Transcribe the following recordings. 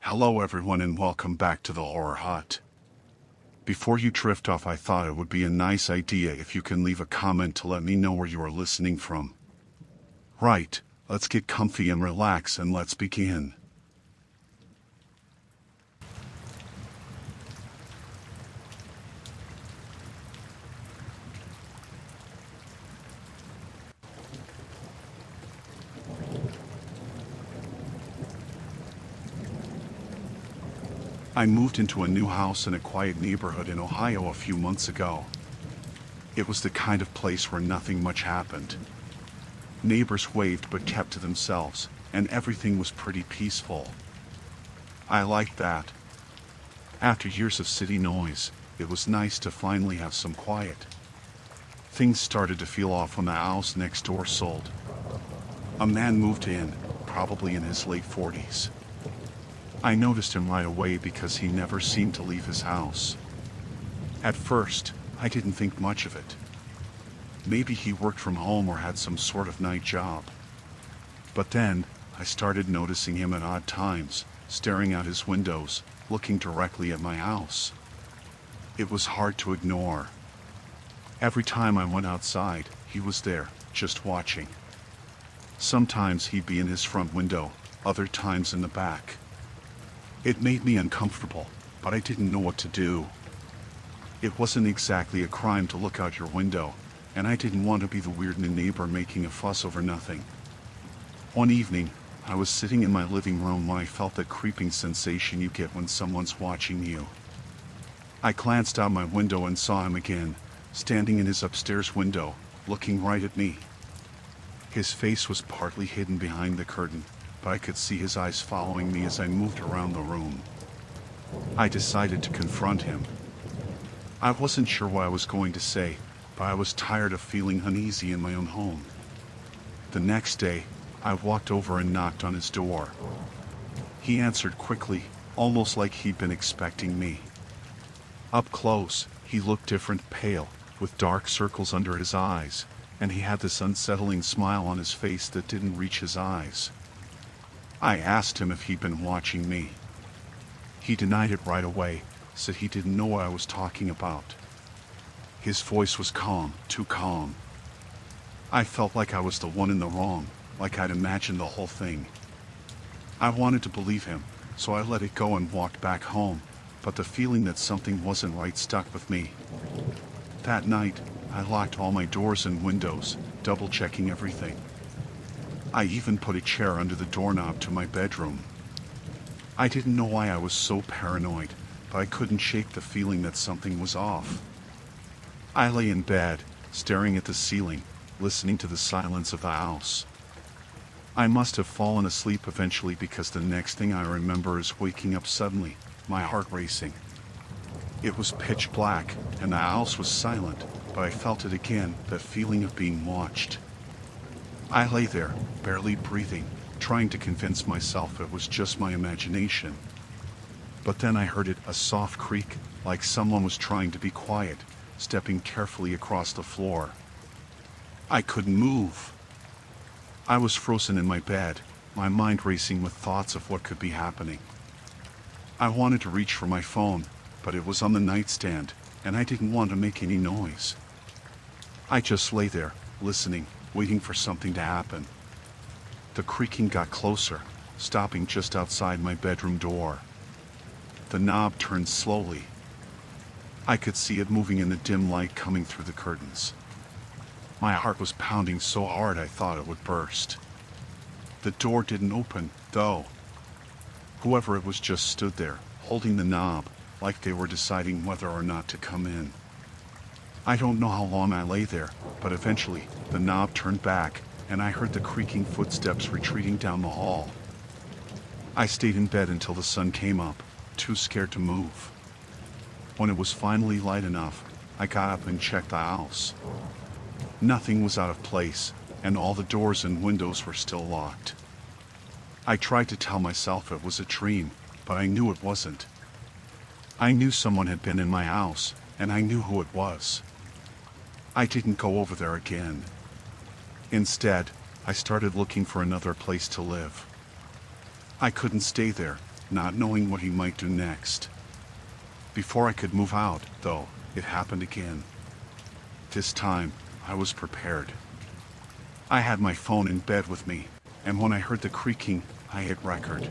Hello everyone and welcome back to the Horror Hut. Before you drift off, I thought it would be a nice idea if you can leave a comment to let me know where you are listening from. Right, let's get comfy and relax and let's begin. I moved into a new house in a quiet neighborhood in Ohio a few months ago. It was the kind of place where nothing much happened. Neighbors waved but kept to themselves, and everything was pretty peaceful. I liked that. After years of city noise, it was nice to finally have some quiet. Things started to feel off when the house next door sold. A man moved in, probably in his late 40s. I noticed him right away because he never seemed to leave his house. At first, I didn't think much of it. Maybe he worked from home or had some sort of night job. But then, I started noticing him at odd times, staring out his windows, looking directly at my house. It was hard to ignore. Every time I went outside, he was there, just watching. Sometimes he'd be in his front window, other times in the back. It made me uncomfortable, but I didn't know what to do. It wasn't exactly a crime to look out your window, and I didn't want to be the weird new neighbor making a fuss over nothing. One evening, I was sitting in my living room when I felt that creeping sensation you get when someone's watching you. I glanced out my window and saw him again, standing in his upstairs window, looking right at me. His face was partly hidden behind the curtain, but I could see his eyes following me as I moved around the room. I decided to confront him. I wasn't sure what I was going to say, but I was tired of feeling uneasy in my own home. The next day, I walked over and knocked on his door. He answered quickly, almost like he'd been expecting me. Up close, he looked different, pale, with dark circles under his eyes, and he had this unsettling smile on his face that didn't reach his eyes. I asked him if he'd been watching me. He denied it right away, said he didn't know what I was talking about. His voice was calm, too calm. I felt like I was the one in the wrong, like I'd imagined the whole thing. I wanted to believe him, so I let it go and walked back home, but the feeling that something wasn't right stuck with me. That night, I locked all my doors and windows, double-checking everything. I even put a chair under the doorknob to my bedroom. I didn't know why I was so paranoid, but I couldn't shake the feeling that something was off. I lay in bed, staring at the ceiling, listening to the silence of the house. I must have fallen asleep eventually because the next thing I remember is waking up suddenly, my heart racing. It was pitch black, and the house was silent, but I felt it again, that feeling of being watched. I lay there, barely breathing, trying to convince myself it was just my imagination. But then I heard it, a soft creak, like someone was trying to be quiet, stepping carefully across the floor. I couldn't move. I was frozen in my bed, my mind racing with thoughts of what could be happening. I wanted to reach for my phone, but it was on the nightstand, and I didn't want to make any noise. I just lay there, listening, waiting for something to happen. The creaking got closer, stopping just outside my bedroom door. The knob turned slowly. I could see it moving in the dim light coming through the curtains. My heart was pounding so hard I thought it would burst. The door didn't open, though. Whoever it was just stood there, holding the knob, like they were deciding whether or not to come in. I don't know how long I lay there, but eventually, the knob turned back, and I heard the creaking footsteps retreating down the hall. I stayed in bed until the sun came up, too scared to move. When it was finally light enough, I got up and checked the house. Nothing was out of place, and all the doors and windows were still locked. I tried to tell myself it was a dream, but I knew it wasn't. I knew someone had been in my house, and I knew who it was. I didn't go over there again. Instead, I started looking for another place to live. I couldn't stay there, not knowing what he might do next. Before I could move out, though, it happened again. This time, I was prepared. I had my phone in bed with me, and when I heard the creaking, I hit record.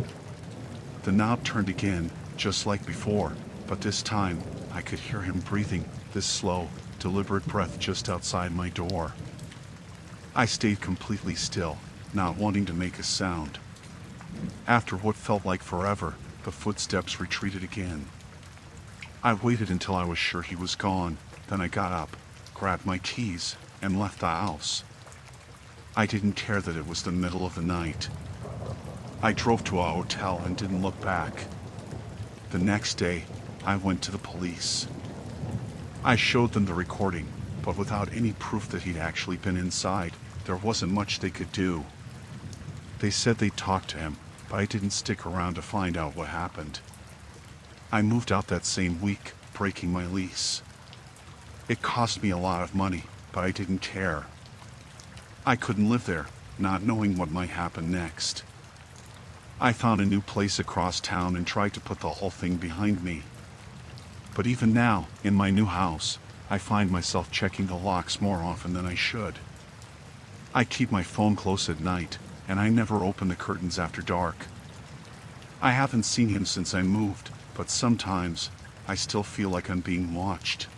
The knob turned again, just like before, but this time, I could hear him breathing, this slow, deliberate breath just outside my door. I stayed completely still, not wanting to make a sound. After what felt like forever, the footsteps retreated again. I waited until I was sure he was gone, then I got up, grabbed my keys, and left the house. I didn't care that it was the middle of the night. I drove to a hotel and didn't look back. The next day, I went to the police. I showed them the recording, but without any proof that he'd actually been inside, there wasn't much they could do. They said they'd talk to him, but I didn't stick around to find out what happened. I moved out that same week, breaking my lease. It cost me a lot of money, but I didn't care. I couldn't live there, not knowing what might happen next. I found a new place across town and tried to put the whole thing behind me. But even now, in my new house, I find myself checking the locks more often than I should. I keep my phone close at night, and I never open the curtains after dark. I haven't seen him since I moved, but sometimes, I still feel like I'm being watched.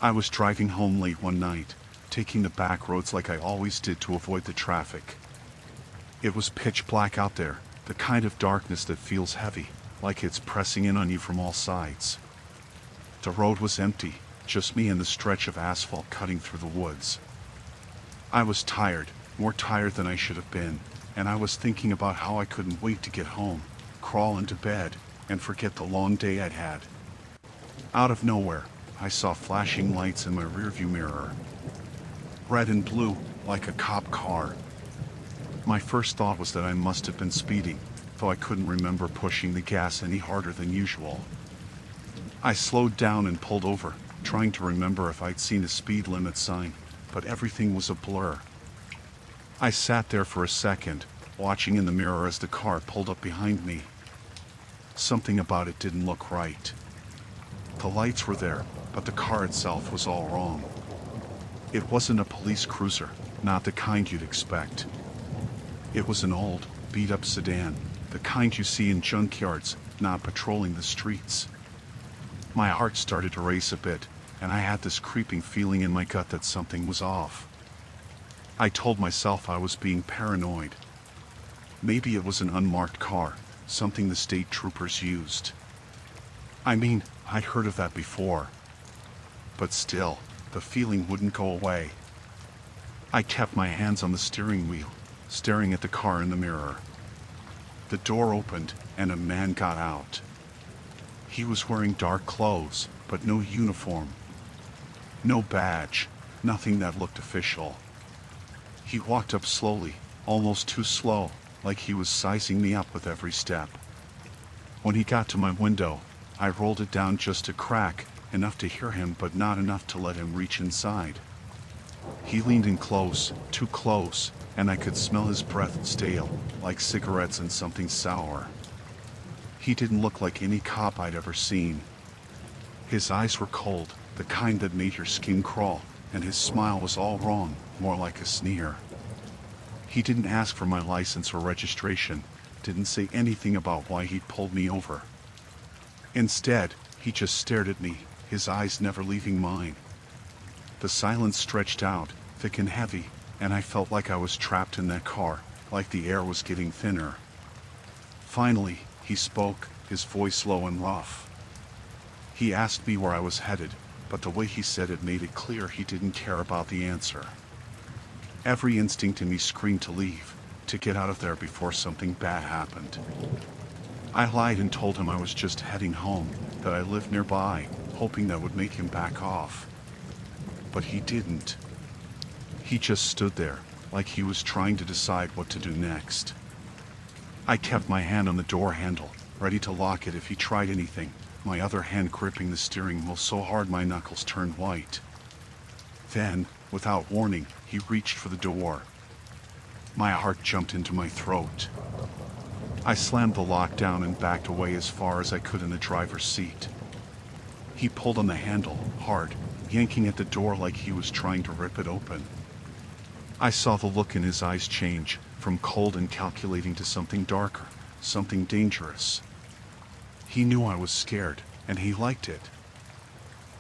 I was driving home late one night, taking the back roads like I always did to avoid the traffic. It was pitch black out there, the kind of darkness that feels heavy, like it's pressing in on you from all sides. The road was empty, just me and the stretch of asphalt cutting through the woods. I was tired, more tired than I should have been, and I was thinking about how I couldn't wait to get home, crawl into bed, and forget the long day I'd had. Out of nowhere, I saw flashing lights in my rearview mirror. Red and blue, like a cop car. My first thought was that I must have been speeding, though I couldn't remember pushing the gas any harder than usual. I slowed down and pulled over, trying to remember if I'd seen a speed limit sign, but everything was a blur. I sat there for a second, watching in the mirror as the car pulled up behind me. Something about it didn't look right. The lights were there, but the car itself was all wrong. It wasn't a police cruiser, not the kind you'd expect. It was an old, beat-up sedan, the kind you see in junkyards, not patrolling the streets. My heart started to race a bit, and I had this creeping feeling in my gut that something was off. I told myself I was being paranoid. Maybe it was an unmarked car, something the state troopers used. I mean, I'd heard of that before. But still, the feeling wouldn't go away. I kept my hands on the steering wheel, staring at the car in the mirror. The door opened, and a man got out. He was wearing dark clothes, but no uniform. No badge, nothing that looked official. He walked up slowly, almost too slow, like he was sizing me up with every step. When he got to my window, I rolled it down just a crack, enough to hear him but not enough to let him reach inside. He leaned in close, too close, and I could smell his breath stale, like cigarettes and something sour. He didn't look like any cop I'd ever seen. His eyes were cold, the kind that made your skin crawl, and his smile was all wrong, more like a sneer. He didn't ask for my license or registration, didn't say anything about why he'd pulled me over. Instead, he just stared at me, his eyes never leaving mine. The silence stretched out, thick and heavy, and I felt like I was trapped in that car, like the air was getting thinner. Finally, he spoke, his voice low and rough. He asked me where I was headed, but the way he said it made it clear he didn't care about the answer. Every instinct in me screamed to leave, to get out of there before something bad happened. I lied and told him I was just heading home, that I lived nearby, hoping that would make him back off. But he didn't. He just stood there, like he was trying to decide what to do next. I kept my hand on the door handle, ready to lock it if he tried anything, my other hand gripping the steering wheel so hard my knuckles turned white. Then, without warning, he reached for the door. My heart jumped into my throat. I slammed the lock down and backed away as far as I could in the driver's seat. He pulled on the handle, hard, yanking at the door like he was trying to rip it open. I saw the look in his eyes change, from cold and calculating to something darker, something dangerous. He knew I was scared, and he liked it.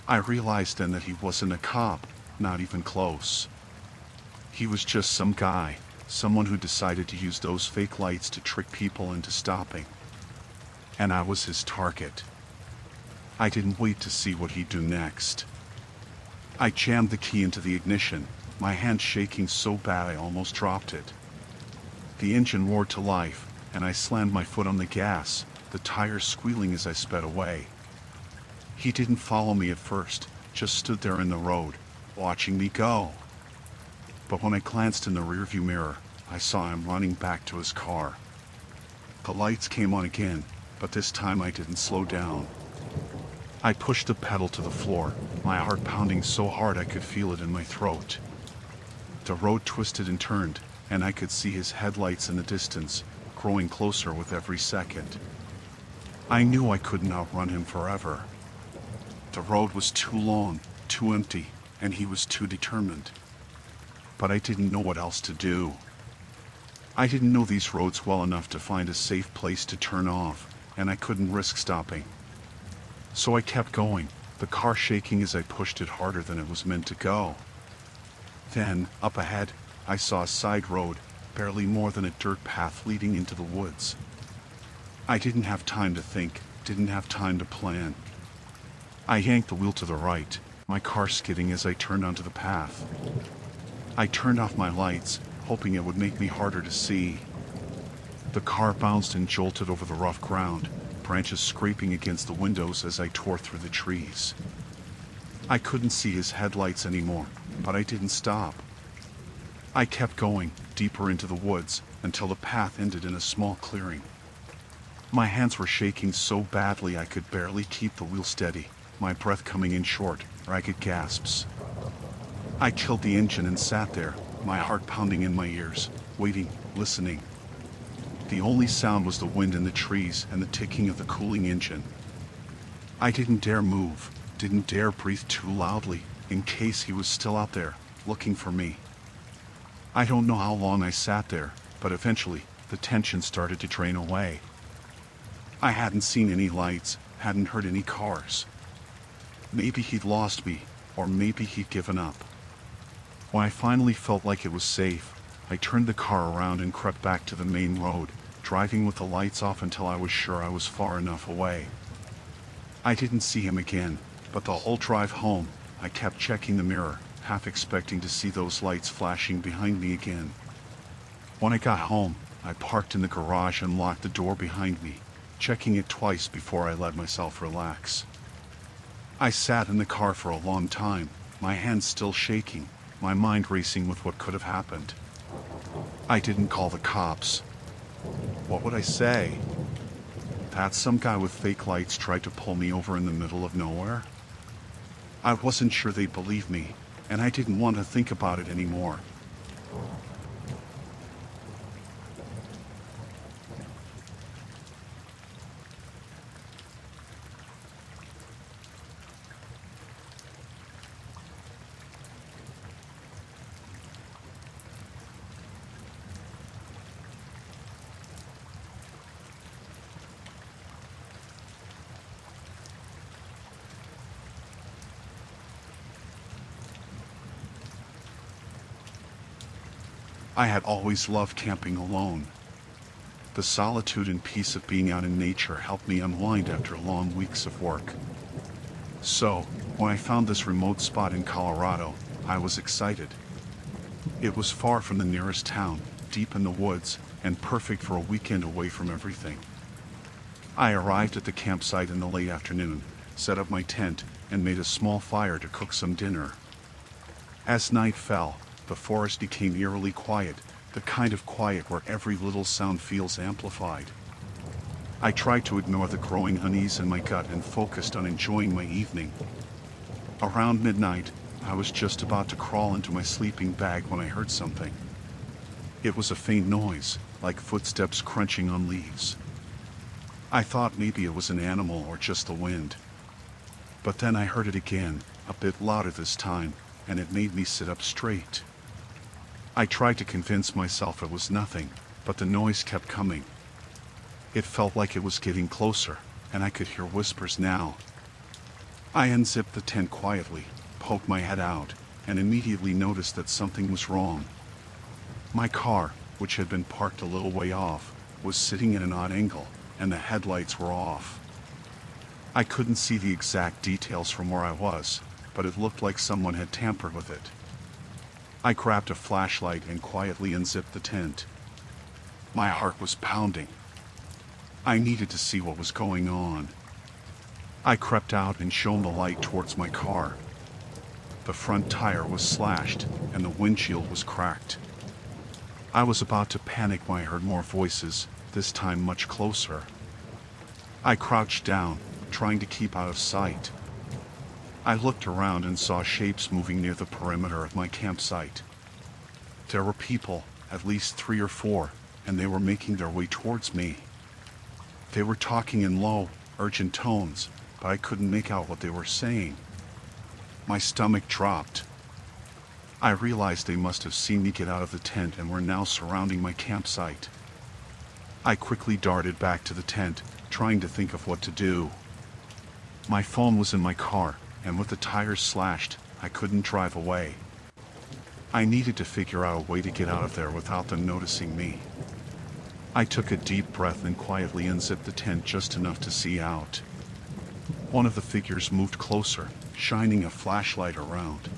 I realized then that he wasn't a cop, not even close. He was just some guy, someone who decided to use those fake lights to trick people into stopping. And I was his target. I didn't wait to see what he'd do next. I jammed the key into the ignition, my hand shaking so bad I almost dropped it. The engine roared to life, and I slammed my foot on the gas, the tires squealing as I sped away. He didn't follow me at first, just stood there in the road, watching me go. But when I glanced in the rearview mirror, I saw him running back to his car. The lights came on again, but this time I didn't slow down. I pushed the pedal to the floor, my heart pounding so hard I could feel it in my throat. The road twisted and turned, and I could see his headlights in the distance, growing closer with every second. I knew I couldn't outrun him forever. The road was too long, too empty, and he was too determined. But I didn't know what else to do. I didn't know these roads well enough to find a safe place to turn off, and I couldn't risk stopping. So I kept going, the car shaking as I pushed it harder than it was meant to go. Then, up ahead, I saw a side road, barely more than a dirt path leading into the woods. I didn't have time to think, didn't have time to plan. I yanked the wheel to the right, my car skidding as I turned onto the path. I turned off my lights, hoping it would make me harder to see. The car bounced and jolted over the rough ground, branches scraping against the windows as I tore through the trees. I couldn't see his headlights anymore, but I didn't stop. I kept going, deeper into the woods, until the path ended in a small clearing. My hands were shaking so badly I could barely keep the wheel steady, my breath coming in short, ragged gasps. I killed the engine and sat there, my heart pounding in my ears, waiting, listening. The only sound was the wind in the trees and the ticking of the cooling engine. I didn't dare move, didn't dare breathe too loudly, in case he was still out there, looking for me. I don't know how long I sat there, but eventually, the tension started to drain away. I hadn't seen any lights, hadn't heard any cars. Maybe he'd lost me, or maybe he'd given up. When I finally felt like it was safe, I turned the car around and crept back to the main road, driving with the lights off until I was sure I was far enough away. I didn't see him again, but the whole drive home, I kept checking the mirror, half expecting to see those lights flashing behind me again. When I got home, I parked in the garage and locked the door behind me, checking it twice before I let myself relax. I sat in the car for a long time, my hands still shaking, my mind racing with what could have happened. I didn't call the cops. What would I say? That some guy with fake lights tried to pull me over in the middle of nowhere? I wasn't sure they'd believe me, and I didn't want to think about it anymore. I had always loved camping alone. The solitude and peace of being out in nature helped me unwind after long weeks of work. So, when I found this remote spot in Colorado, I was excited. It was far from the nearest town, deep in the woods and perfect for a weekend away from everything. I arrived at the campsite in the late afternoon, set up my tent, and made a small fire to cook some dinner. As night fell, the forest became eerily quiet, the kind of quiet where every little sound feels amplified. I tried to ignore the growing unease in my gut and focused on enjoying my evening. Around midnight, I was just about to crawl into my sleeping bag when I heard something. It was a faint noise, like footsteps crunching on leaves. I thought maybe it was an animal or just the wind. But then I heard it again, a bit louder this time, and it made me sit up straight. I tried to convince myself it was nothing, but the noise kept coming. It felt like it was getting closer, and I could hear whispers now. I unzipped the tent quietly, poked my head out, and immediately noticed that something was wrong. My car, which had been parked a little way off, was sitting at an odd angle, and the headlights were off. I couldn't see the exact details from where I was, but it looked like someone had tampered with it. I grabbed a flashlight and quietly unzipped the tent. My heart was pounding. I needed to see what was going on. I crept out and shone the light towards my car. The front tire was slashed, and the windshield was cracked. I was about to panic when I heard more voices, this time much closer. I crouched down, trying to keep out of sight. I looked around and saw shapes moving near the perimeter of my campsite. There were people, at least 3 or 4, and they were making their way towards me. They were talking in low, urgent tones, but I couldn't make out what they were saying. My stomach dropped. I realized they must have seen me get out of the tent and were now surrounding my campsite. I quickly darted back to the tent, trying to think of what to do. My phone was in my car, and with the tires slashed, I couldn't drive away. I needed to figure out a way to get out of there without them noticing me. I took a deep breath and quietly unzipped the tent just enough to see out. One of the figures moved closer, shining a flashlight around.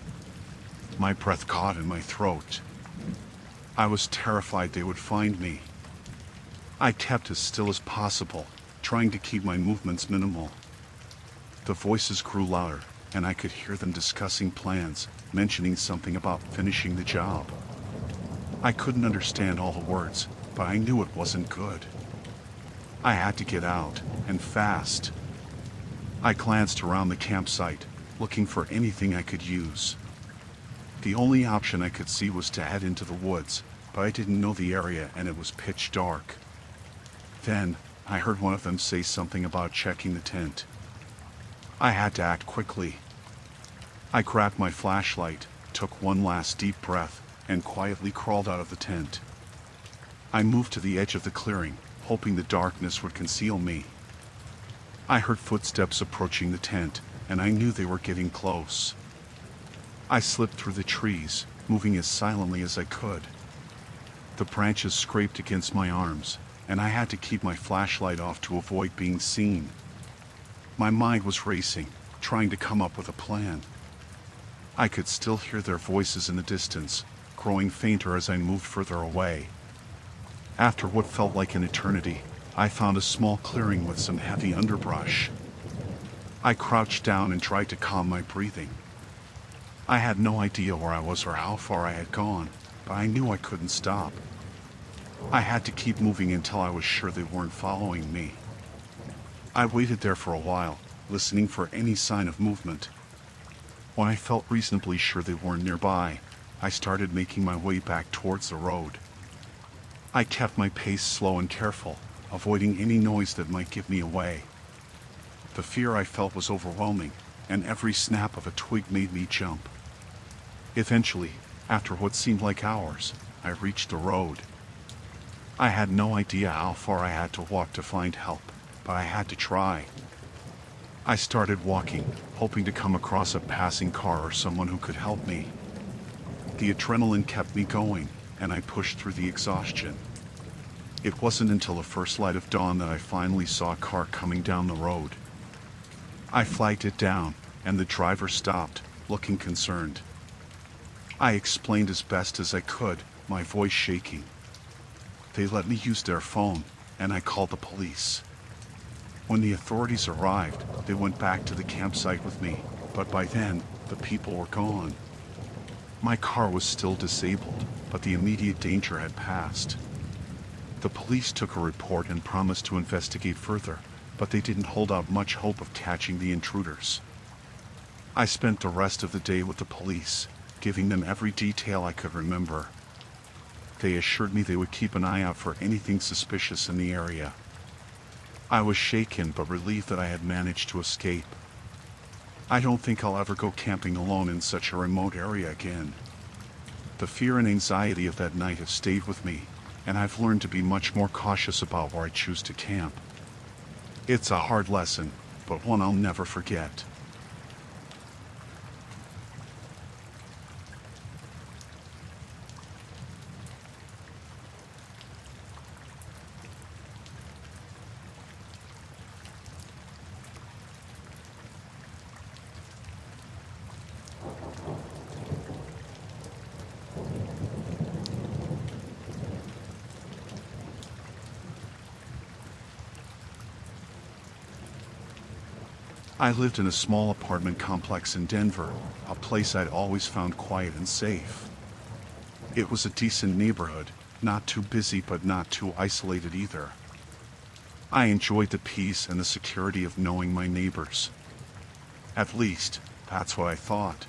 My breath caught in my throat. I was terrified they would find me. I kept as still as possible, trying to keep my movements minimal. The voices grew louder, and I could hear them discussing plans, mentioning something about finishing the job. I couldn't understand all the words, but I knew it wasn't good. I had to get out, and fast. I glanced around the campsite, looking for anything I could use. The only option I could see was to head into the woods, but I didn't know the area and it was pitch dark. Then, I heard one of them say something about checking the tent. I had to act quickly. I grabbed my flashlight, took one last deep breath, and quietly crawled out of the tent. I moved to the edge of the clearing, hoping the darkness would conceal me. I heard footsteps approaching the tent, and I knew they were getting close. I slipped through the trees, moving as silently as I could. The branches scraped against my arms, and I had to keep my flashlight off to avoid being seen. My mind was racing, trying to come up with a plan. I could still hear their voices in the distance, growing fainter as I moved further away. After what felt like an eternity, I found a small clearing with some heavy underbrush. I crouched down and tried to calm my breathing. I had no idea where I was or how far I had gone, but I knew I couldn't stop. I had to keep moving until I was sure they weren't following me. I waited there for a while, listening for any sign of movement. When I felt reasonably sure they weren't nearby, I started making my way back towards the road. I kept my pace slow and careful, avoiding any noise that might give me away. The fear I felt was overwhelming, and every snap of a twig made me jump. Eventually, after what seemed like hours, I reached the road. I had no idea how far I had to walk to find help, but I had to try. I started walking, hoping to come across a passing car or someone who could help me. The adrenaline kept me going, and I pushed through the exhaustion. It wasn't until the first light of dawn that I finally saw a car coming down the road. I flagged it down, and the driver stopped, looking concerned. I explained as best as I could, my voice shaking. They let me use their phone, and I called the police. When the authorities arrived, they went back to the campsite with me, but by then, the people were gone. My car was still disabled, but the immediate danger had passed. The police took a report and promised to investigate further, but they didn't hold out much hope of catching the intruders. I spent the rest of the day with the police, giving them every detail I could remember. They assured me they would keep an eye out for anything suspicious in the area. I was shaken but relieved that I had managed to escape. I don't think I'll ever go camping alone in such a remote area again. The fear and anxiety of that night have stayed with me, and I've learned to be much more cautious about where I choose to camp. It's a hard lesson, but one I'll never forget. I lived in a small apartment complex in Denver, a place I'd always found quiet and safe. It was a decent neighborhood, not too busy but not too isolated either. I enjoyed the peace and the security of knowing my neighbors. At least, that's what I thought.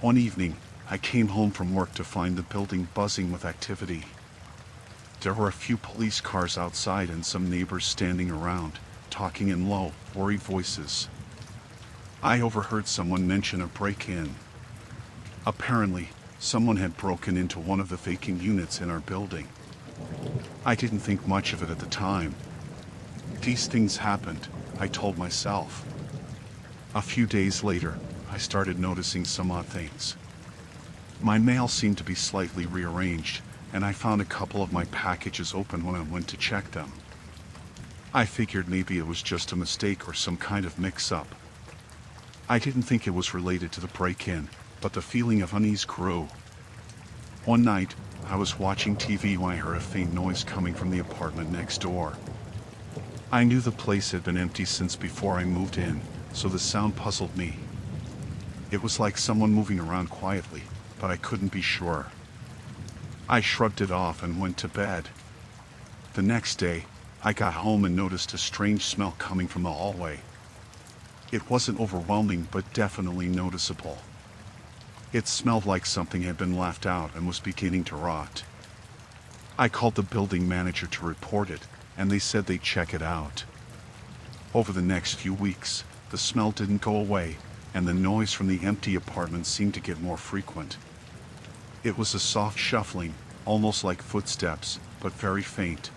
One evening, I came home from work to find the building buzzing with activity. There were a few police cars outside and some neighbors standing around, talking in low, worried voices. I overheard someone mention a break-in. Apparently, someone had broken into one of the vacant units in our building. I didn't think much of it at the time. These things happened, I told myself. A few days later, I started noticing some odd things. My mail seemed to be slightly rearranged, and I found a couple of my packages open when I went to check them. I figured maybe it was just a mistake or some kind of mix-up. I didn't think it was related to the break-in, but the feeling of unease grew. One night, I was watching TV when I heard a faint noise coming from the apartment next door. I knew the place had been empty since before I moved in, so the sound puzzled me. It was like someone moving around quietly, but I couldn't be sure. I shrugged it off and went to bed. The next day, I got home and noticed a strange smell coming from the hallway. It wasn't overwhelming, but definitely noticeable. It smelled like something had been left out and was beginning to rot. I called the building manager to report it, and they said they'd check it out. Over the next few weeks, the smell didn't go away, and the noise from the empty apartment seemed to get more frequent. It was a soft shuffling, almost like footsteps, but very faint.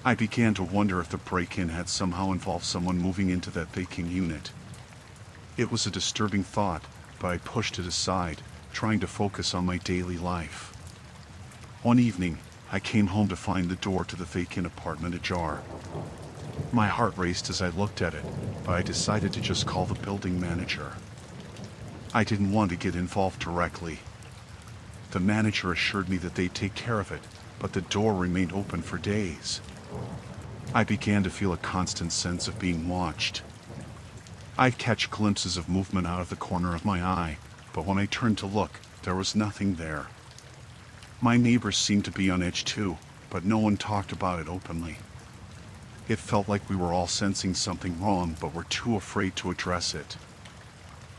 I began to wonder if the break-in had somehow involved someone moving into that vacant unit. It was a disturbing thought, but I pushed it aside, trying to focus on my daily life. One evening, I came home to find the door to the vacant apartment ajar. My heart raced as I looked at it, but I decided to just call the building manager. I didn't want to get involved directly. The manager assured me that they'd take care of it, but the door remained open for days. I began to feel a constant sense of being watched. I'd catch glimpses of movement out of the corner of my eye, but when I turned to look, there was nothing there. My neighbors seemed to be on edge too, but no one talked about it openly. It felt like we were all sensing something wrong, but were too afraid to address it.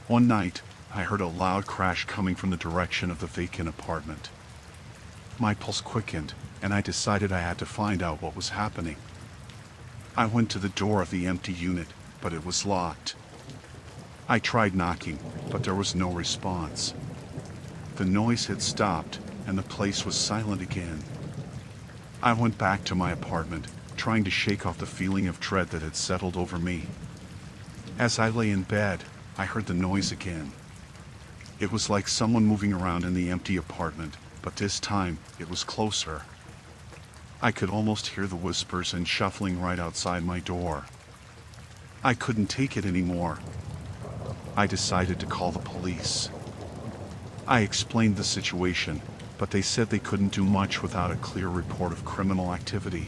One night, I heard a loud crash coming from the direction of the vacant apartment. My pulse quickened, and I decided I had to find out what was happening. I went to the door of the empty unit, but it was locked. I tried knocking, but there was no response. The noise had stopped, and the place was silent again. I went back to my apartment, trying to shake off the feeling of dread that had settled over me. As I lay in bed, I heard the noise again. It was like someone moving around in the empty apartment, but this time it was closer. I could almost hear the whispers and shuffling right outside my door. I couldn't take it anymore. I decided to call the police. I explained the situation, but they said they couldn't do much without a clear report of criminal activity.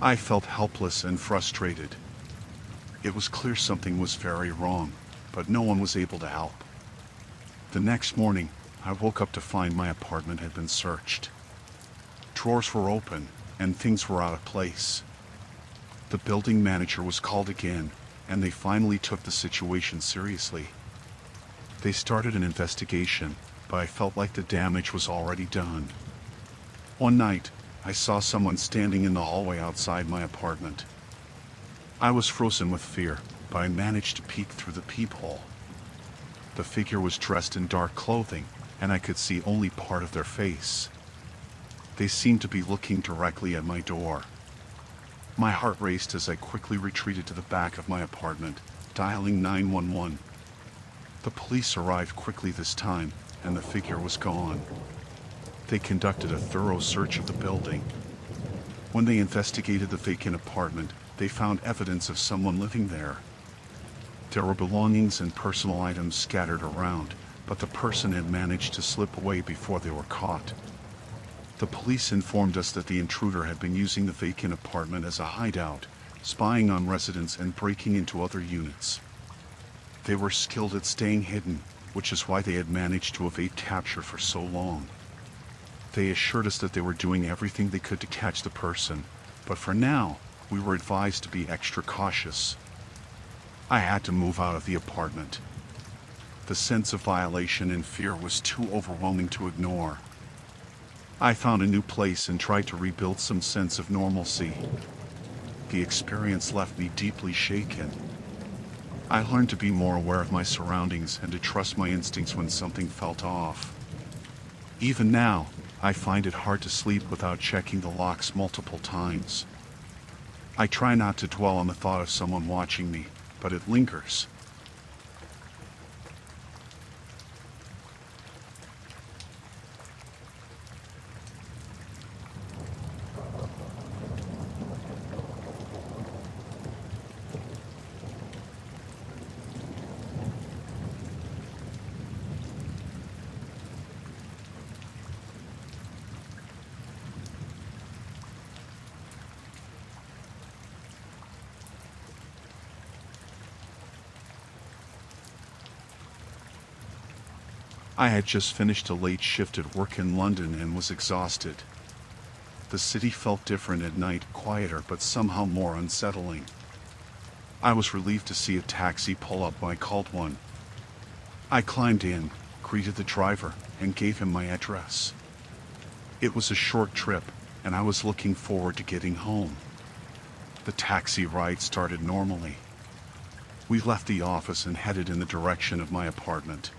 I felt helpless and frustrated. It was clear something was very wrong, but no one was able to help. The next morning, I woke up to find my apartment had been searched. Drawers were open, and things were out of place. The building manager was called again, and they finally took the situation seriously. They started an investigation, but I felt like the damage was already done. One night, I saw someone standing in the hallway outside my apartment. I was frozen with fear, but I managed to peek through the peephole. The figure was dressed in dark clothing, and I could see only part of their face. They seemed to be looking directly at my door. My heart raced as I quickly retreated to the back of my apartment, dialing 911. The police arrived quickly this time, and the figure was gone. They conducted a thorough search of the building. When they investigated the vacant apartment, they found evidence of someone living there. There were belongings and personal items scattered around, but the person had managed to slip away before they were caught. The police informed us that the intruder had been using the vacant apartment as a hideout, spying on residents and breaking into other units. They were skilled at staying hidden, which is why they had managed to evade capture for so long. They assured us that they were doing everything they could to catch the person, but for now, we were advised to be extra cautious. I had to move out of the apartment. The sense of violation and fear was too overwhelming to ignore. I found a new place and tried to rebuild some sense of normalcy. The experience left me deeply shaken. I learned to be more aware of my surroundings and to trust my instincts when something felt off. Even now, I find it hard to sleep without checking the locks multiple times. I try not to dwell on the thought of someone watching me, but it lingers. I had just finished a late shift at work in London and was exhausted. The city felt different at night, quieter but somehow more unsettling. I was relieved to see a taxi pull up when I called one. I climbed in, greeted the driver, and gave him my address. It was a short trip, and I was looking forward to getting home. The taxi ride started normally. We left the office and headed in the direction of my apartment.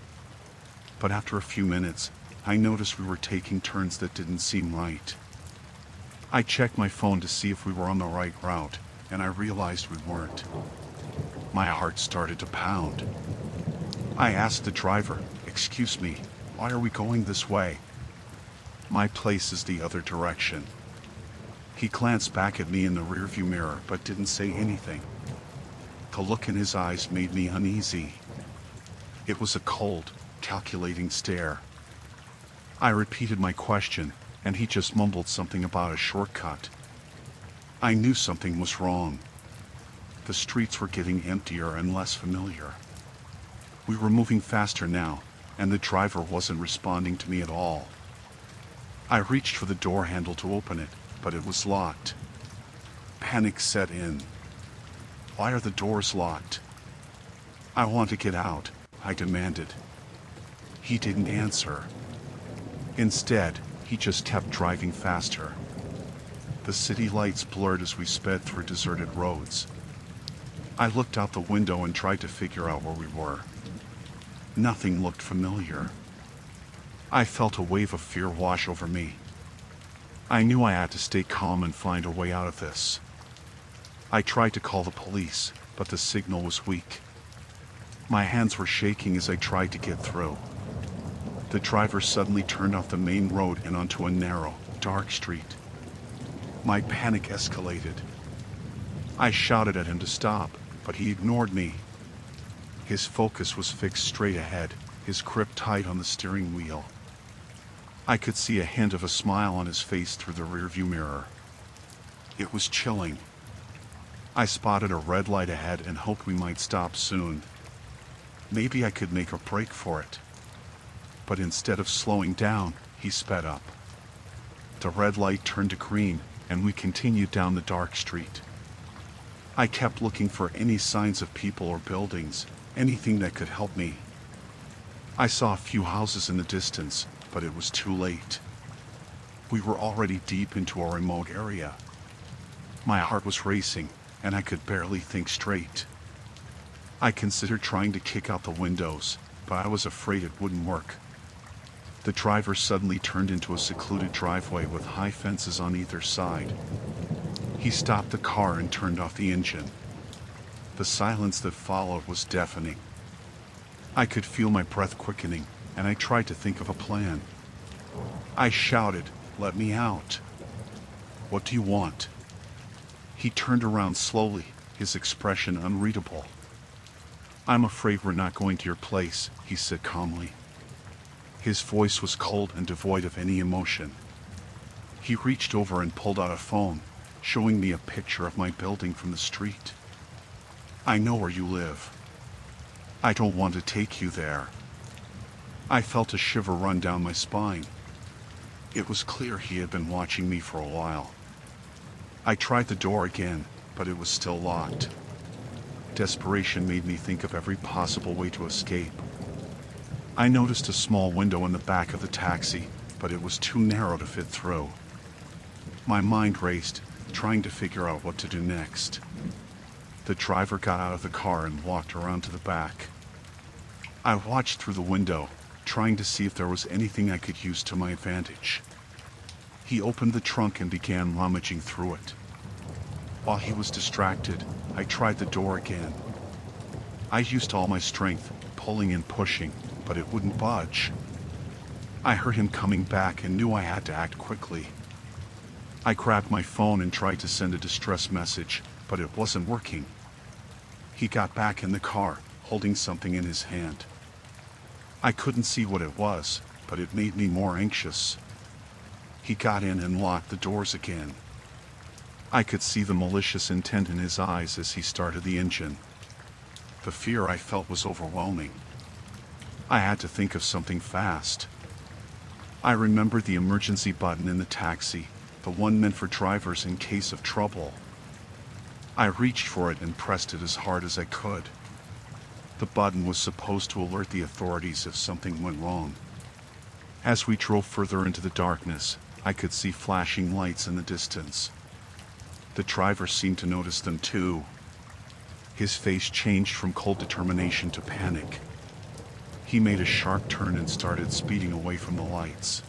But after a few minutes, I noticed we were taking turns that didn't seem right. I checked my phone to see if we were on the right route, and I realized we weren't. My heart started to pound. I asked the driver, "Excuse me, why are we going this way?" "My place is the other direction." He glanced back at me in the rearview mirror but didn't say anything. The look in his eyes made me uneasy. It was a cold, calculating stare. I repeated my question, and he just mumbled something about a shortcut. I knew something was wrong. The streets were getting emptier and less familiar. We were moving faster now, and the driver wasn't responding to me at all. I reached for the door handle to open it, but it was locked. Panic set in. Why are the doors locked? "I want to get out," I demanded. He didn't answer. Instead, he just kept driving faster. The city lights blurred as we sped through deserted roads. I looked out the window and tried to figure out where we were. Nothing looked familiar. I felt a wave of fear wash over me. I knew I had to stay calm and find a way out of this. I tried to call the police, but the signal was weak. My hands were shaking as I tried to get through. The driver suddenly turned off the main road and onto a narrow, dark street. My panic escalated. I shouted at him to stop, but he ignored me. His focus was fixed straight ahead, his grip tight on the steering wheel. I could see a hint of a smile on his face through the rearview mirror. It was chilling. I spotted a red light ahead and hoped we might stop soon. Maybe I could make a break for it. But instead of slowing down, he sped up. The red light turned to green, and we continued down the dark street. I kept looking for any signs of people or buildings, anything that could help me. I saw a few houses in the distance, but it was too late. We were already deep into a remote area. My heart was racing, and I could barely think straight. I considered trying to kick out the windows, but I was afraid it wouldn't work. The driver suddenly turned into a secluded driveway with high fences on either side. He stopped the car and turned off the engine. The silence that followed was deafening. I could feel my breath quickening, and I tried to think of a plan. I shouted, "Let me out." "What do you want?" He turned around slowly, his expression unreadable. "I'm afraid we're not going to your place," he said calmly. His voice was cold and devoid of any emotion. He reached over and pulled out a phone, showing me a picture of my building from the street. "I know where you live. I don't want to take you there." I felt a shiver run down my spine. It was clear he had been watching me for a while. I tried the door again, but it was still locked. Desperation made me think of every possible way to escape. I noticed a small window in the back of the taxi, but it was too narrow to fit through. My mind raced, trying to figure out what to do next. The driver got out of the car and walked around to the back. I watched through the window, trying to see if there was anything I could use to my advantage. He opened the trunk and began rummaging through it. While he was distracted, I tried the door again. I used all my strength, pulling and pushing, but it wouldn't budge. I heard him coming back and knew I had to act quickly. I grabbed my phone and tried to send a distress message, but it wasn't working. He got back in the car, holding something in his hand. I couldn't see what it was, but it made me more anxious. He got in and locked the doors again. I could see the malicious intent in his eyes as he started the engine. The fear I felt was overwhelming. I had to think of something fast. I remembered the emergency button in the taxi, the one meant for drivers in case of trouble. I reached for it and pressed it as hard as I could. The button was supposed to alert the authorities if something went wrong. As we drove further into the darkness, I could see flashing lights in the distance. The driver seemed to notice them too. His face changed from cold determination to panic. He made a sharp turn and started speeding away from the lights.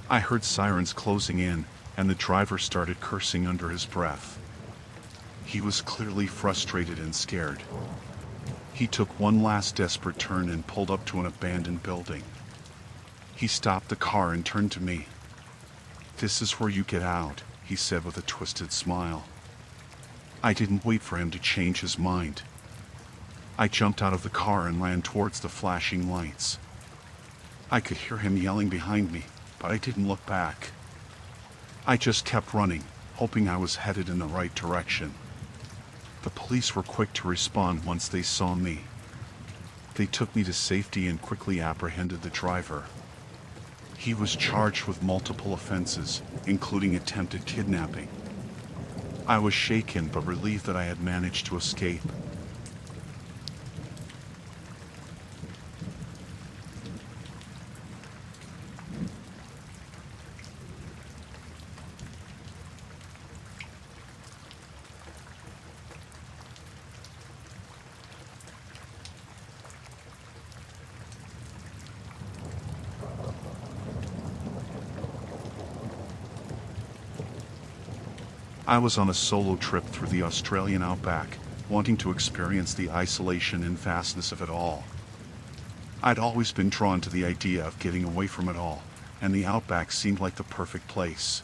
I heard sirens closing in, and the driver started cursing under his breath. He was clearly frustrated and scared. He took one last desperate turn and pulled up to an abandoned building. He stopped the car and turned to me. "This is where you get out," he said with a twisted smile. I didn't wait for him to change his mind. I jumped out of the car and ran towards the flashing lights. I could hear him yelling behind me, but I didn't look back. I just kept running, hoping I was headed in the right direction. The police were quick to respond once they saw me. They took me to safety and quickly apprehended the driver. He was charged with multiple offenses, including attempted kidnapping. I was shaken but relieved that I had managed to escape. I was on a solo trip through the Australian Outback, wanting to experience the isolation and vastness of it all. I'd always been drawn to the idea of getting away from it all, and the Outback seemed like the perfect place.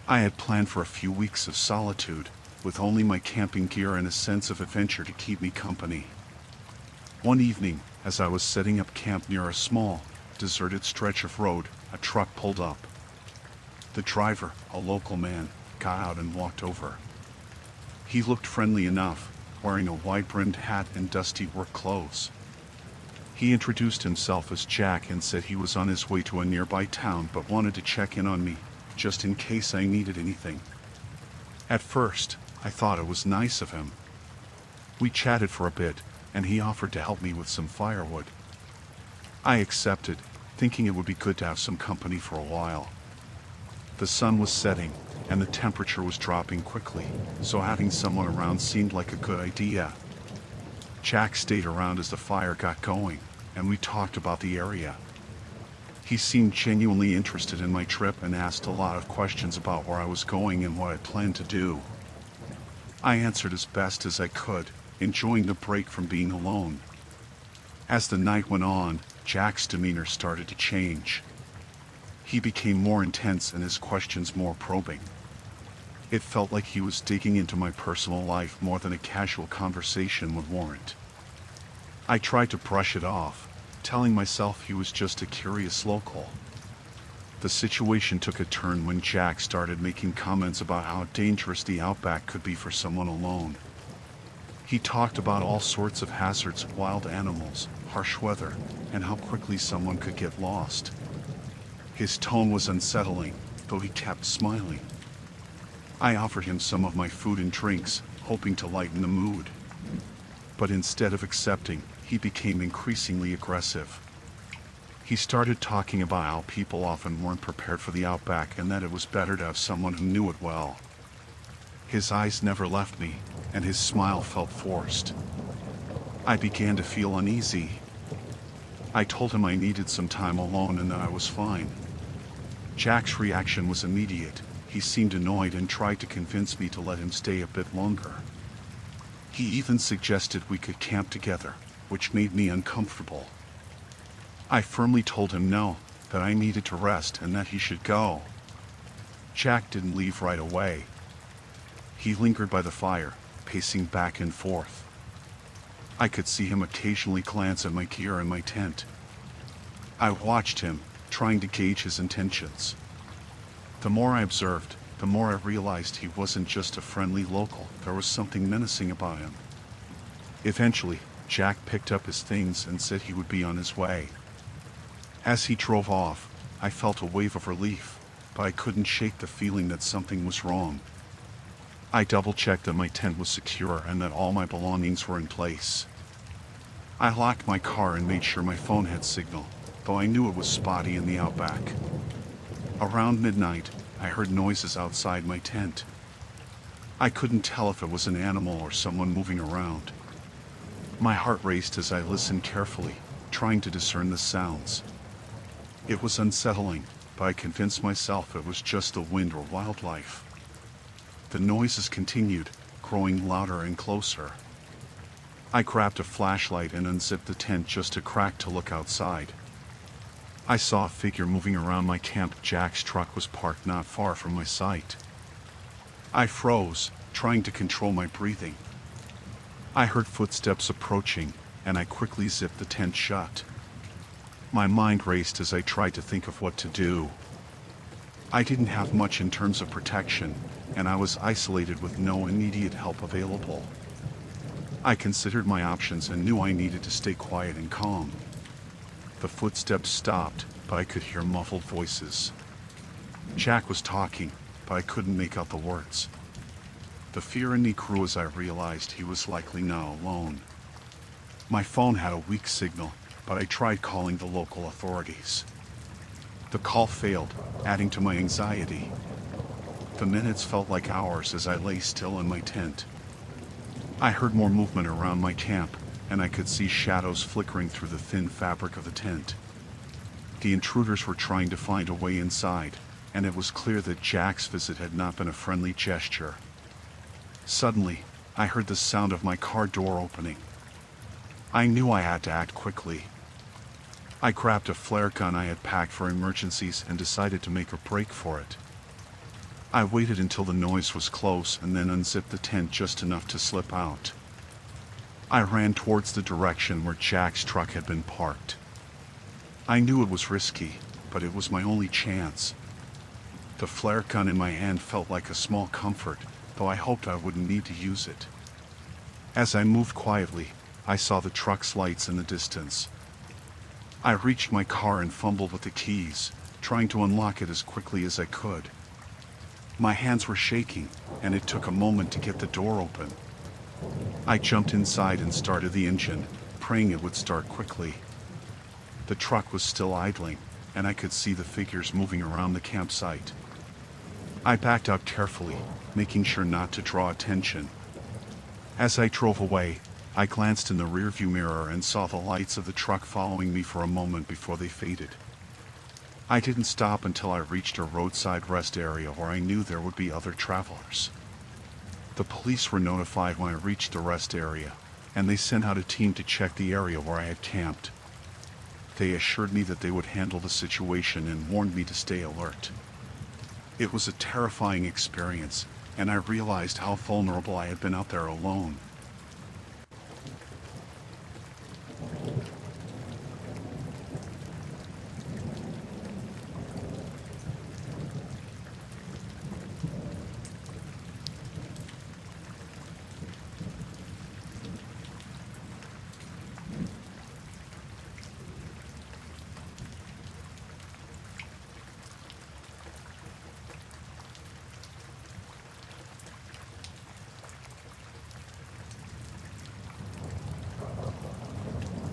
I had planned for a few weeks of solitude, with only my camping gear and a sense of adventure to keep me company. One evening, as I was setting up camp near a small, deserted stretch of road, a truck pulled up. The driver, a local man, got out and walked over. He looked friendly enough, wearing a wide-brimmed hat and dusty work clothes. He introduced himself as Jack and said he was on his way to a nearby town but wanted to check in on me, just in case I needed anything. At first, I thought it was nice of him. We chatted for a bit, and he offered to help me with some firewood. I accepted, thinking it would be good to have some company for a while. The sun was setting, and the temperature was dropping quickly, so having someone around seemed like a good idea. Jack stayed around as the fire got going, and we talked about the area. He seemed genuinely interested in my trip and asked a lot of questions about where I was going and what I planned to do. I answered as best as I could, enjoying the break from being alone. As the night went on, Jack's demeanor started to change. He became more intense and his questions more probing. It felt like he was digging into my personal life more than a casual conversation would warrant. I tried to brush it off, telling myself he was just a curious local. The situation took a turn when Jack started making comments about how dangerous the Outback could be for someone alone. He talked about all sorts of hazards, wild animals, harsh weather, and how quickly someone could get lost. His tone was unsettling, though he kept smiling. I offered him some of my food and drinks, hoping to lighten the mood. But instead of accepting, he became increasingly aggressive. He started talking about how people often weren't prepared for the Outback and that it was better to have someone who knew it well. His eyes never left me, and his smile felt forced. I began to feel uneasy. I told him I needed some time alone and that I was fine. Jack's reaction was immediate. He seemed annoyed and tried to convince me to let him stay a bit longer. He even suggested we could camp together, which made me uncomfortable. I firmly told him no, that I needed to rest and that he should go. Jack didn't leave right away. He lingered by the fire, pacing back and forth. I could see him occasionally glance at my gear and my tent. I watched him, trying to gauge his intentions. The more I observed, the more I realized he wasn't just a friendly local. There was something menacing about him. Eventually, Jack picked up his things and said he would be on his way. As he drove off, I felt a wave of relief, but I couldn't shake the feeling that something was wrong. I double-checked that my tent was secure and that all my belongings were in place. I locked my car and made sure my phone had signal, though I knew it was spotty in the Outback. Around midnight, I heard noises outside my tent. I couldn't tell if it was an animal or someone moving around. My heart raced as I listened carefully, trying to discern the sounds. It was unsettling, but I convinced myself it was just the wind or wildlife. The noises continued, growing louder and closer. I grabbed a flashlight and unzipped the tent just a crack to look outside. I saw a figure moving around my camp. Jack's truck was parked not far from my sight. I froze, trying to control my breathing. I heard footsteps approaching, and I quickly zipped the tent shut. My mind raced as I tried to think of what to do. I didn't have much in terms of protection, and I was isolated with no immediate help available. I considered my options and knew I needed to stay quiet and calm. The footsteps stopped, but I could hear muffled voices. Jack was talking, but I couldn't make out the words. The fear in me grew as I realized he was likely not alone. My phone had a weak signal, but I tried calling the local authorities. The call failed, adding to my anxiety. The minutes felt like hours as I lay still in my tent. I heard more movement around my camp, and I could see shadows flickering through the thin fabric of the tent. The intruders were trying to find a way inside, and it was clear that Jack's visit had not been a friendly gesture. Suddenly, I heard the sound of my car door opening. I knew I had to act quickly. I grabbed a flare gun I had packed for emergencies and decided to make a break for it. I waited until the noise was close and then unzipped the tent just enough to slip out. I ran towards the direction where Jack's truck had been parked. I knew it was risky, but it was my only chance. The flare gun in my hand felt like a small comfort, though I hoped I wouldn't need to use it. As I moved quietly, I saw the truck's lights in the distance. I reached my car and fumbled with the keys, trying to unlock it as quickly as I could. My hands were shaking, and it took a moment to get the door open. I jumped inside and started the engine, praying it would start quickly. The truck was still idling, and I could see the figures moving around the campsite. I backed up carefully, making sure not to draw attention. As I drove away, I glanced in the rearview mirror and saw the lights of the truck following me for a moment before they faded. I didn't stop until I reached a roadside rest area where I knew there would be other travelers. The police were notified when I reached the rest area, and they sent out a team to check the area where I had camped. They assured me that they would handle the situation and warned me to stay alert. It was a terrifying experience, and I realized how vulnerable I had been out there alone.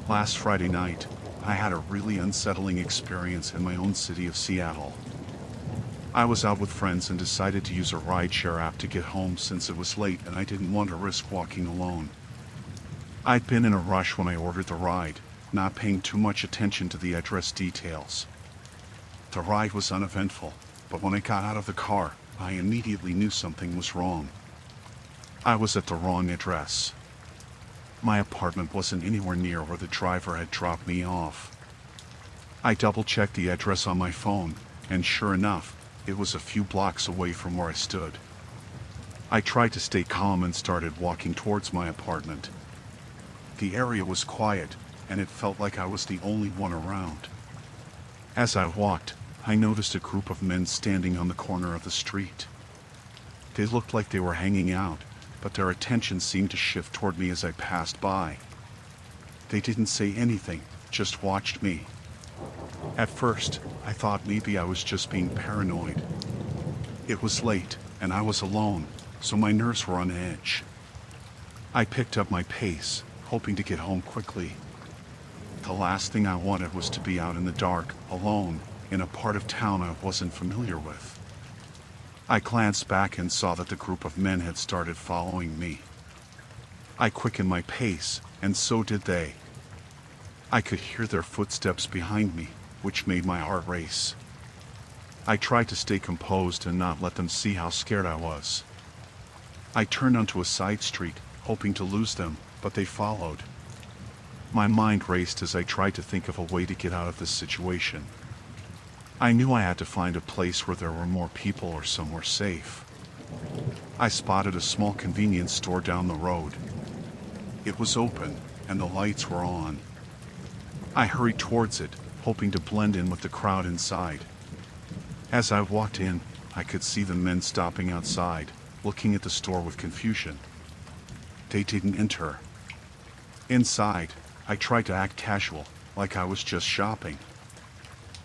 Last Friday night, I had a really unsettling experience in my own city of Seattle. I was out with friends and decided to use a rideshare app to get home since it was late and I didn't want to risk walking alone. I'd been in a rush when I ordered the ride, not paying too much attention to the address details. The ride was uneventful, but when I got out of the car, I immediately knew something was wrong. I was at the wrong address. My apartment wasn't anywhere near where the driver had dropped me off. I double-checked the address on my phone, and sure enough, it was a few blocks away from where I stood. I tried to stay calm and started walking towards my apartment. The area was quiet, and it felt like I was the only one around. As I walked, I noticed a group of men standing on the corner of the street. They looked like they were hanging out, but their attention seemed to shift toward me as I passed by. They didn't say anything, just watched me. At first, I thought maybe I was just being paranoid. It was late, and I was alone, so my nerves were on edge. I picked up my pace, hoping to get home quickly. The last thing I wanted was to be out in the dark, alone, in a part of town I wasn't familiar with. I glanced back and saw that the group of men had started following me. I quickened my pace, and so did they. I could hear their footsteps behind me, which made my heart race. I tried to stay composed and not let them see how scared I was. I turned onto a side street, hoping to lose them, but they followed. My mind raced as I tried to think of a way to get out of this situation. I knew I had to find a place where there were more people or somewhere safe. I spotted a small convenience store down the road. It was open, and the lights were on. I hurried towards it, hoping to blend in with the crowd inside. As I walked in, I could see the men stopping outside, looking at the store with confusion. They didn't enter. Inside, I tried to act casual, like I was just shopping.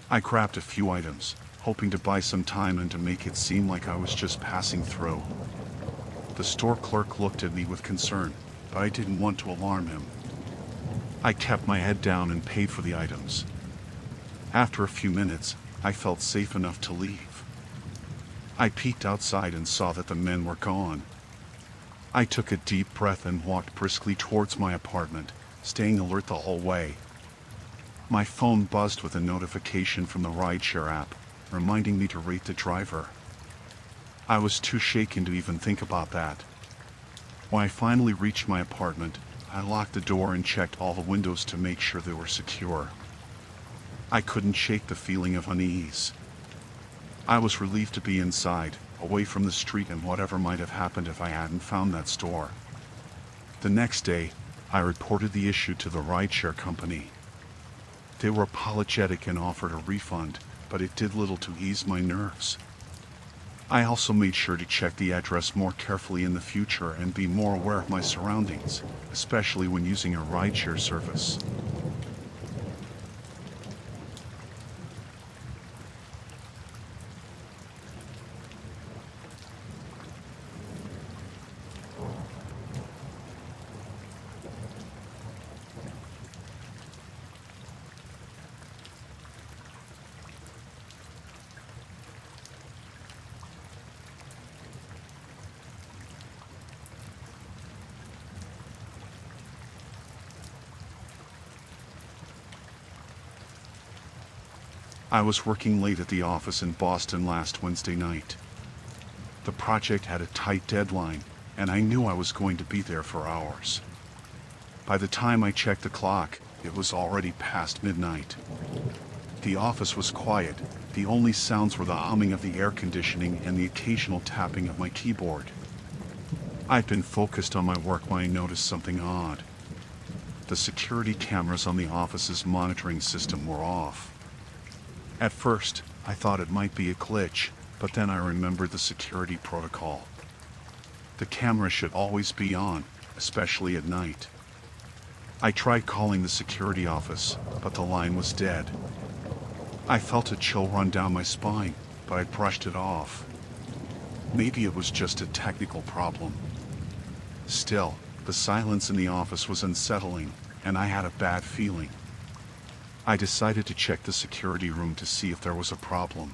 I grabbed a few items, hoping to buy some time and to make it seem like I was just passing through. The store clerk looked at me with concern, but I didn't want to alarm him. I kept my head down and paid for the items. After a few minutes, I felt safe enough to leave. I peeked outside and saw that the men were gone. I took a deep breath and walked briskly towards my apartment, staying alert the whole way. My phone buzzed with a notification from the rideshare app, reminding me to rate the driver. I was too shaken to even think about that. When I finally reached my apartment, I locked the door and checked all the windows to make sure they were secure. I couldn't shake the feeling of unease. I was relieved to be inside, away from the street and whatever might have happened if I hadn't found that store. The next day, I reported the issue to the rideshare company. They were apologetic and offered a refund, but it did little to ease my nerves. I also made sure to check the address more carefully in the future and be more aware of my surroundings, especially when using a rideshare service. I was working late at the office in Boston last Wednesday night. The project had a tight deadline, and I knew I was going to be there for hours. By the time I checked the clock, it was already past midnight. The office was quiet. The only sounds were the humming of the air conditioning and the occasional tapping of my keyboard. I'd been focused on my work when I noticed something odd. The security cameras on the office's monitoring system were off. At first, I thought it might be a glitch, but then I remembered the security protocol. The camera should always be on, especially at night. I tried calling the security office, but the line was dead. I felt a chill run down my spine, but I brushed it off. Maybe it was just a technical problem. Still, the silence in the office was unsettling, and I had a bad feeling. I decided to check the security room to see if there was a problem.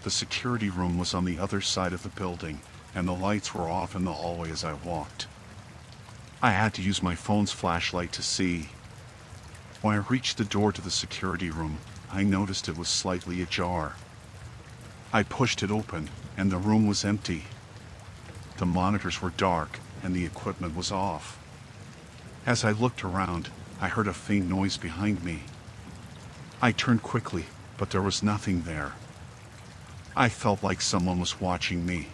The security room was on the other side of the building, and the lights were off in the hallway as I walked. I had to use my phone's flashlight to see. When I reached the door to the security room, I noticed it was slightly ajar. I pushed it open, and the room was empty. The monitors were dark, and the equipment was off. As I looked around, I heard a faint noise behind me. I turned quickly, but there was nothing there. I felt like someone was watching me.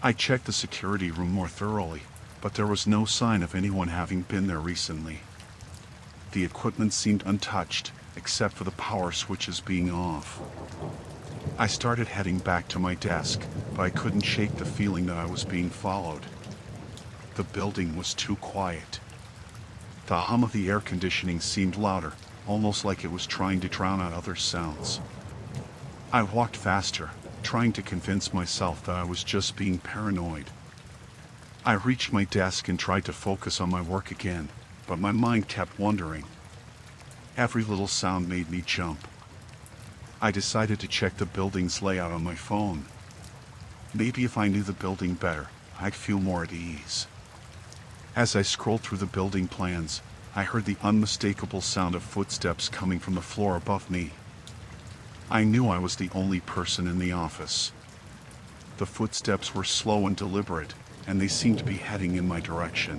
I checked the security room more thoroughly, but there was no sign of anyone having been there recently. The equipment seemed untouched, except for the power switches being off. I started heading back to my desk, but I couldn't shake the feeling that I was being followed. The building was too quiet. The hum of the air conditioning seemed louder, almost like it was trying to drown out other sounds. I walked faster, trying to convince myself that I was just being paranoid. I reached my desk and tried to focus on my work again, but my mind kept wandering. Every little sound made me jump. I decided to check the building's layout on my phone. Maybe if I knew the building better, I'd feel more at ease. As I scrolled through the building plans, I heard the unmistakable sound of footsteps coming from the floor above me. I knew I was the only person in the office. The footsteps were slow and deliberate, and they seemed to be heading in my direction.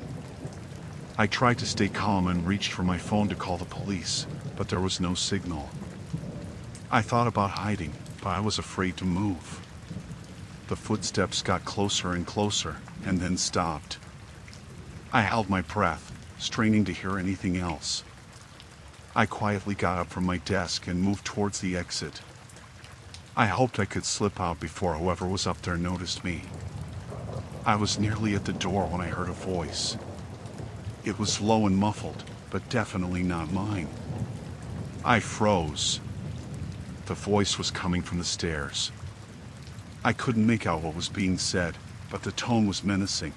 I tried to stay calm and reached for my phone to call the police, but there was no signal. I thought about hiding, but I was afraid to move. The footsteps got closer and closer, and then stopped. I held my breath, straining to hear anything else. I quietly got up from my desk and moved towards the exit. I hoped I could slip out before whoever was up there noticed me. I was nearly at the door when I heard a voice. It was low and muffled, but definitely not mine. I froze. The voice was coming from the stairs. I couldn't make out what was being said, but the tone was menacing.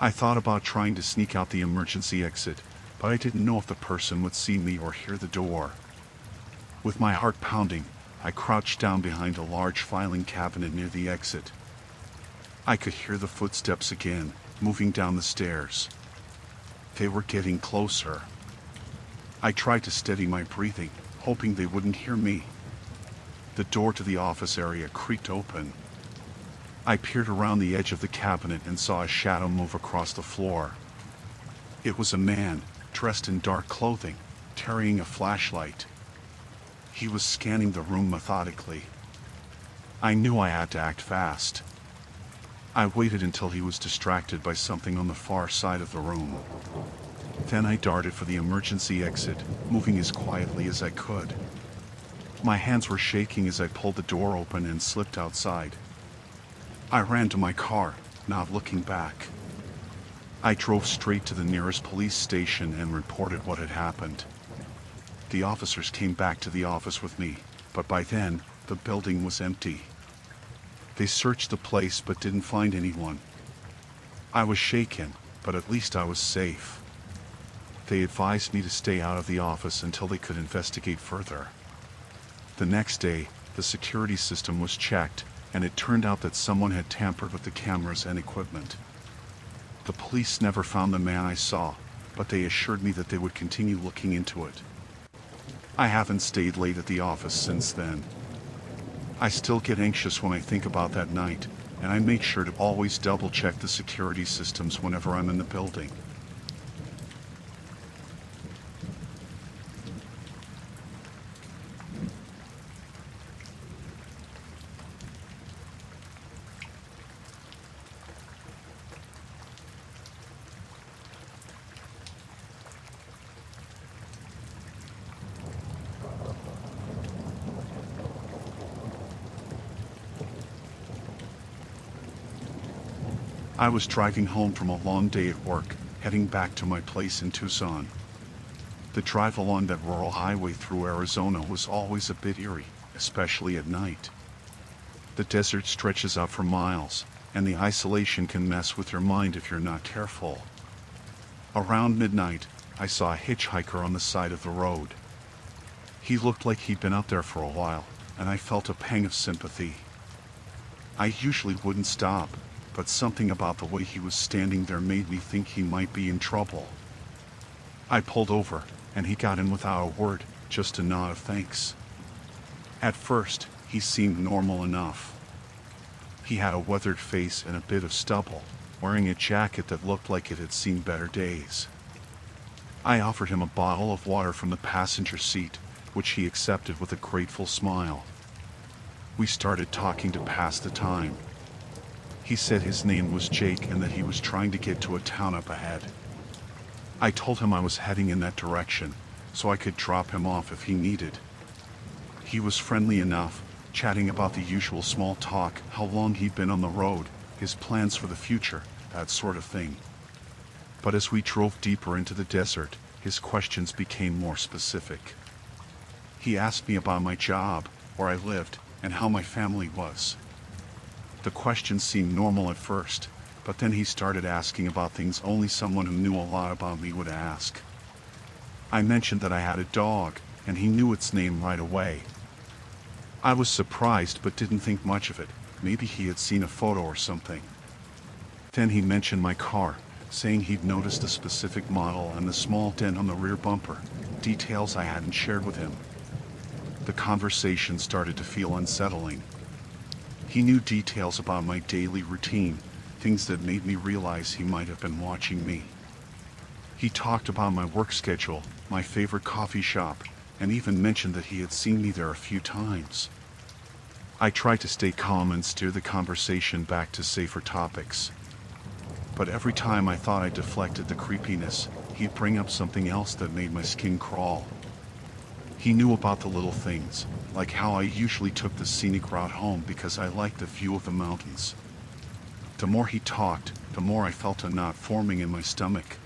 I thought about trying to sneak out the emergency exit, but I didn't know if the person would see me or hear the door. With my heart pounding, I crouched down behind a large filing cabinet near the exit. I could hear the footsteps again, moving down the stairs. They were getting closer. I tried to steady my breathing, hoping they wouldn't hear me. The door to the office area creaked open. I peered around the edge of the cabinet and saw a shadow move across the floor. It was a man, dressed in dark clothing, carrying a flashlight. He was scanning the room methodically. I knew I had to act fast. I waited until he was distracted by something on the far side of the room. Then I darted for the emergency exit, moving as quietly as I could. My hands were shaking as I pulled the door open and slipped outside. I ran to my car, not looking back. I drove straight to the nearest police station and reported what had happened. The officers came back to the office with me, but by then, the building was empty. They searched the place but didn't find anyone. I was shaken, but at least I was safe. They advised me to stay out of the office until they could investigate further. The next day, the security system was checked, and it turned out that someone had tampered with the cameras and equipment. The police never found the man I saw, but they assured me that they would continue looking into it. I haven't stayed late at the office since then. I still get anxious when I think about that night, and I make sure to always double-check the security systems whenever I'm in the building. I was driving home from a long day at work, heading back to my place in Tucson. The drive along that rural highway through Arizona was always a bit eerie, especially at night. The desert stretches out for miles, and the isolation can mess with your mind if you're not careful. Around midnight, I saw a hitchhiker on the side of the road. He looked like he'd been out there for a while, and I felt a pang of sympathy. I usually wouldn't stop, but something about the way he was standing there made me think he might be in trouble. I pulled over, and he got in without a word, just a nod of thanks. At first, he seemed normal enough. He had a weathered face and a bit of stubble, wearing a jacket that looked like it had seen better days. I offered him a bottle of water from the passenger seat, which he accepted with a grateful smile. We started talking to pass the time. He said his name was Jake and that he was trying to get to a town up ahead. I told him I was heading in that direction, so I could drop him off if he needed. He was friendly enough, chatting about the usual small talk, how long he'd been on the road, his plans for the future, that sort of thing. But as we drove deeper into the desert, his questions became more specific. He asked me about my job, where I lived, and how my family was. The questions seemed normal at first, but then he started asking about things only someone who knew a lot about me would ask. I mentioned that I had a dog, and he knew its name right away. I was surprised but didn't think much of it. Maybe he had seen a photo or something. Then he mentioned my car, saying he'd noticed a specific model and the small dent on the rear bumper, details I hadn't shared with him. The conversation started to feel unsettling. He knew details about my daily routine, things that made me realize he might have been watching me. He talked about my work schedule, my favorite coffee shop, and even mentioned that he had seen me there a few times. I tried to stay calm and steer the conversation back to safer topics. But every time I thought I deflected the creepiness, he'd bring up something else that made my skin crawl. He knew about the little things, like how I usually took the scenic route home because I liked the view of the mountains. The more he talked, the more I felt a knot forming in my stomach.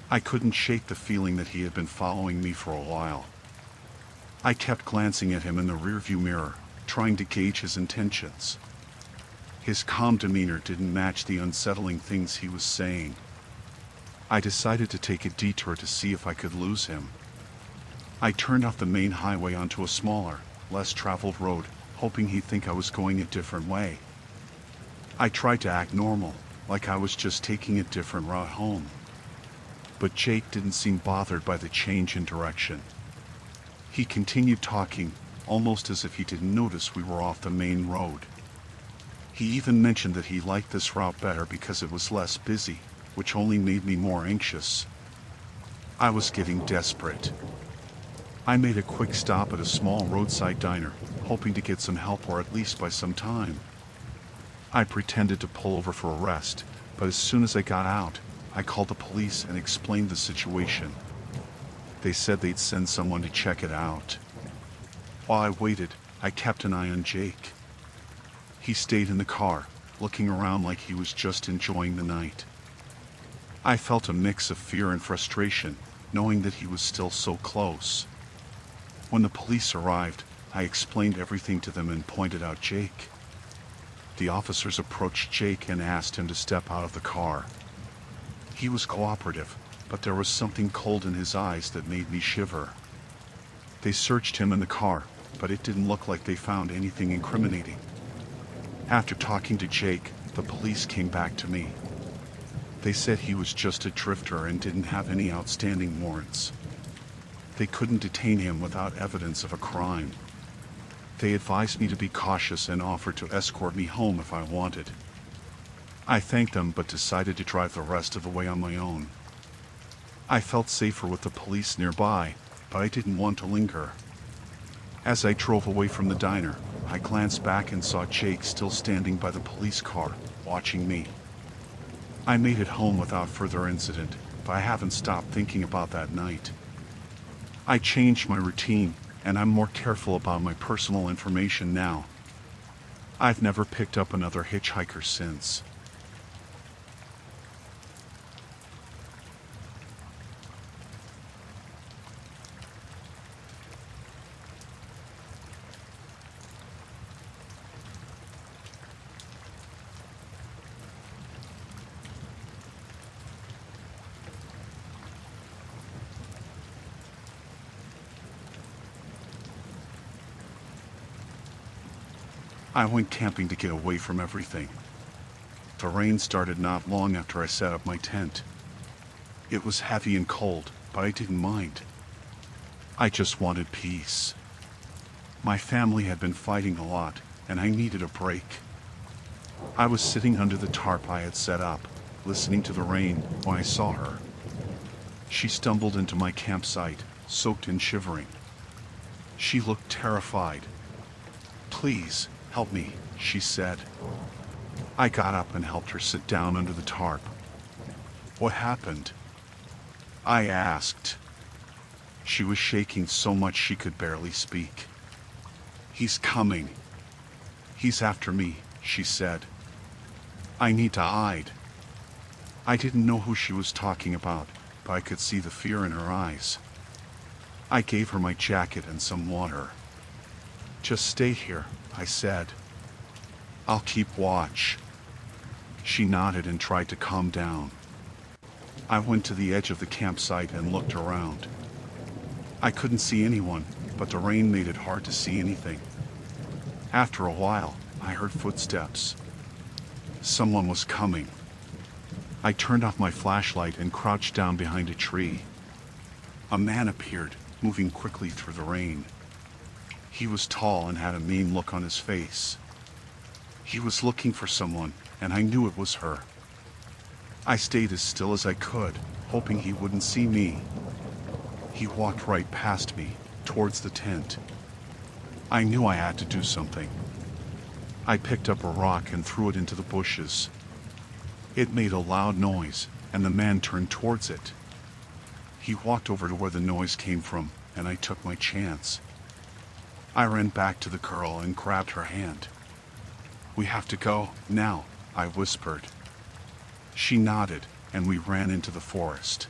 I couldn't shake the feeling that he had been following me for a while. I kept glancing at him in the rearview mirror, trying to gauge his intentions. His calm demeanor didn't match the unsettling things he was saying. I decided to take a detour to see if I could lose him. I turned off the main highway onto a smaller, less traveled road, hoping he'd think I was going a different way. I tried to act normal, like I was just taking a different route home. But Jake didn't seem bothered by the change in direction. He continued talking, almost as if he didn't notice we were off the main road. He even mentioned that he liked this route better because it was less busy, which only made me more anxious. I was getting desperate. I made a quick stop at a small roadside diner, hoping to get some help or at least buy some time. I pretended to pull over for a rest, but as soon as I got out, I called the police and explained the situation. They said they'd send someone to check it out. While I waited, I kept an eye on Jake. He stayed in the car, looking around like he was just enjoying the night. I felt a mix of fear and frustration, knowing that he was still so close. When the police arrived, I explained everything to them and pointed out Jake. The officers approached Jake and asked him to step out of the car. He was cooperative, but there was something cold in his eyes that made me shiver. They searched him in the car, but it didn't look like they found anything incriminating. After talking to Jake, the police came back to me. They said he was just a drifter and didn't have any outstanding warrants. They couldn't detain him without evidence of a crime. They advised me to be cautious and offered to escort me home if I wanted. I thanked them but decided to drive the rest of the way on my own. I felt safer with the police nearby, but I didn't want to linger. As I drove away from the diner, I glanced back and saw Jake still standing by the police car, watching me. I made it home without further incident, but I haven't stopped thinking about that night. I changed my routine, and I'm more careful about my personal information now. I've never picked up another hitchhiker since. I went camping to get away from everything. The rain started not long after I set up my tent. It was heavy and cold, but I didn't mind. I just wanted peace. My family had been fighting a lot, and I needed a break. I was sitting under the tarp I had set up, listening to the rain, when I saw her. She stumbled into my campsite, soaked and shivering. She looked terrified. "Please, help me," she said. I got up and helped her sit down under the tarp. "What happened?" I asked. She was shaking so much she could barely speak. "He's coming. He's after me," she said. "I need to hide." I didn't know who she was talking about, but I could see the fear in her eyes. I gave her my jacket and some water. "Just stay here," I said. "I'll keep watch." She nodded and tried to calm down. I went to the edge of the campsite and looked around. I couldn't see anyone, but the rain made it hard to see anything. After a while, I heard footsteps. Someone was coming. I turned off my flashlight and crouched down behind a tree. A man appeared, moving quickly through the rain. He was tall and had a mean look on his face. He was looking for someone, and I knew it was her. I stayed as still as I could, hoping he wouldn't see me. He walked right past me, towards the tent. I knew I had to do something. I picked up a rock and threw it into the bushes. It made a loud noise, and the man turned towards it. He walked over to where the noise came from, and I took my chance. I ran back to the girl and grabbed her hand. "We have to go, now," I whispered. She nodded, and we ran into the forest.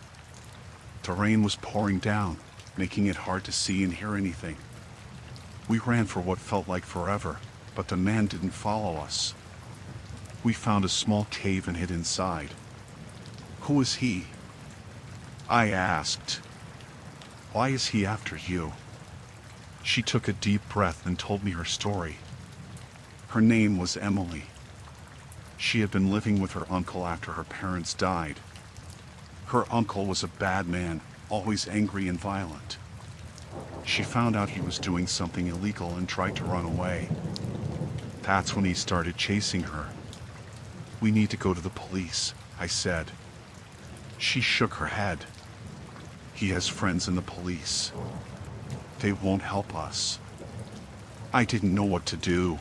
The rain was pouring down, making it hard to see and hear anything. We ran for what felt like forever, but the man didn't follow us. We found a small cave and hid inside. "Who is he?" I asked. "Why is he after you?" She took a deep breath and told me her story. Her name was Emily. She had been living with her uncle after her parents died. Her uncle was a bad man, always angry and violent. She found out he was doing something illegal and tried to run away. That's when he started chasing her. "We need to go to the police," I said. She shook her head. "He has friends in the police. They won't help us." I didn't know what to do.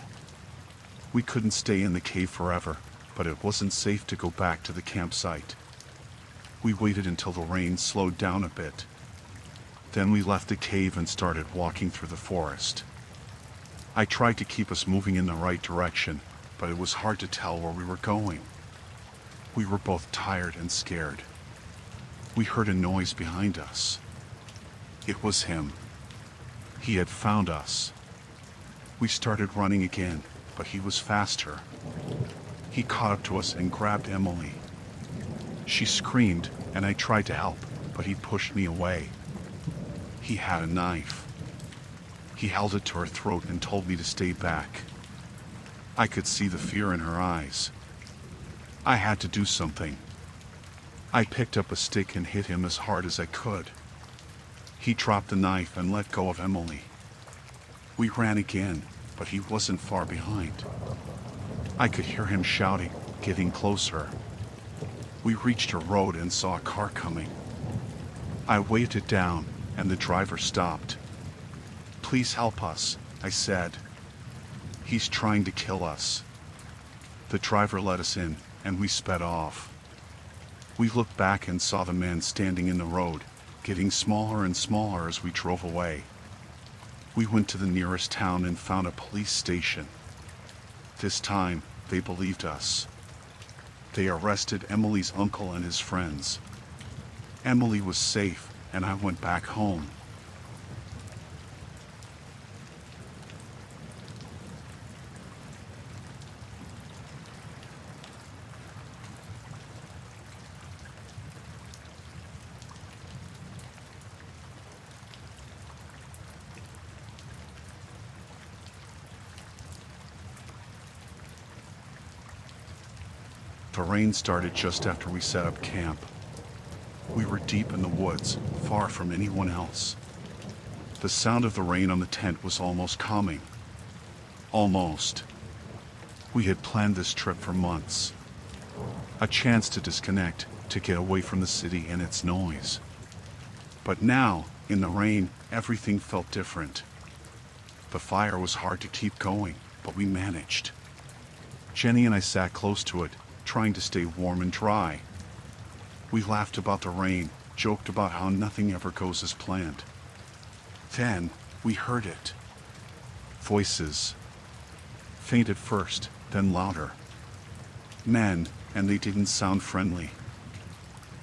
We couldn't stay in the cave forever, but it wasn't safe to go back to the campsite. We waited until the rain slowed down a bit. Then we left the cave and started walking through the forest. I tried to keep us moving in the right direction, but it was hard to tell where we were going. We were both tired and scared. We heard a noise behind us. It was him. He had found us. We started running again, but he was faster. He caught up to us and grabbed Emily. She screamed, and I tried to help, but he pushed me away. He had a knife. He held it to her throat and told me to stay back. I could see the fear in her eyes. I had to do something. I picked up a stick and hit him as hard as I could. He dropped the knife and let go of Emily. We ran again, but he wasn't far behind. I could hear him shouting, getting closer. We reached a road and saw a car coming. I waved it down, and the driver stopped. "Please help us," I said. "He's trying to kill us." The driver let us in, and we sped off. We looked back and saw the man standing in the road, getting smaller and smaller as we drove away. We went to the nearest town and found a police station. This time, they believed us. They arrested Emily's uncle and his friends. Emily was safe, and I went back home. The rain started just after we set up camp. We were deep in the woods, far from anyone else. The sound of the rain on the tent was almost calming. Almost. We had planned this trip for months. A chance to disconnect, to get away from the city and its noise. But now, in the rain, everything felt different. The fire was hard to keep going, but we managed. Jenny and I sat close to it, trying to stay warm and dry. We laughed about the rain, joked about how nothing ever goes as planned. Then, we heard it. Voices. Faint at first, then louder. Men, and they didn't sound friendly.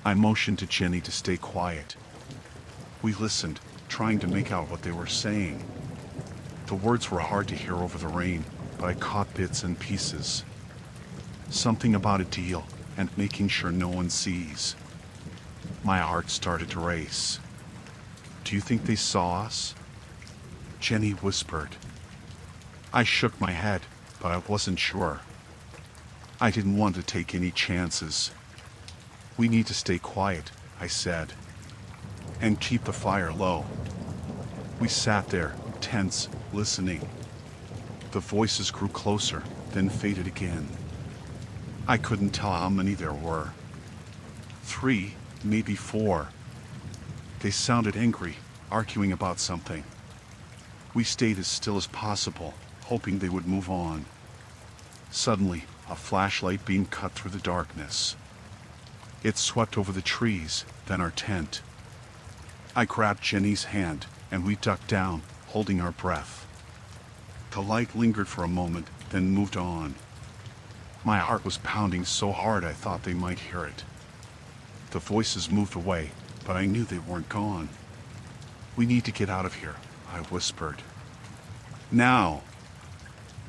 I motioned to Jenny to stay quiet. We listened, trying to make out what they were saying. The words were hard to hear over the rain, but I caught bits and pieces. Something about a deal, and making sure no one sees. My heart started to race. "Do you think they saw us?" Jenny whispered. I shook my head, but I wasn't sure. I didn't want to take any chances. "We need to stay quiet," I said, "and keep the fire low." We sat there, tense, listening. The voices grew closer, then faded again. I couldn't tell how many there were. 3, maybe 4. They sounded angry, arguing about something. We stayed as still as possible, hoping they would move on. Suddenly, a flashlight beam cut through the darkness. It swept over the trees, then our tent. I grabbed Jenny's hand, and we ducked down, holding our breath. The light lingered for a moment, then moved on. My heart was pounding so hard I thought they might hear it. The voices moved away, but I knew they weren't gone. "We need to get out of here," I whispered. "Now!"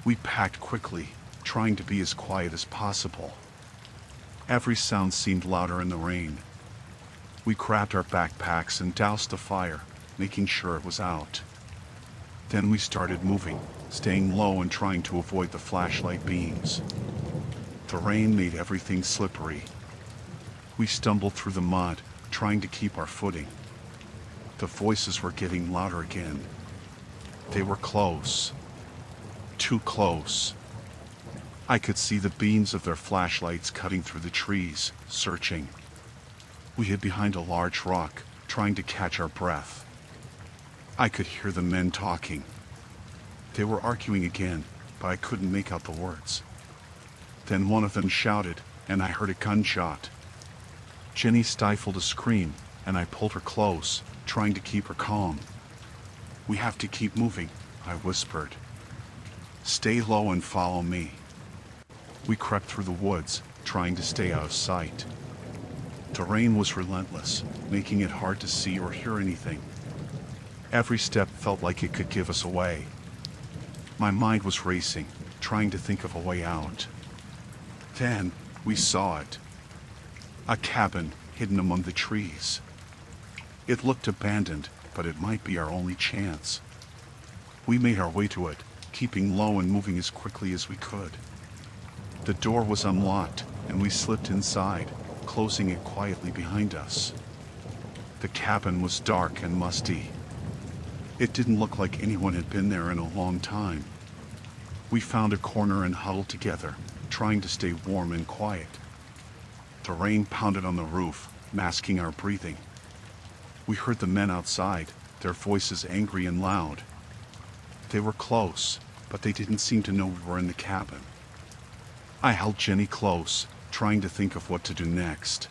We packed quickly, trying to be as quiet as possible. Every sound seemed louder in the rain. We grabbed our backpacks and doused the fire, making sure it was out. Then we started moving, staying low and trying to avoid the flashlight beams. The rain made everything slippery. We stumbled through the mud, trying to keep our footing. The voices were getting louder again. They were close. Too close. I could see the beams of their flashlights cutting through the trees, searching. We hid behind a large rock, trying to catch our breath. I could hear the men talking. They were arguing again, but I couldn't make out the words. Then one of them shouted, and I heard a gunshot. Jenny stifled a scream, and I pulled her close, trying to keep her calm. "We have to keep moving," I whispered. "Stay low and follow me." We crept through the woods, trying to stay out of sight. The rain was relentless, making it hard to see or hear anything. Every step felt like it could give us away. My mind was racing, trying to think of a way out. Then, we saw it. A cabin hidden among the trees. It looked abandoned, but it might be our only chance. We made our way to it, keeping low and moving as quickly as we could. The door was unlocked, and we slipped inside, closing it quietly behind us. The cabin was dark and musty. It didn't look like anyone had been there in a long time. We found a corner and huddled together, trying to stay warm and quiet. The rain pounded on the roof, masking our breathing. We heard the men outside, their voices angry and loud. They were close, but they didn't seem to know we were in the cabin. I held Jenny close, trying to think of what to do next.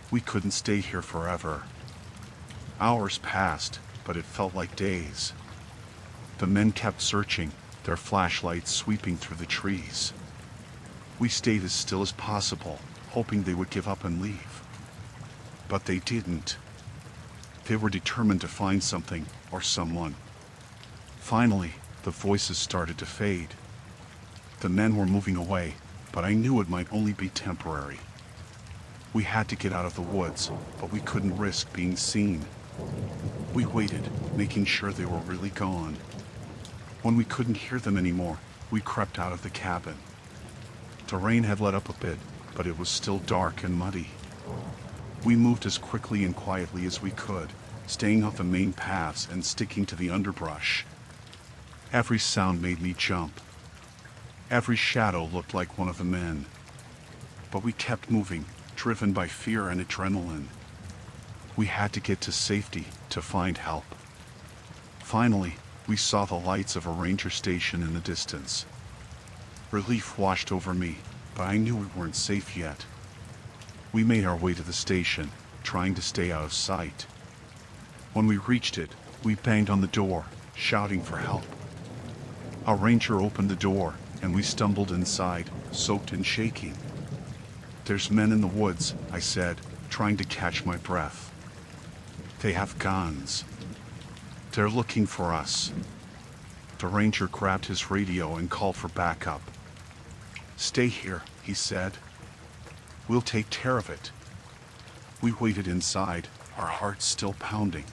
We couldn't stay here forever. Hours passed, but it felt like days. The men kept searching, their flashlights sweeping through the trees. We stayed as still as possible, hoping they would give up and leave. But they didn't. They were determined to find something or someone. Finally, the voices started to fade. The men were moving away, but I knew it might only be temporary. We had to get out of the woods, but we couldn't risk being seen. We waited, making sure they were really gone. When we couldn't hear them anymore, we crept out of the cabin. The rain had let up a bit, but it was still dark and muddy. We moved as quickly and quietly as we could, staying off the main paths and sticking to the underbrush. Every sound made me jump. Every shadow looked like one of the men. But we kept moving, driven by fear and adrenaline. We had to get to safety to find help. Finally, we saw the lights of a ranger station in the distance. Relief washed over me, but I knew we weren't safe yet. We made our way to the station, trying to stay out of sight. When we reached it, we banged on the door, shouting for help. A ranger opened the door, and we stumbled inside, soaked and shaking. "There's men in the woods," I said, trying to catch my breath. "They have guns. They're looking for us." The ranger grabbed his radio and called for backup. "Stay here," he said. "We'll take care of it." We waited inside, our hearts still pounding.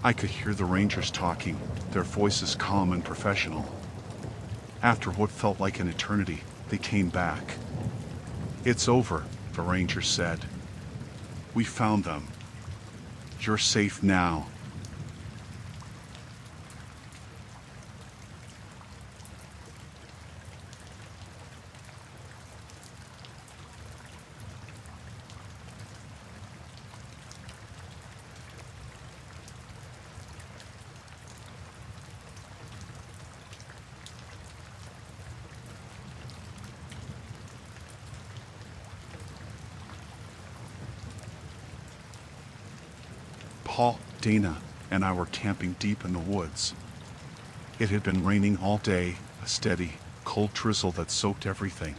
I could hear the rangers talking, their voices calm and professional. After what felt like an eternity, they came back. "It's over," the ranger said. "We found them. You're safe now." Paul, Dana, and I were camping deep in the woods. It had been raining all day, a steady, cold drizzle that soaked everything.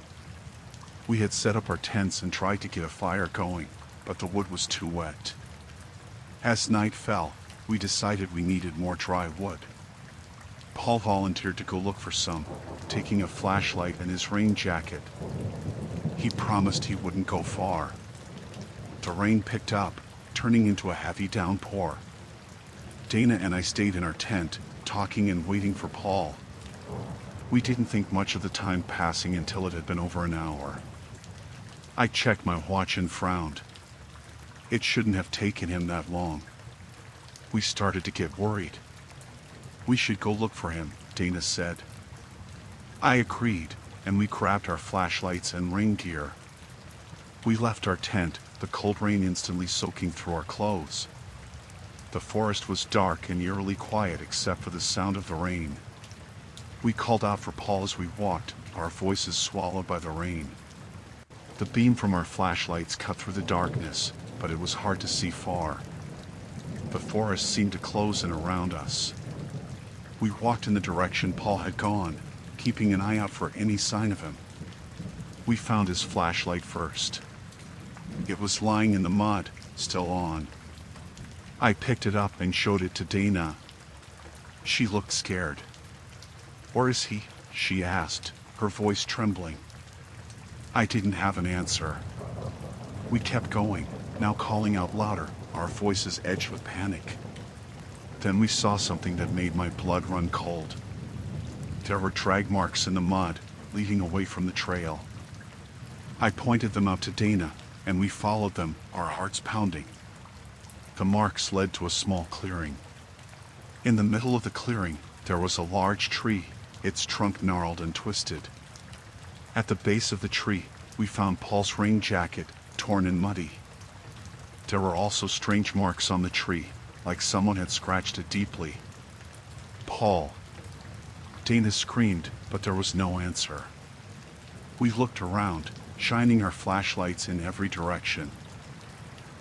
We had set up our tents and tried to get a fire going, but the wood was too wet. As night fell, we decided we needed more dry wood. Paul volunteered to go look for some, taking a flashlight and his rain jacket. He promised he wouldn't go far. The rain picked up, turning into a heavy downpour. Dana and I stayed in our tent, talking and waiting for Paul. We didn't think much of the time passing until it had been over an hour. I checked my watch and frowned. It shouldn't have taken him that long. We started to get worried. "We should go look for him," Dana said. I agreed, and we grabbed our flashlights and rain gear. We left our tent, the cold rain instantly soaking through our clothes. The forest was dark and eerily quiet except for the sound of the rain. We called out for Paul as we walked, our voices swallowed by the rain. The beam from our flashlights cut through the darkness, but it was hard to see far. The forest seemed to close in around us. We walked in the direction Paul had gone, keeping an eye out for any sign of him. We found his flashlight first. It was lying in the mud, still on. I picked it up and showed it to Dana. She looked scared. "Where is he?" she asked, her voice trembling. I didn't have an answer. We kept going, now calling out louder, our voices edged with panic. Then we saw something that made my blood run cold. There were drag marks in the mud, leading away from the trail. I pointed them out to Dana, and we followed them, our hearts pounding. The marks led to a small clearing. In the middle of the clearing, there was a large tree, its trunk gnarled and twisted. At the base of the tree, we found Paul's rain jacket, torn and muddy. There were also strange marks on the tree, like someone had scratched it deeply. "Paul!" Dana screamed, but there was no answer. We looked around, shining our flashlights in every direction.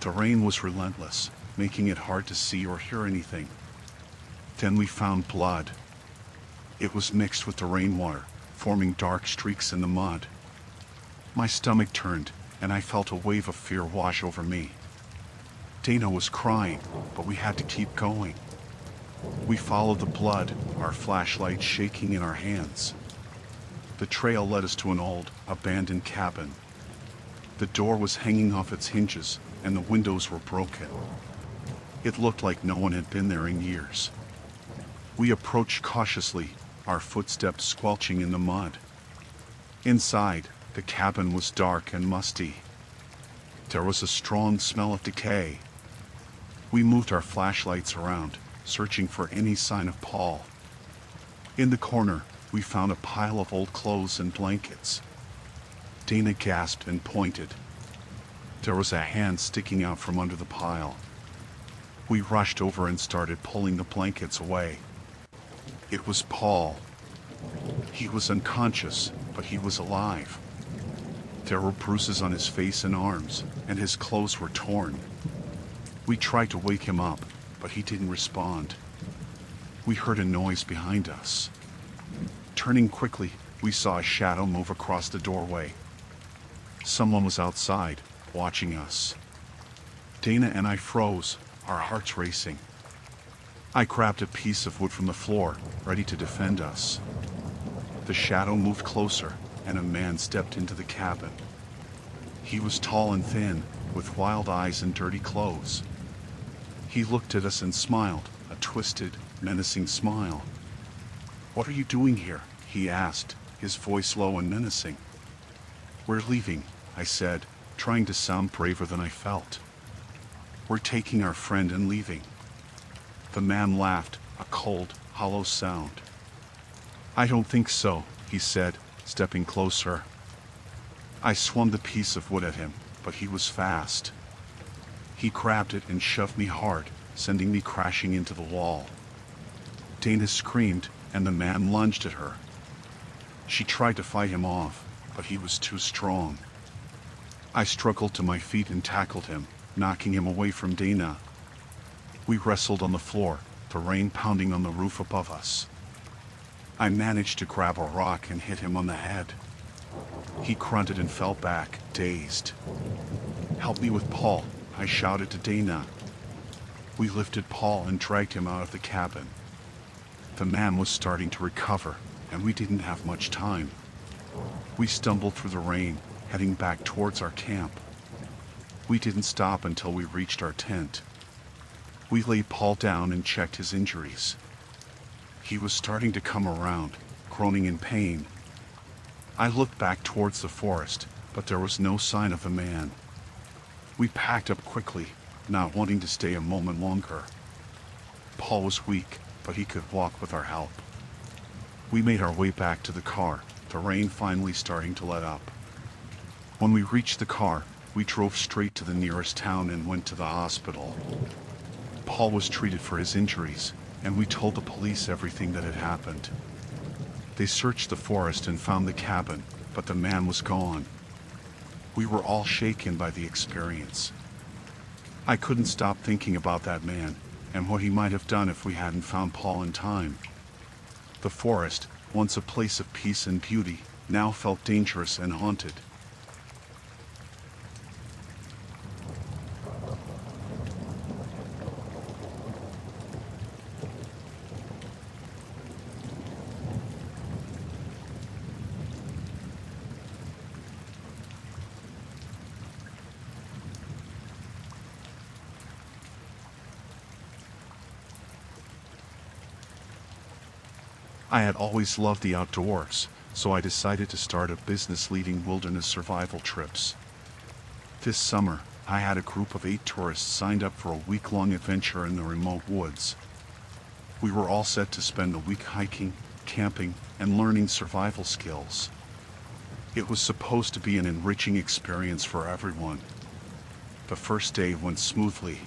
The rain was relentless, making it hard to see or hear anything. Then we found blood. It was mixed with the rainwater, forming dark streaks in the mud. My stomach turned, and I felt a wave of fear wash over me. Dana was crying, but we had to keep going. We followed the blood, our flashlights shaking in our hands. The trail led us to an old, abandoned cabin. The door was hanging off its hinges, and the windows were broken. It looked like no one had been there in years. We approached cautiously, our footsteps squelching in the mud. Inside, the cabin was dark and musty. There was a strong smell of decay. We moved our flashlights around, searching for any sign of Paul. In the corner, we found a pile of old clothes and blankets. Dana gasped and pointed. There was a hand sticking out from under the pile. We rushed over and started pulling the blankets away. It was Paul. He was unconscious, but he was alive. There were bruises on his face and arms, and his clothes were torn. We tried to wake him up, but he didn't respond. We heard a noise behind us. Turning quickly, we saw a shadow move across the doorway. Someone was outside, watching us. Dana and I froze, our hearts racing. I grabbed a piece of wood from the floor, ready to defend us. The shadow moved closer, and a man stepped into the cabin. He was tall and thin, with wild eyes and dirty clothes. He looked at us and smiled, a twisted, menacing smile. "What are you doing here?" he asked, his voice low and menacing. "We're leaving," I said, trying to sound braver than I felt. "We're taking our friend and leaving." The man laughed, a cold, hollow sound. "I don't think so," he said, stepping closer. I swung the piece of wood at him, but he was fast. He grabbed it and shoved me hard, sending me crashing into the wall. Dana screamed, and the man lunged at her. She tried to fight him off, but he was too strong. I struggled to my feet and tackled him, knocking him away from Dana. We wrestled on the floor, the rain pounding on the roof above us. I managed to grab a rock and hit him on the head. He grunted and fell back, dazed. "Help me with Paul," I shouted to Dana. We lifted Paul and dragged him out of the cabin. The man was starting to recover, and we didn't have much time. We stumbled through the rain, heading back towards our camp. We didn't stop until we reached our tent. We laid Paul down and checked his injuries. He was starting to come around, groaning in pain. I looked back towards the forest, but there was no sign of the man. We packed up quickly, not wanting to stay a moment longer. Paul was weak, but he could walk with our help. We made our way back to the car, the rain finally starting to let up. When we reached the car, we drove straight to the nearest town and went to the hospital. Paul was treated for his injuries, and we told the police everything that had happened. They searched the forest and found the cabin, but the man was gone. We were all shaken by the experience. I couldn't stop thinking about that man, and what he might have done if we hadn't found Paul in time. The forest, once a place of peace and beauty, now felt dangerous and haunted. I had always loved the outdoors, so I decided to start a business leading wilderness survival trips. This summer, I had a group of 8 tourists signed up for a week-long adventure in the remote woods. We were all set to spend a week hiking, camping, and learning survival skills. It was supposed to be an enriching experience for everyone. The first day went smoothly.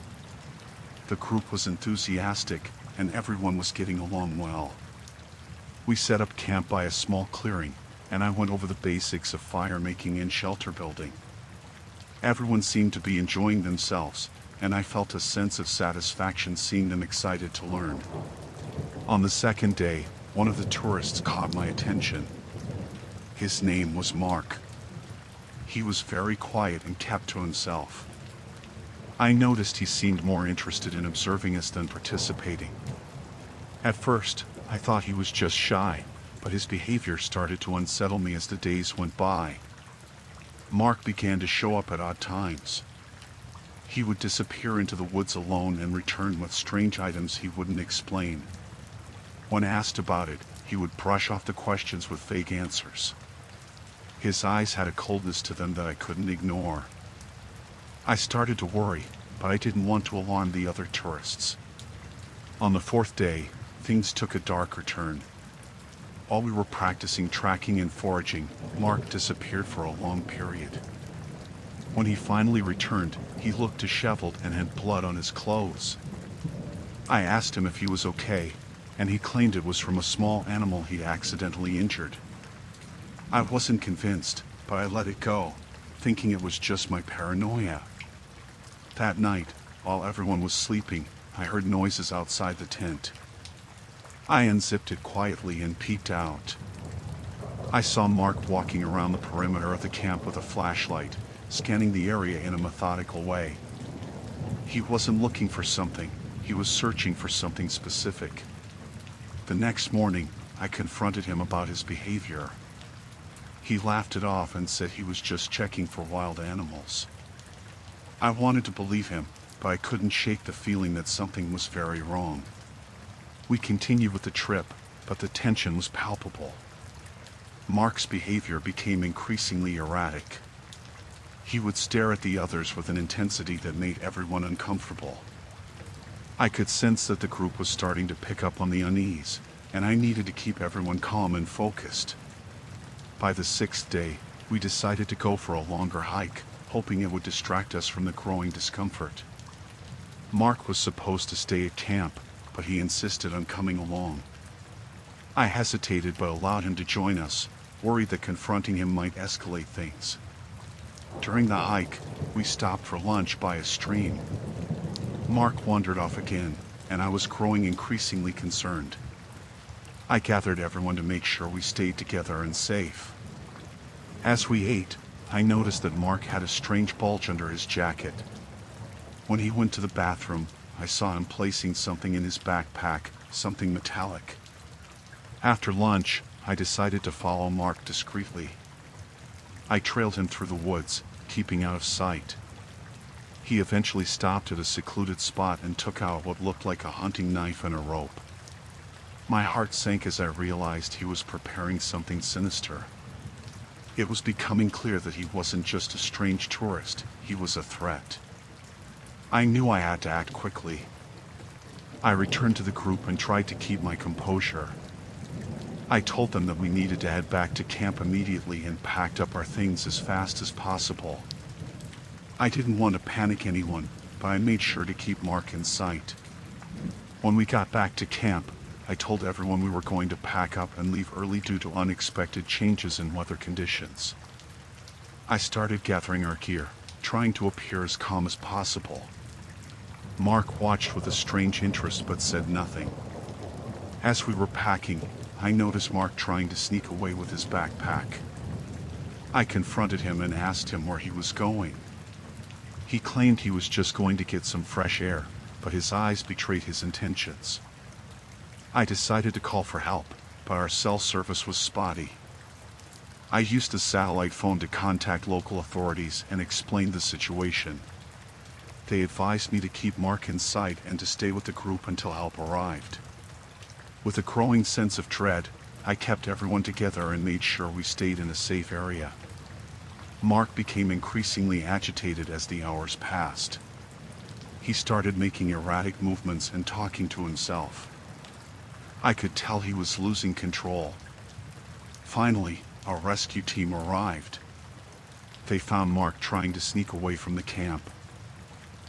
The group was enthusiastic, and everyone was getting along well. We set up camp by a small clearing, and I went over the basics of fire making and shelter building. Everyone seemed to be enjoying themselves, and I felt a sense of satisfaction seeing them excited to learn. On the second day, one of the tourists caught my attention. His name was Mark. He was very quiet and kept to himself. I noticed he seemed more interested in observing us than participating. At first, I thought he was just shy, but his behavior started to unsettle me as the days went by. Mark began to show up at odd times. He would disappear into the woods alone and return with strange items he wouldn't explain. When asked about it, he would brush off the questions with vague answers. His eyes had a coldness to them that I couldn't ignore. I started to worry, but I didn't want to alarm the other tourists. On the 4th day, things took a darker turn. While we were practicing tracking and foraging, Mark disappeared for a long period. When he finally returned, he looked disheveled and had blood on his clothes. I asked him if he was okay, and he claimed it was from a small animal he accidentally injured. I wasn't convinced, but I let it go, thinking it was just my paranoia. That night, while everyone was sleeping, I heard noises outside the tent. I unzipped it quietly and peeked out. I saw Mark walking around the perimeter of the camp with a flashlight, scanning the area in a methodical way. He wasn't looking for something, he was searching for something specific. The next morning, I confronted him about his behavior. He laughed it off and said he was just checking for wild animals. I wanted to believe him, but I couldn't shake the feeling that something was very wrong. We continued with the trip, but the tension was palpable. Mark's behavior became increasingly erratic. He would stare at the others with an intensity that made everyone uncomfortable. I could sense that the group was starting to pick up on the unease, and I needed to keep everyone calm and focused. By the 6th day, we decided to go for a longer hike, hoping it would distract us from the growing discomfort. Mark was supposed to stay at camp, but he insisted on coming along. I hesitated but allowed him to join us, worried that confronting him might escalate things. During the hike, we stopped for lunch by a stream. Mark wandered off again, and I was growing increasingly concerned. I gathered everyone to make sure we stayed together and safe. As we ate, I noticed that Mark had a strange bulge under his jacket. When he went to the bathroom, I saw him placing something in his backpack, something metallic. After lunch, I decided to follow Mark discreetly. I trailed him through the woods, keeping out of sight. He eventually stopped at a secluded spot and took out what looked like a hunting knife and a rope. My heart sank as I realized he was preparing something sinister. It was becoming clear that he wasn't just a strange tourist, he was a threat. I knew I had to act quickly. I returned to the group and tried to keep my composure. I told them that we needed to head back to camp immediately and packed up our things as fast as possible. I didn't want to panic anyone, but I made sure to keep Mark in sight. When we got back to camp, I told everyone we were going to pack up and leave early due to unexpected changes in weather conditions. I started gathering our gear, trying to appear as calm as possible. Mark watched with a strange interest but said nothing. As we were packing, I noticed Mark trying to sneak away with his backpack. I confronted him and asked him where he was going. He claimed he was just going to get some fresh air, but his eyes betrayed his intentions. I decided to call for help, but our cell service was spotty. I used a satellite phone to contact local authorities and explain the situation. They advised me to keep Mark in sight and to stay with the group until help arrived. With a growing sense of dread, I kept everyone together and made sure we stayed in a safe area. Mark became increasingly agitated as the hours passed. He started making erratic movements and talking to himself. I could tell he was losing control. Finally, our rescue team arrived. They found Mark trying to sneak away from the camp.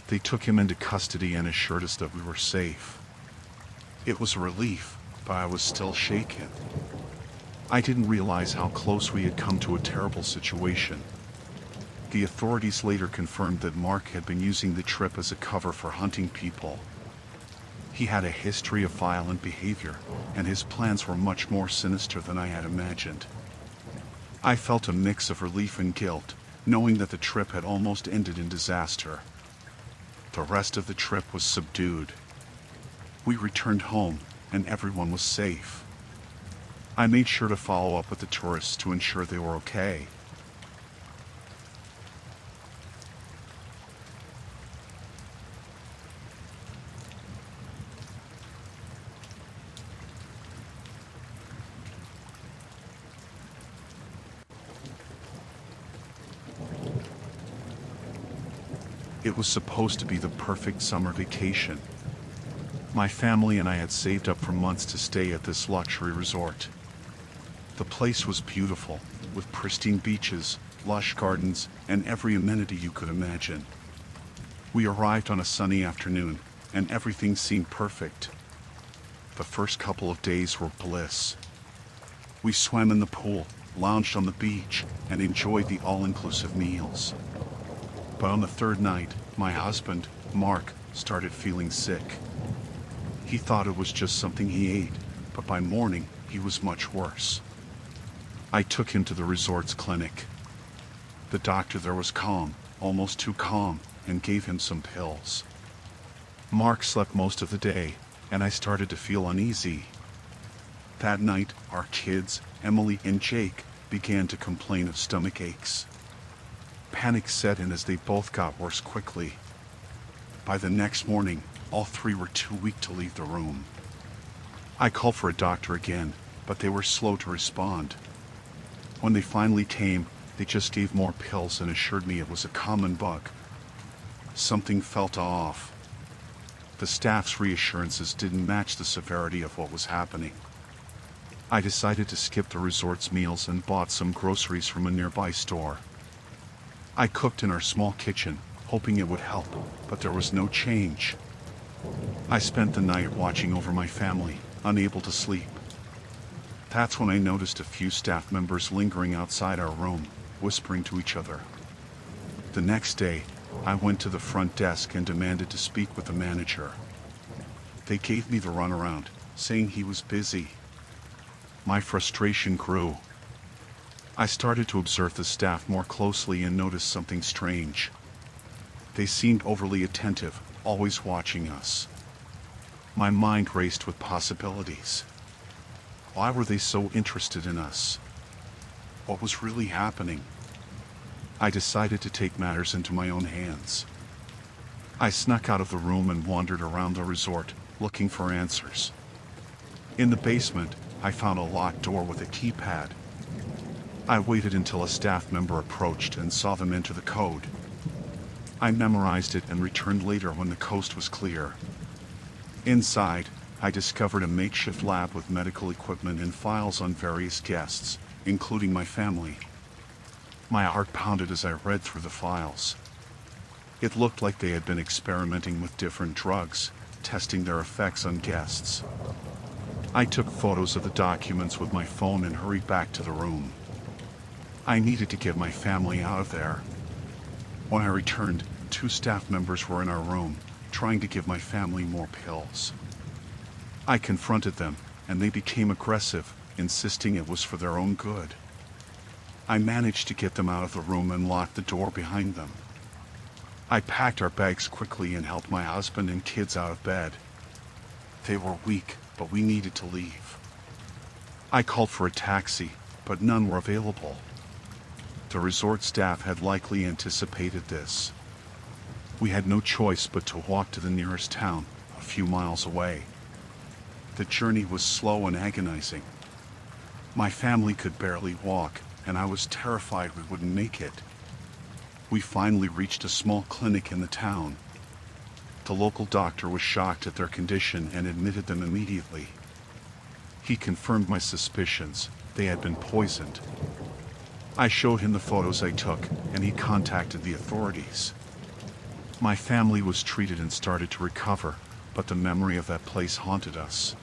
They took him into custody and assured us that we were safe. It was a relief, but I was still shaken. I didn't realize how close we had come to a terrible situation. The authorities later confirmed that Mark had been using the trip as a cover for hunting people. He had a history of violent behavior, and his plans were much more sinister than I had imagined. I felt a mix of relief and guilt, knowing that the trip had almost ended in disaster. The rest of the trip was subdued. We returned home, and everyone was safe. I made sure to follow up with the tourists to ensure they were okay. It was supposed to be the perfect summer vacation. My family and I had saved up for months to stay at this luxury resort. The place was beautiful, with pristine beaches, lush gardens, and every amenity you could imagine. We arrived on a sunny afternoon, and everything seemed perfect. The first couple of days were bliss. We swam in the pool, lounged on the beach, and enjoyed the all-inclusive meals. But on the third night, my husband, Mark, started feeling sick. He thought it was just something he ate, but by morning, he was much worse. I took him to the resort's clinic. The doctor there was calm, almost too calm, and gave him some pills. Mark slept most of the day, and I started to feel uneasy. That night, our kids, Emily and Jake, began to complain of stomach aches. Panic set in as they both got worse quickly. By the next morning, all three were too weak to leave the room. I called for a doctor again, but they were slow to respond. When they finally came, they just gave more pills and assured me it was a common bug. Something felt off. The staff's reassurances didn't match the severity of what was happening. I decided to skip the resort's meals and bought some groceries from a nearby store. I cooked in our small kitchen, hoping it would help, but there was no change. I spent the night watching over my family, unable to sleep. That's when I noticed a few staff members lingering outside our room, whispering to each other. The next day, I went to the front desk and demanded to speak with the manager. They gave me the runaround, saying he was busy. My frustration grew. I started to observe the staff more closely and noticed something strange. They seemed overly attentive, always watching us. My mind raced with possibilities. Why were they so interested in us? What was really happening? I decided to take matters into my own hands. I snuck out of the room and wandered around the resort, looking for answers. In the basement, I found a locked door with a keypad. I waited until a staff member approached and saw them enter the code. I memorized it and returned later when the coast was clear. Inside, I discovered a makeshift lab with medical equipment and files on various guests, including my family. My heart pounded as I read through the files. It looked like they had been experimenting with different drugs, testing their effects on guests. I took photos of the documents with my phone and hurried back to the room. I needed to get my family out of there. When I returned, 2 staff members were in our room, trying to give my family more pills. I confronted them, and they became aggressive, insisting it was for their own good. I managed to get them out of the room and locked the door behind them. I packed our bags quickly and helped my husband and kids out of bed. They were weak, but we needed to leave. I called for a taxi, but none were available. The resort staff had likely anticipated this. We had no choice but to walk to the nearest town, a few miles away. The journey was slow and agonizing. My family could barely walk, and I was terrified we wouldn't make it. We finally reached a small clinic in the town. The local doctor was shocked at their condition and admitted them immediately. He confirmed my suspicions. They had been poisoned. I showed him the photos I took, and he contacted the authorities. My family was treated and started to recover, but the memory of that place haunted us.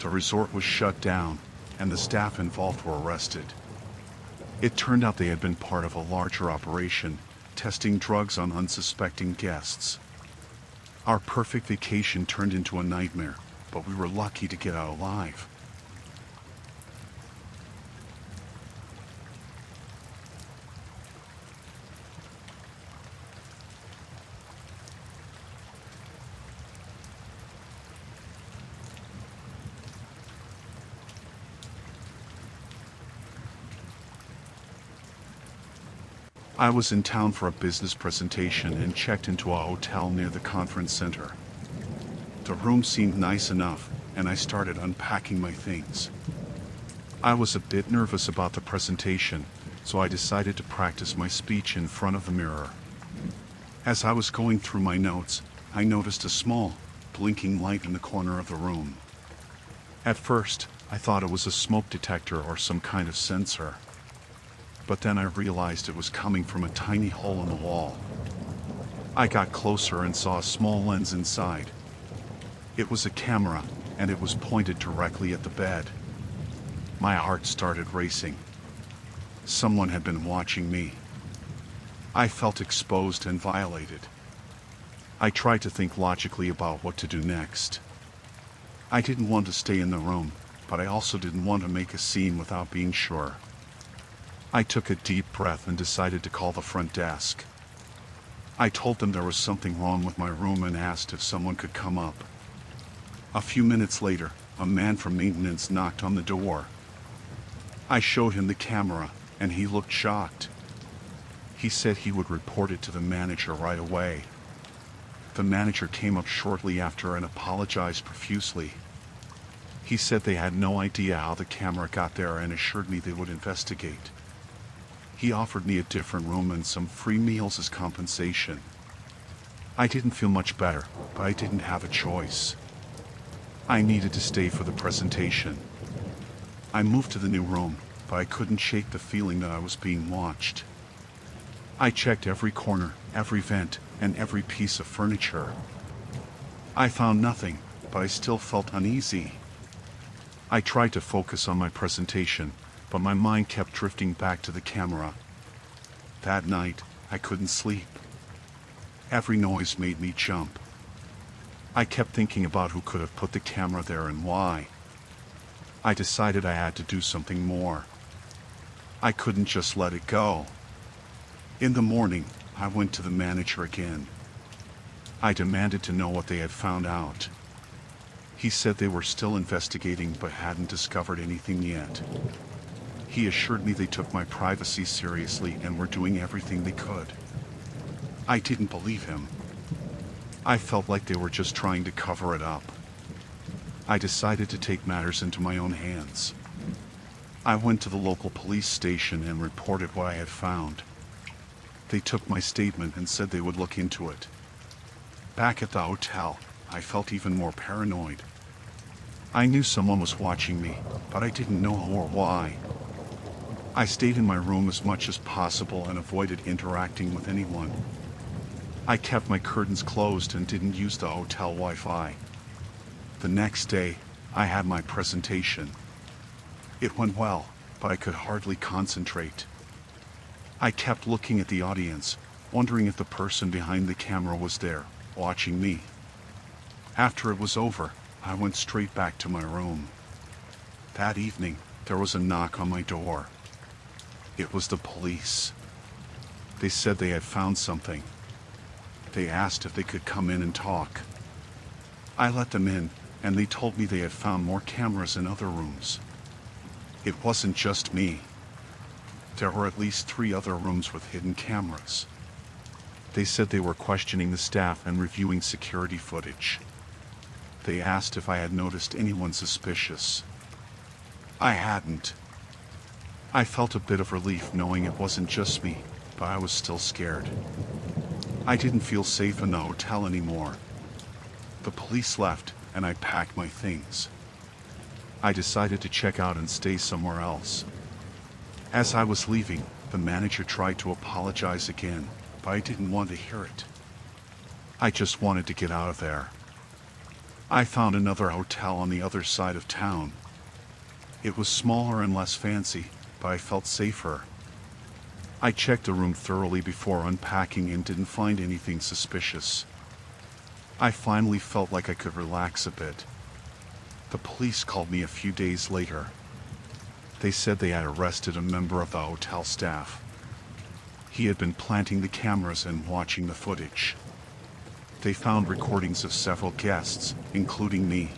The resort was shut down, and the staff involved were arrested. It turned out they had been part of a larger operation, testing drugs on unsuspecting guests. Our perfect vacation turned into a nightmare, but we were lucky to get out alive. I was in town for a business presentation and checked into a hotel near the conference center. The room seemed nice enough, and I started unpacking my things. I was a bit nervous about the presentation, so I decided to practice my speech in front of the mirror. As I was going through my notes, I noticed a small, blinking light in the corner of the room. At first, I thought it was a smoke detector or some kind of sensor. But then I realized it was coming from a tiny hole in the wall. I got closer and saw a small lens inside. It was a camera, and it was pointed directly at the bed. My heart started racing. Someone had been watching me. I felt exposed and violated. I tried to think logically about what to do next. I didn't want to stay in the room, but I also didn't want to make a scene without being sure. I took a deep breath and decided to call the front desk. I told them there was something wrong with my room and asked if someone could come up. A few minutes later, a man from maintenance knocked on the door. I showed him the camera, and he looked shocked. He said he would report it to the manager right away. The manager came up shortly after and apologized profusely. He said they had no idea how the camera got there and assured me they would investigate. He offered me a different room and some free meals as compensation. I didn't feel much better, but I didn't have a choice. I needed to stay for the presentation. I moved to the new room, but I couldn't shake the feeling that I was being watched. I checked every corner, every vent, and every piece of furniture. I found nothing, but I still felt uneasy. I tried to focus on my presentation, but my mind kept drifting back to the camera. That night, I couldn't sleep. Every noise made me jump. I kept thinking about who could have put the camera there and why. I decided I had to do something more. I couldn't just let it go. In the morning, I went to the manager again. I demanded to know what they had found out. He said they were still investigating but hadn't discovered anything yet. He assured me they took my privacy seriously and were doing everything they could. I didn't believe him. I felt like they were just trying to cover it up. I decided to take matters into my own hands. I went to the local police station and reported what I had found. They took my statement and said they would look into it. Back at the hotel, I felt even more paranoid. I knew someone was watching me, but I didn't know who or why. I stayed in my room as much as possible and avoided interacting with anyone. I kept my curtains closed and didn't use the hotel Wi-Fi. The next day, I had my presentation. It went well, but I could hardly concentrate. I kept looking at the audience, wondering if the person behind the camera was there, watching me. After it was over, I went straight back to my room. That evening, there was a knock on my door. It was the police. They said they had found something. They asked if they could come in and talk. I let them in, and they told me they had found more cameras in other rooms. It wasn't just me. There were at least 3 other rooms with hidden cameras. They said they were questioning the staff and reviewing security footage. They asked if I had noticed anyone suspicious. I hadn't. I felt a bit of relief knowing it wasn't just me, but I was still scared. I didn't feel safe in the hotel anymore. The police left, and I packed my things. I decided to check out and stay somewhere else. As I was leaving, the manager tried to apologize again, but I didn't want to hear it. I just wanted to get out of there. I found another hotel on the other side of town. It was smaller and less fancy, but I felt safer. I checked the room thoroughly before unpacking and didn't find anything suspicious. I finally felt like I could relax a bit. The police called me a few days later. They said they had arrested a member of the hotel staff. He had been planting the cameras and watching the footage. They found recordings of several guests, including me.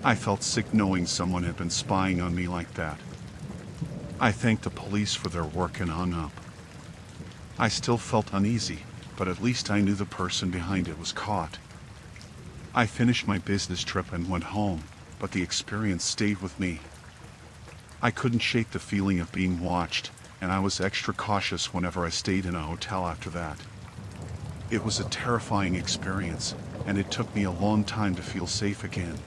I felt sick knowing someone had been spying on me like that. I thanked the police for their work and hung up. I still felt uneasy, but at least I knew the person behind it was caught. I finished my business trip and went home, but the experience stayed with me. I couldn't shake the feeling of being watched, and I was extra cautious whenever I stayed in a hotel after that. It was a terrifying experience, and it took me a long time to feel safe again.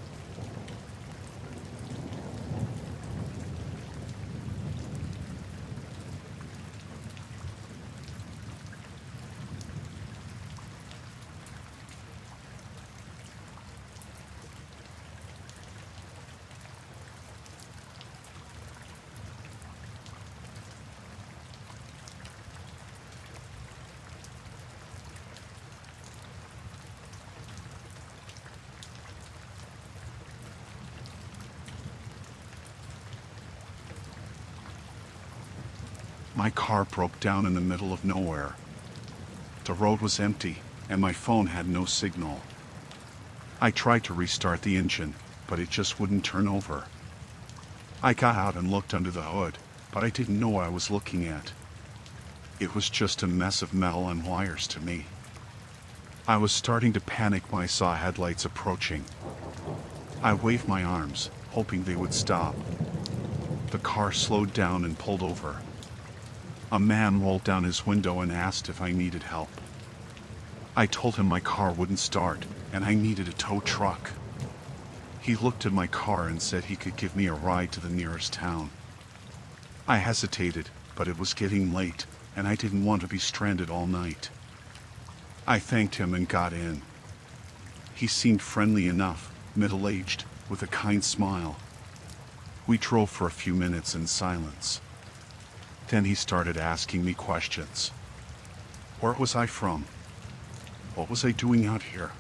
My car broke down in the middle of nowhere. The road was empty, and my phone had no signal. I tried to restart the engine, but it just wouldn't turn over. I got out and looked under the hood, but I didn't know what I was looking at. It was just a mess of metal and wires to me. I was starting to panic when I saw headlights approaching. I waved my arms, hoping they would stop. The car slowed down and pulled over. A man rolled down his window and asked if I needed help. I told him my car wouldn't start, and I needed a tow truck. He looked at my car and said he could give me a ride to the nearest town. I hesitated, but it was getting late, and I didn't want to be stranded all night. I thanked him and got in. He seemed friendly enough, middle-aged, with a kind smile. We drove for a few minutes in silence. Then he started asking me questions. Where was I from? What was I doing out here?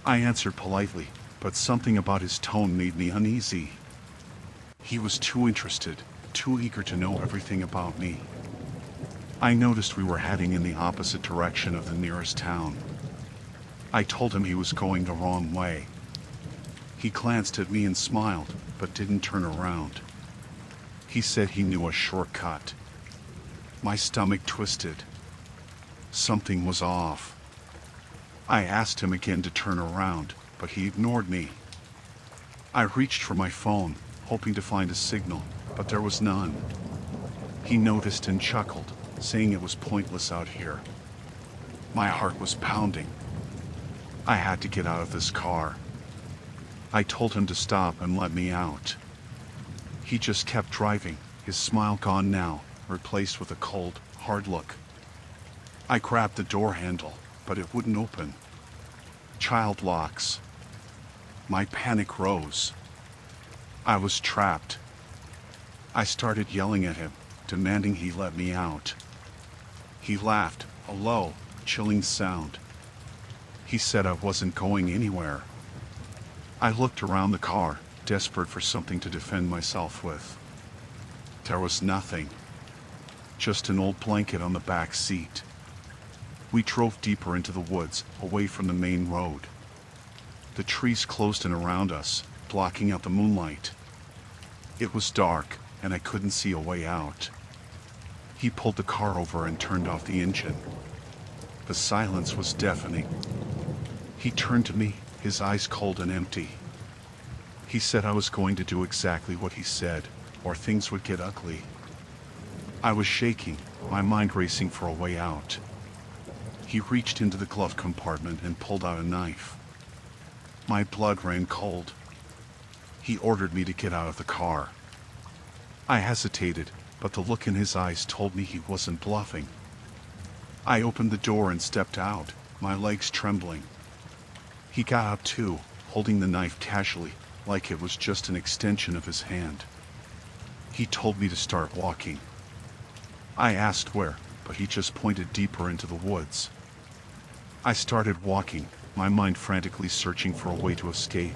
I answered politely, but something about his tone made me uneasy. He was too interested, too eager to know everything about me. I noticed we were heading in the opposite direction of the nearest town. I told him he was going the wrong way. He glanced at me and smiled, but didn't turn around. He said he knew a shortcut. My stomach twisted. Something was off. I asked him again to turn around, but he ignored me. I reached for my phone, hoping to find a signal, but there was none. He noticed and chuckled, saying it was pointless out here. My heart was pounding. I had to get out of this car. I told him to stop and let me out. He just kept driving, his smile gone now, replaced with a cold, hard look. I grabbed the door handle, but it wouldn't open. Child locks. My panic rose. I was trapped. I started yelling at him, demanding he let me out. He laughed, a low, chilling sound. He said I wasn't going anywhere. I looked around the car, desperate for something to defend myself with. There was nothing. Just an old blanket on the back seat. We drove deeper into the woods, away from the main road. The trees closed in around us, blocking out the moonlight. It was dark, and I couldn't see a way out. He pulled the car over and turned off the engine. The silence was deafening. He turned to me, his eyes cold and empty. He said I was going to do exactly what he said, or things would get ugly. I was shaking, my mind racing for a way out. He reached into the glove compartment and pulled out a knife. My blood ran cold. He ordered me to get out of the car. I hesitated, but the look in his eyes told me he wasn't bluffing. I opened the door and stepped out, my legs trembling. He got up too, holding the knife casually, like it was just an extension of his hand. He told me to start walking. I asked where, but he just pointed deeper into the woods. I started walking, my mind frantically searching for a way to escape.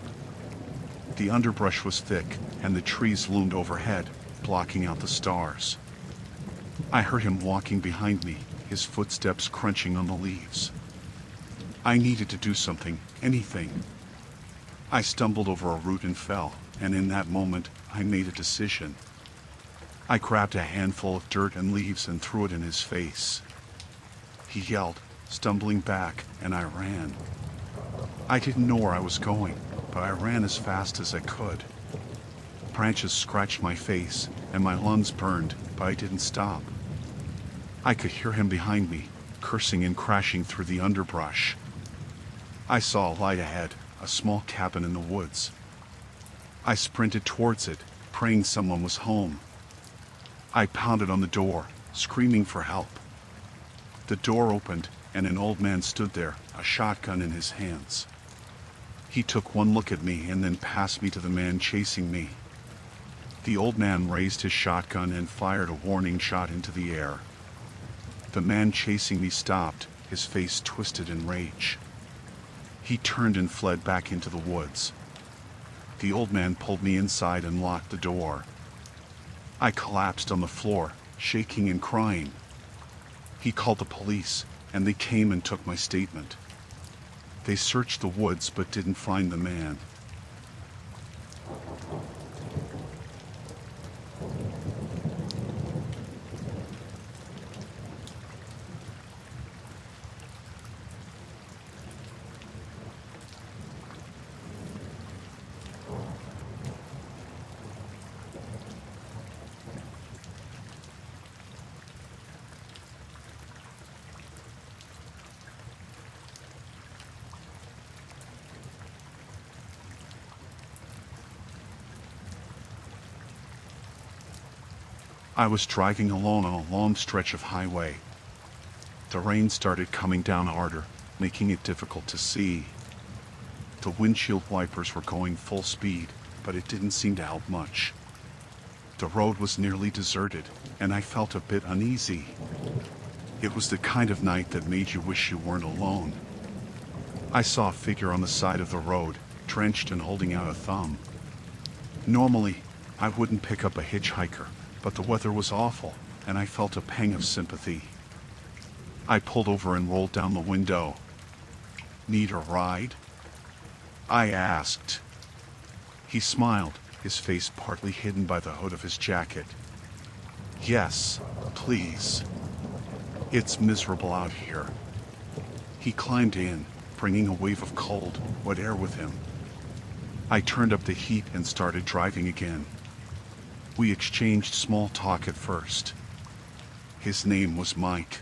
The underbrush was thick, and the trees loomed overhead, blocking out the stars. I heard him walking behind me, his footsteps crunching on the leaves. I needed to do something, anything. I stumbled over a root and fell, and in that moment, I made a decision. I grabbed a handful of dirt and leaves and threw it in his face. He yelled, stumbling back, and I ran. I didn't know where I was going, but I ran as fast as I could. Branches scratched my face, and my lungs burned, but I didn't stop. I could hear him behind me, cursing and crashing through the underbrush. I saw a light ahead, a small cabin in the woods. I sprinted towards it, praying someone was home. I pounded on the door, screaming for help. The door opened, and an old man stood there, a shotgun in his hands. He took one look at me and then passed me to the man chasing me. The old man raised his shotgun and fired a warning shot into the air. The man chasing me stopped, his face twisted in rage. He turned and fled back into the woods. The old man pulled me inside and locked the door. I collapsed on the floor, shaking and crying. He called the police, and they came and took my statement. They searched the woods but didn't find the man. I was driving alone on a long stretch of highway. The rain started coming down harder, making it difficult to see. The windshield wipers were going full speed, but it didn't seem to help much. The road was nearly deserted, and I felt a bit uneasy. It was the kind of night that made you wish you weren't alone. I saw a figure on the side of the road, drenched and holding out a thumb. Normally, I wouldn't pick up a hitchhiker, but the weather was awful, and I felt a pang of sympathy. I pulled over and rolled down the window. "Need a ride?" I asked. He smiled, his face partly hidden by the hood of his jacket. "Yes, please. It's miserable out here." He climbed in, bringing a wave of cold, wet air with him. I turned up the heat and started driving again. We exchanged small talk at first. His name was Mike.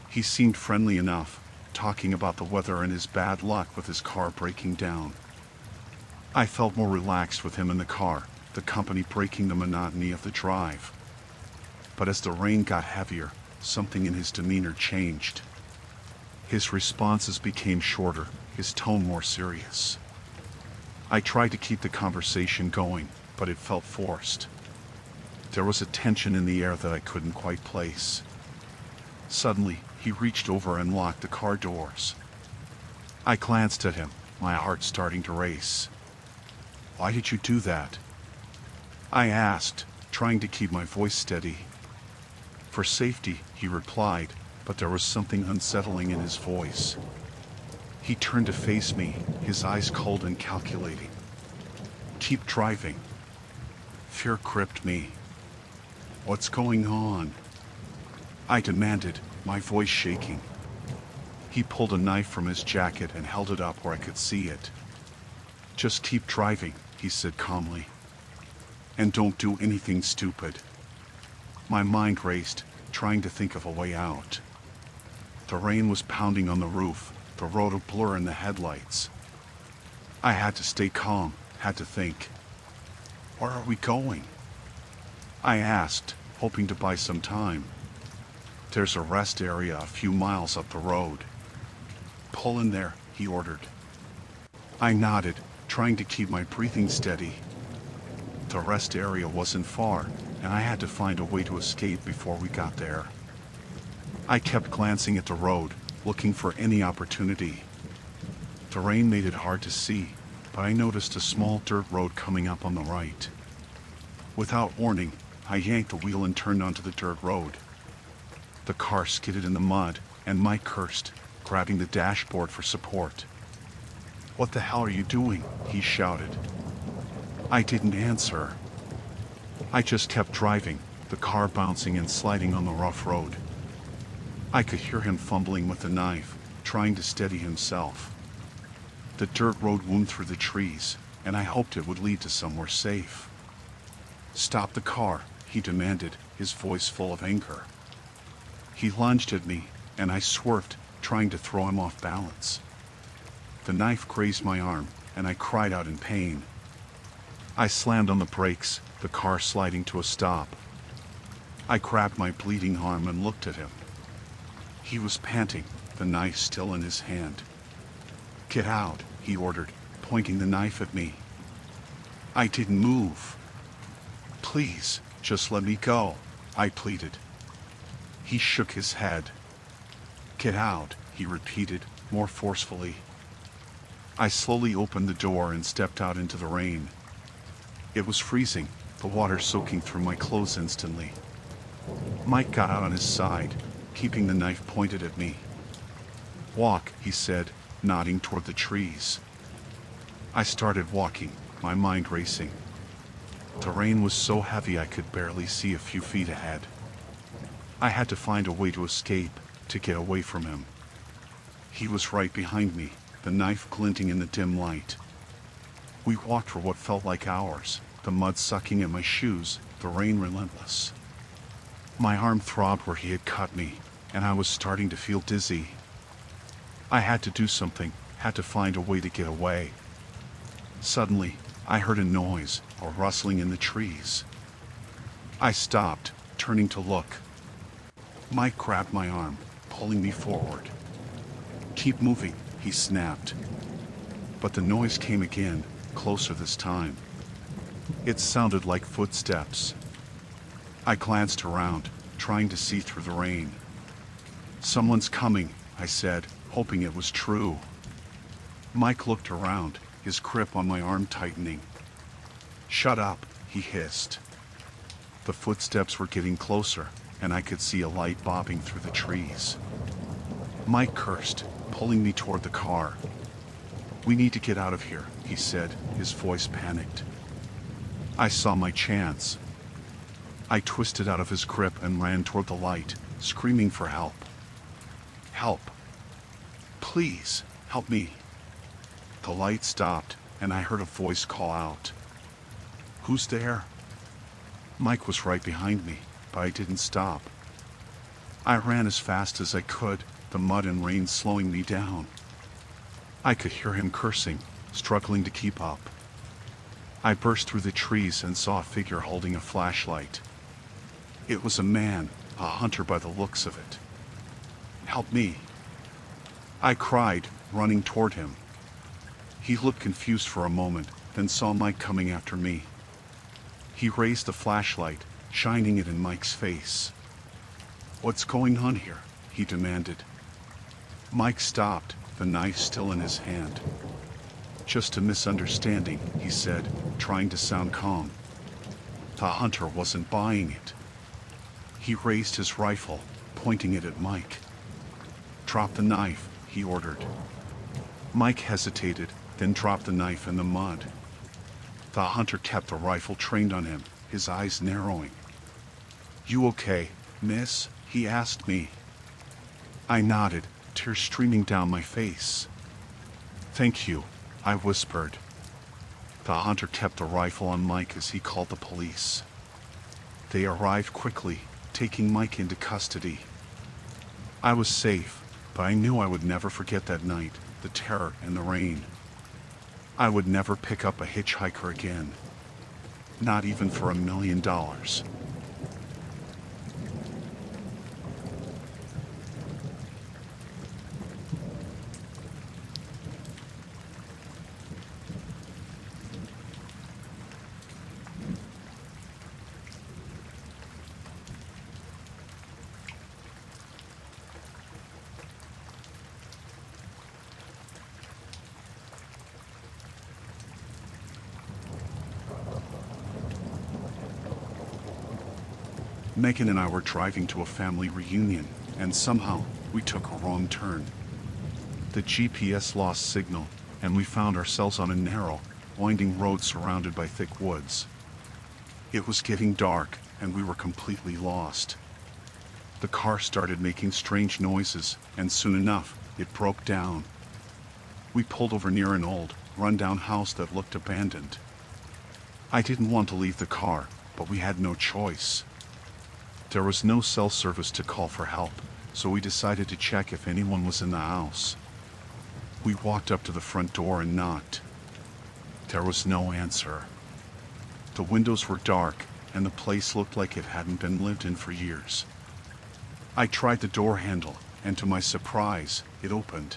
He seemed friendly enough, talking about the weather and his bad luck with his car breaking down. I felt more relaxed with him in the car, the company breaking the monotony of the drive. But as the rain got heavier, something in his demeanor changed. His responses became shorter, his tone more serious. I tried to keep the conversation going, but it felt forced. There was a tension in the air that I couldn't quite place. Suddenly, he reached over and locked the car doors. I glanced at him, my heart starting to race. "Why did you do that?" I asked, trying to keep my voice steady. "For safety," he replied, but there was something unsettling in his voice. He turned to face me, his eyes cold and calculating. "Keep driving." Fear gripped me. "What's going on?" I demanded, my voice shaking. He pulled a knife from his jacket and held it up where I could see it. "Just keep driving," he said calmly. "And don't do anything stupid." My mind raced, trying to think of a way out. The rain was pounding on the roof, the road a blur in the headlights. I had to stay calm, had to think. "Where are we going?" I asked, hoping to buy some time. "There's a rest area a few miles up the road." "Pull in there," he ordered. I nodded, trying to keep my breathing steady. The rest area wasn't far, and I had to find a way to escape before we got there. I kept glancing at the road, looking for any opportunity. The rain made it hard to see, but I noticed a small dirt road coming up on the right. Without warning, I yanked the wheel and turned onto the dirt road. The car skidded in the mud, and Mike cursed, grabbing the dashboard for support. "What the hell are you doing?" he shouted. I didn't answer. I just kept driving, the car bouncing and sliding on the rough road. I could hear him fumbling with the knife, trying to steady himself. The dirt road wound through the trees, and I hoped it would lead to somewhere safe. "Stop the car," he demanded, his voice full of anger. He lunged at me, and I swerved, trying to throw him off balance. The knife grazed my arm, and I cried out in pain. I slammed on the brakes, the car sliding to a stop. I grabbed my bleeding arm and looked at him. He was panting, the knife still in his hand. "Get out," he ordered, pointing the knife at me. I didn't move. "Please, just let me go," I pleaded. He shook his head. "Get out," he repeated, more forcefully. I slowly opened the door and stepped out into the rain. It was freezing, the water soaking through my clothes instantly. Mike got out on his side, keeping the knife pointed at me. "Walk," he said, nodding toward the trees. I started walking, my mind racing. The rain was so heavy I could barely see a few feet ahead. I had to find a way to escape, to get away from him. He was right behind me, the knife glinting in the dim light. We walked for what felt like hours, the mud sucking at my shoes, the rain relentless. My arm throbbed where he had cut me, and I was starting to feel dizzy. I had to do something, had to find a way to get away. Suddenly, I heard a noise, a rustling in the trees. I stopped, turning to look. Mike grabbed my arm, pulling me forward. "Keep moving," he snapped. But the noise came again, closer this time. It sounded like footsteps. I glanced around, trying to see through the rain. "Someone's coming," I said, hoping it was true. Mike looked around, his grip on my arm tightening. "Shut up," he hissed. The footsteps were getting closer, and I could see a light bobbing through the trees. Mike cursed, pulling me toward the car. "We need to get out of here," he said, his voice panicked. I saw my chance. I twisted out of his grip and ran toward the light, screaming for help. "Help! Please, help me!" The light stopped, and I heard a voice call out. "Who's there?" Mike was right behind me, but I didn't stop. I ran as fast as I could, the mud and rain slowing me down. I could hear him cursing, struggling to keep up. I burst through the trees and saw a figure holding a flashlight. It was a man, a hunter by the looks of it. "Help me!" I cried, running toward him. He looked confused for a moment, then saw Mike coming after me. He raised the flashlight, shining it in Mike's face. "What's going on here?" he demanded. Mike stopped, the knife still in his hand. "Just a misunderstanding," he said, trying to sound calm. The hunter wasn't buying it. He raised his rifle, pointing it at Mike. "Drop the knife," he ordered. Mike hesitated, then dropped the knife in the mud. The hunter kept the rifle trained on him, his eyes narrowing. "You okay, miss?" he asked me. I nodded, tears streaming down my face. "Thank you," I whispered. The hunter kept the rifle on Mike as he called the police. They arrived quickly, taking Mike into custody. I was safe, but I knew I would never forget that night, the terror and the rain. I would never pick up a hitchhiker again. Not even for $1 million. Megan and I were driving to a family reunion, and somehow we took a wrong turn. The GPS lost signal, and we found ourselves on a narrow, winding road surrounded by thick woods. It was getting dark, and we were completely lost. The car started making strange noises, and soon enough, it broke down. We pulled over near an old, run-down house that looked abandoned. I didn't want to leave the car, but we had no choice. There was no cell service to call for help, so we decided to check if anyone was in the house. We walked up to the front door and knocked. There was no answer. The windows were dark, and the place looked like it hadn't been lived in for years. I tried the door handle, and to my surprise, it opened.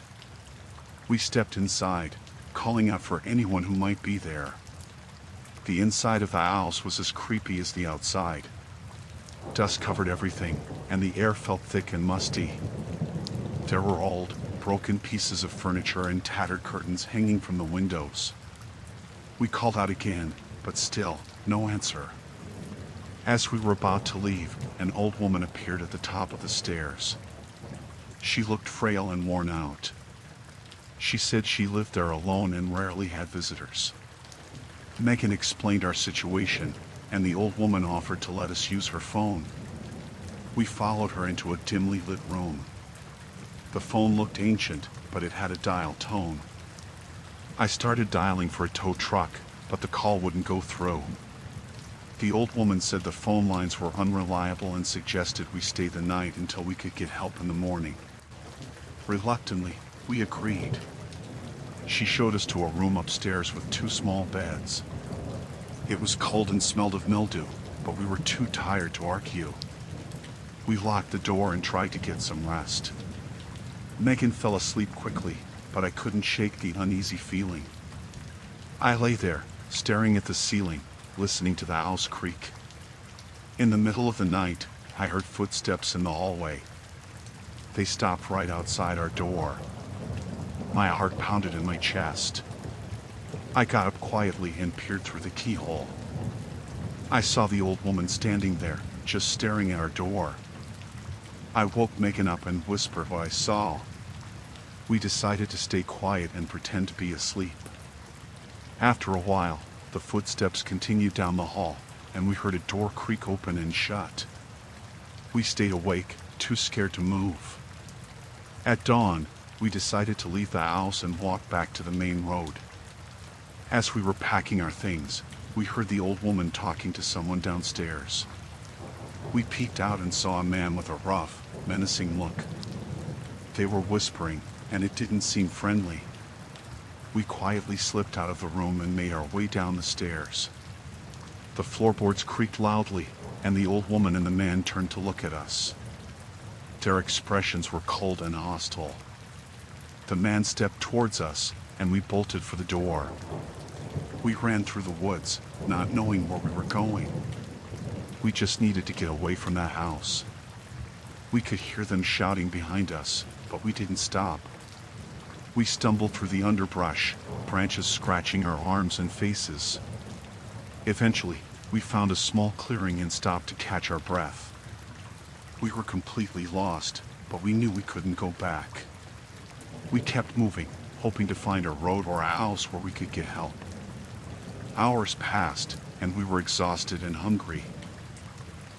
We stepped inside, calling out for anyone who might be there. The inside of the house was as creepy as the outside. Dust covered everything, and the air felt thick and musty. There were old, broken pieces of furniture and tattered curtains hanging from the windows. We called out again, but still, no answer. As we were about to leave, an old woman appeared at the top of the stairs. She looked frail and worn out. She said she lived there alone and rarely had visitors. Megan explained our situation, and the old woman offered to let us use her phone. We followed her into a dimly lit room. The phone looked ancient, but it had a dial tone. I started dialing for a tow truck, but the call wouldn't go through. The old woman said the phone lines were unreliable and suggested we stay the night until we could get help in the morning. Reluctantly, we agreed. She showed us to a room upstairs with 2 small beds. It was cold and smelled of mildew, but we were too tired to argue. We locked the door and tried to get some rest. Megan fell asleep quickly, but I couldn't shake the uneasy feeling. I lay there, staring at the ceiling, listening to the house creak. In the middle of the night, I heard footsteps in the hallway. They stopped right outside our door. My heart pounded in my chest. I got up quietly and peered through the keyhole. I saw the old woman standing there, just staring at our door. I woke Megan up and whispered what I saw. We decided to stay quiet and pretend to be asleep. After a while, the footsteps continued down the hall, and we heard a door creak open and shut. We stayed awake, too scared to move. At dawn, we decided to leave the house and walk back to the main road. As we were packing our things, we heard the old woman talking to someone downstairs. We peeked out and saw a man with a rough, menacing look. They were whispering, and it didn't seem friendly. We quietly slipped out of the room and made our way down the stairs. The floorboards creaked loudly, and the old woman and the man turned to look at us. Their expressions were cold and hostile. The man stepped towards us, and we bolted for the door. We ran through the woods, not knowing where we were going. We just needed to get away from that house. We could hear them shouting behind us, but we didn't stop. We stumbled through the underbrush, branches scratching our arms and faces. Eventually, we found a small clearing and stopped to catch our breath. We were completely lost, but we knew we couldn't go back. We kept moving, hoping to find a road or a house where we could get help. Hours passed, and we were exhausted and hungry.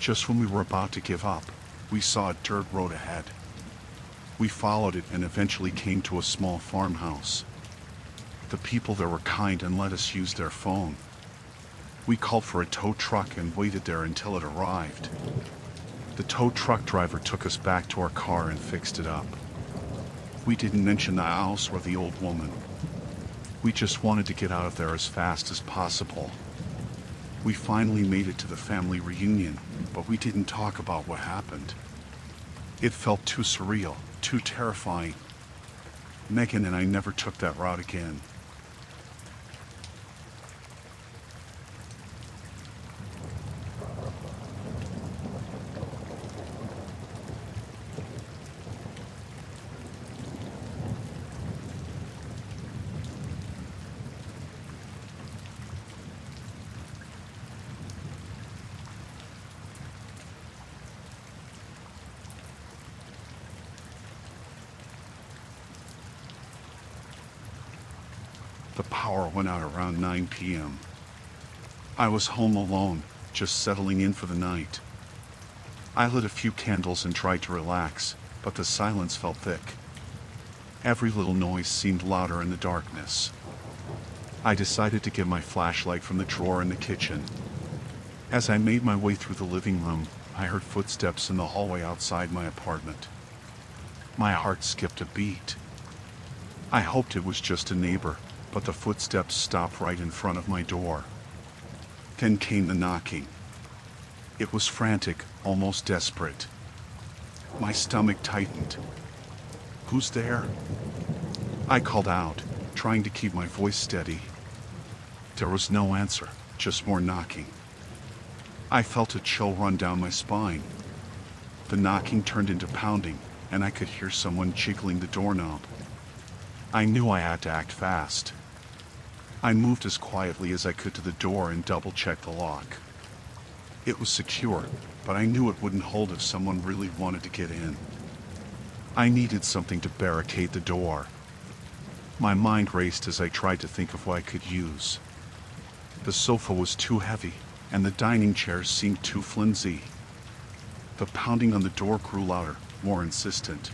Just when we were about to give up, we saw a dirt road ahead. We followed it and eventually came to a small farmhouse. The people there were kind and let us use their phone. We called for a tow truck and waited there until it arrived. The tow truck driver took us back to our car and fixed it up. We didn't mention the house or the old woman. We just wanted to get out of there as fast as possible. We finally made it to the family reunion, but we didn't talk about what happened. It felt too surreal, too terrifying. Megan and I never took that route again. The power went out around 9 p.m. I was home alone, just settling in for the night. I lit a few candles and tried to relax, but the silence felt thick. Every little noise seemed louder in the darkness. I decided to get my flashlight from the drawer in the kitchen. As I made my way through the living room, I heard footsteps in the hallway outside my apartment. My heart skipped a beat. I hoped it was just a neighbor, but the footsteps stopped right in front of my door. Then came the knocking. It was frantic, almost desperate. My stomach tightened. "Who's there?" I called out, trying to keep my voice steady. There was no answer, just more knocking. I felt a chill run down my spine. The knocking turned into pounding, and I could hear someone jiggling the doorknob. I knew I had to act fast. I moved as quietly as I could to the door and double-checked the lock. It was secure, but I knew it wouldn't hold if someone really wanted to get in. I needed something to barricade the door. My mind raced as I tried to think of what I could use. The sofa was too heavy, and the dining chairs seemed too flimsy. The pounding on the door grew louder, more insistent.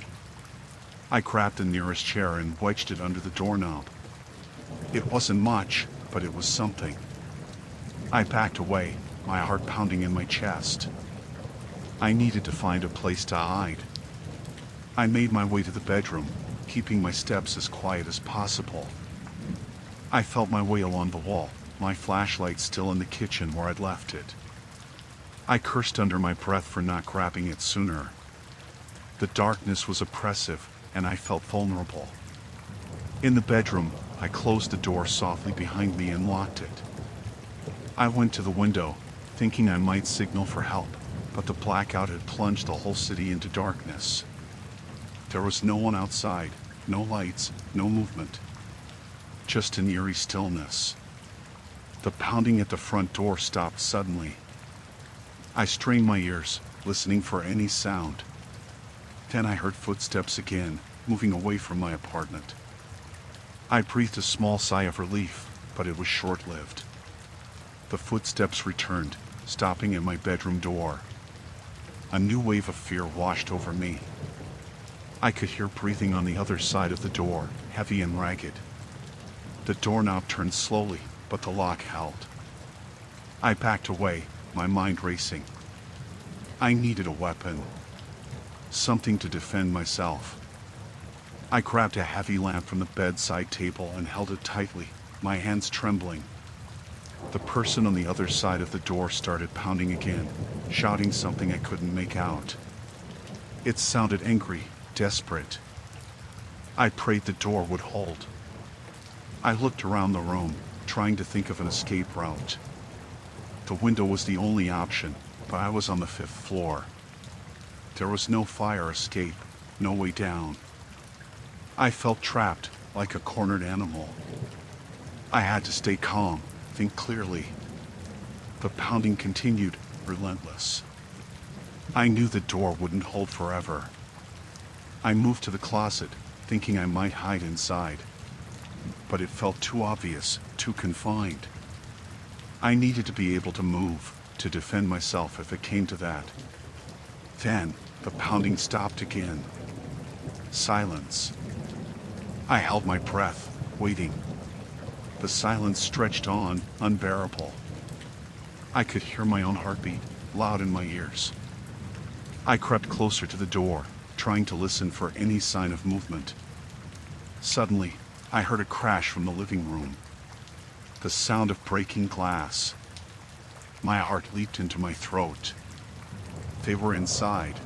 I grabbed the nearest chair and wedged it under the doorknob. It wasn't much, but it was something. I backed away, my heart pounding in my chest. I needed to find a place to hide. I made my way to the bedroom, keeping my steps as quiet as possible. I felt my way along the wall, my flashlight still in the kitchen where I'd left it. I cursed under my breath for not grabbing it sooner. The darkness was oppressive, and I felt vulnerable. In the bedroom, I closed the door softly behind me and locked it. I went to the window, thinking I might signal for help, but the blackout had plunged the whole city into darkness. There was no one outside, no lights, no movement. Just an eerie stillness. The pounding at the front door stopped suddenly. I strained my ears, listening for any sound. Then I heard footsteps again, moving away from my apartment. I breathed a small sigh of relief, but it was short-lived. The footsteps returned, stopping at my bedroom door. A new wave of fear washed over me. I could hear breathing on the other side of the door, heavy and ragged. The doorknob turned slowly, but the lock held. I backed away, my mind racing. I needed a weapon. Something to defend myself. I grabbed a heavy lamp from the bedside table and held it tightly, my hands trembling. The person on the other side of the door started pounding again, shouting something I couldn't make out. It sounded angry, desperate. I prayed the door would hold. I looked around the room, trying to think of an escape route. The window was the only option, but I was on the 5th floor. There was no fire escape, no way down. I felt trapped, like a cornered animal. I had to stay calm, think clearly. The pounding continued, relentless. I knew the door wouldn't hold forever. I moved to the closet, thinking I might hide inside. But it felt too obvious, too confined. I needed to be able to move, to defend myself if it came to that. Then, the pounding stopped again. Silence. I held my breath, waiting. The silence stretched on, unbearable. I could hear my own heartbeat, loud in my ears. I crept closer to the door, trying to listen for any sign of movement. Suddenly, I heard a crash from the living room. The sound of breaking glass. My heart leaped into my throat. They were inside.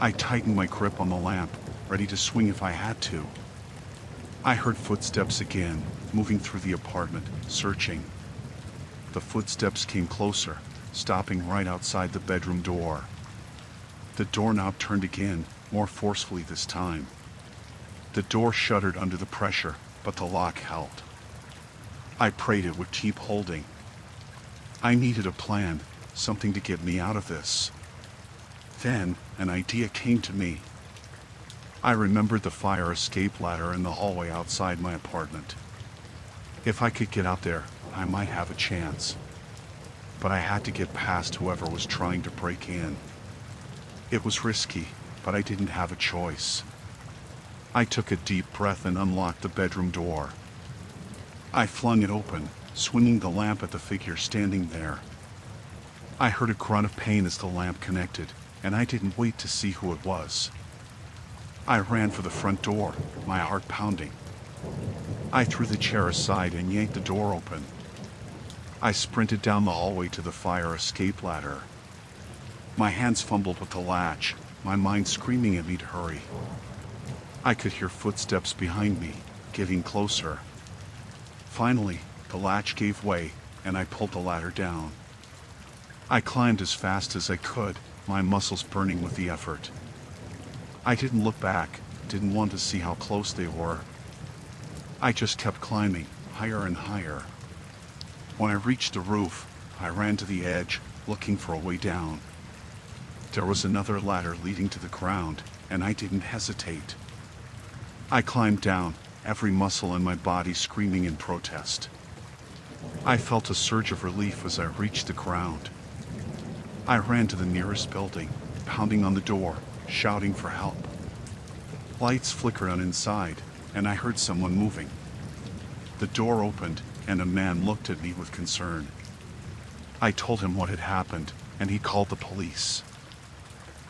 I tightened my grip on the lamp, ready to swing if I had to. I heard footsteps again, moving through the apartment, searching. The footsteps came closer, stopping right outside the bedroom door. The doorknob turned again, more forcefully this time. The door shuddered under the pressure, but the lock held. I prayed it would keep holding. I needed a plan, something to get me out of this. Then, an idea came to me. I remembered the fire escape ladder in the hallway outside my apartment. If I could get out there, I might have a chance. But I had to get past whoever was trying to break in. It was risky, but I didn't have a choice. I took a deep breath and unlocked the bedroom door. I flung it open, swinging the lamp at the figure standing there. I heard a grunt of pain as the lamp connected, and I didn't wait to see who it was. I ran for the front door, my heart pounding. I threw the chair aside and yanked the door open. I sprinted down the hallway to the fire escape ladder. My hands fumbled with the latch, my mind screaming at me to hurry. I could hear footsteps behind me, getting closer. Finally, the latch gave way, and I pulled the ladder down. I climbed as fast as I could, my muscles burning with the effort. I didn't look back, didn't want to see how close they were. I just kept climbing, higher and higher. When I reached the roof, I ran to the edge, looking for a way down. There was another ladder leading to the ground, and I didn't hesitate. I climbed down, every muscle in my body screaming in protest. I felt a surge of relief as I reached the ground. I ran to the nearest building, pounding on the door, shouting for help. Lights flickered on inside, and I heard someone moving. The door opened, and a man looked at me with concern. I told him what had happened, and he called the police.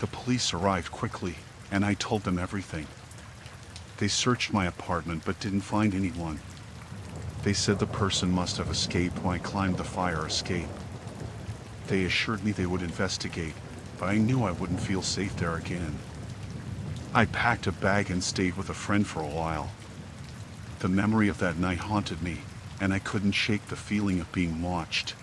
The police arrived quickly, and I told them everything. They searched my apartment but didn't find anyone. They said the person must have escaped when I climbed the fire escape. They assured me they would investigate, but I knew I wouldn't feel safe there again. I packed a bag and stayed with a friend for a while. The memory of that night haunted me, and I couldn't shake the feeling of being watched.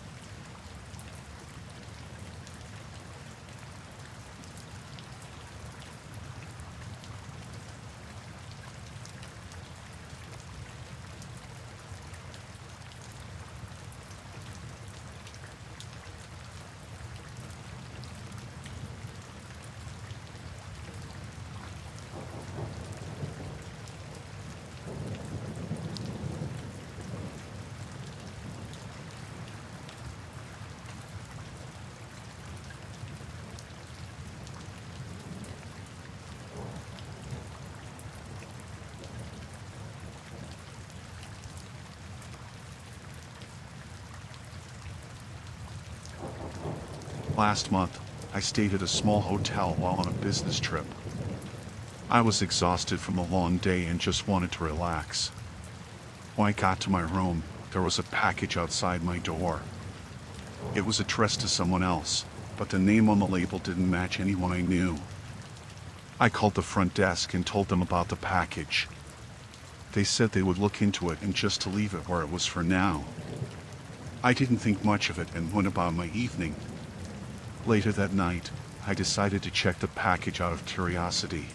Last month, I stayed at a small hotel while on a business trip. I was exhausted from a long day and just wanted to relax. When I got to my room, there was a package outside my door. It was addressed to someone else, but the name on the label didn't match anyone I knew. I called the front desk and told them about the package. They said they would look into it and just to leave it where it was for now. I didn't think much of it and went about my evening. Later that night, I decided to check the package out of curiosity.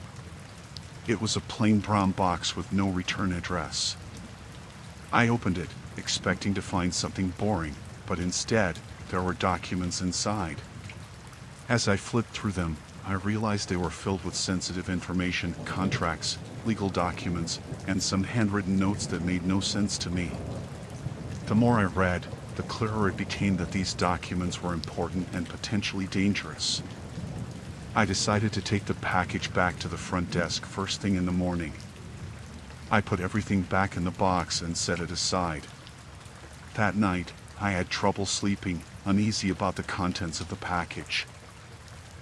It was a plain brown box with no return address. I opened it, expecting to find something boring, but instead, there were documents inside. As I flipped through them, I realized they were filled with sensitive information, contracts, legal documents, and some handwritten notes that made no sense to me. The more I read, the clearer it became that these documents were important and potentially dangerous. I decided to take the package back to the front desk first thing in the morning. I put everything back in the box and set it aside. That night, I had trouble sleeping, uneasy about the contents of the package.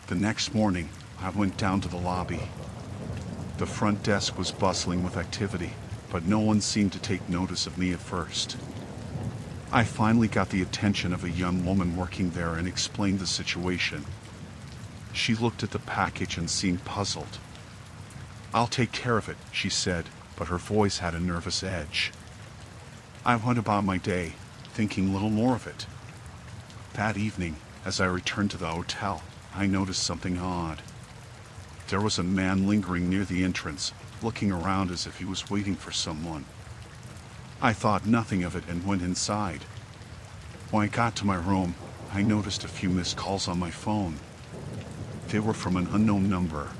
The next morning, I went down to the lobby. The front desk was bustling with activity, but no one seemed to take notice of me at first. I finally got the attention of a young woman working there and explained the situation. She looked at the package and seemed puzzled. "I'll take care of it," she said, but her voice had a nervous edge. I went about my day, thinking little more of it. That evening, as I returned to the hotel, I noticed something odd. There was a man lingering near the entrance, looking around as if he was waiting for someone. I thought nothing of it and went inside. When I got to my room, I noticed a few missed calls on my phone. They were from an unknown number.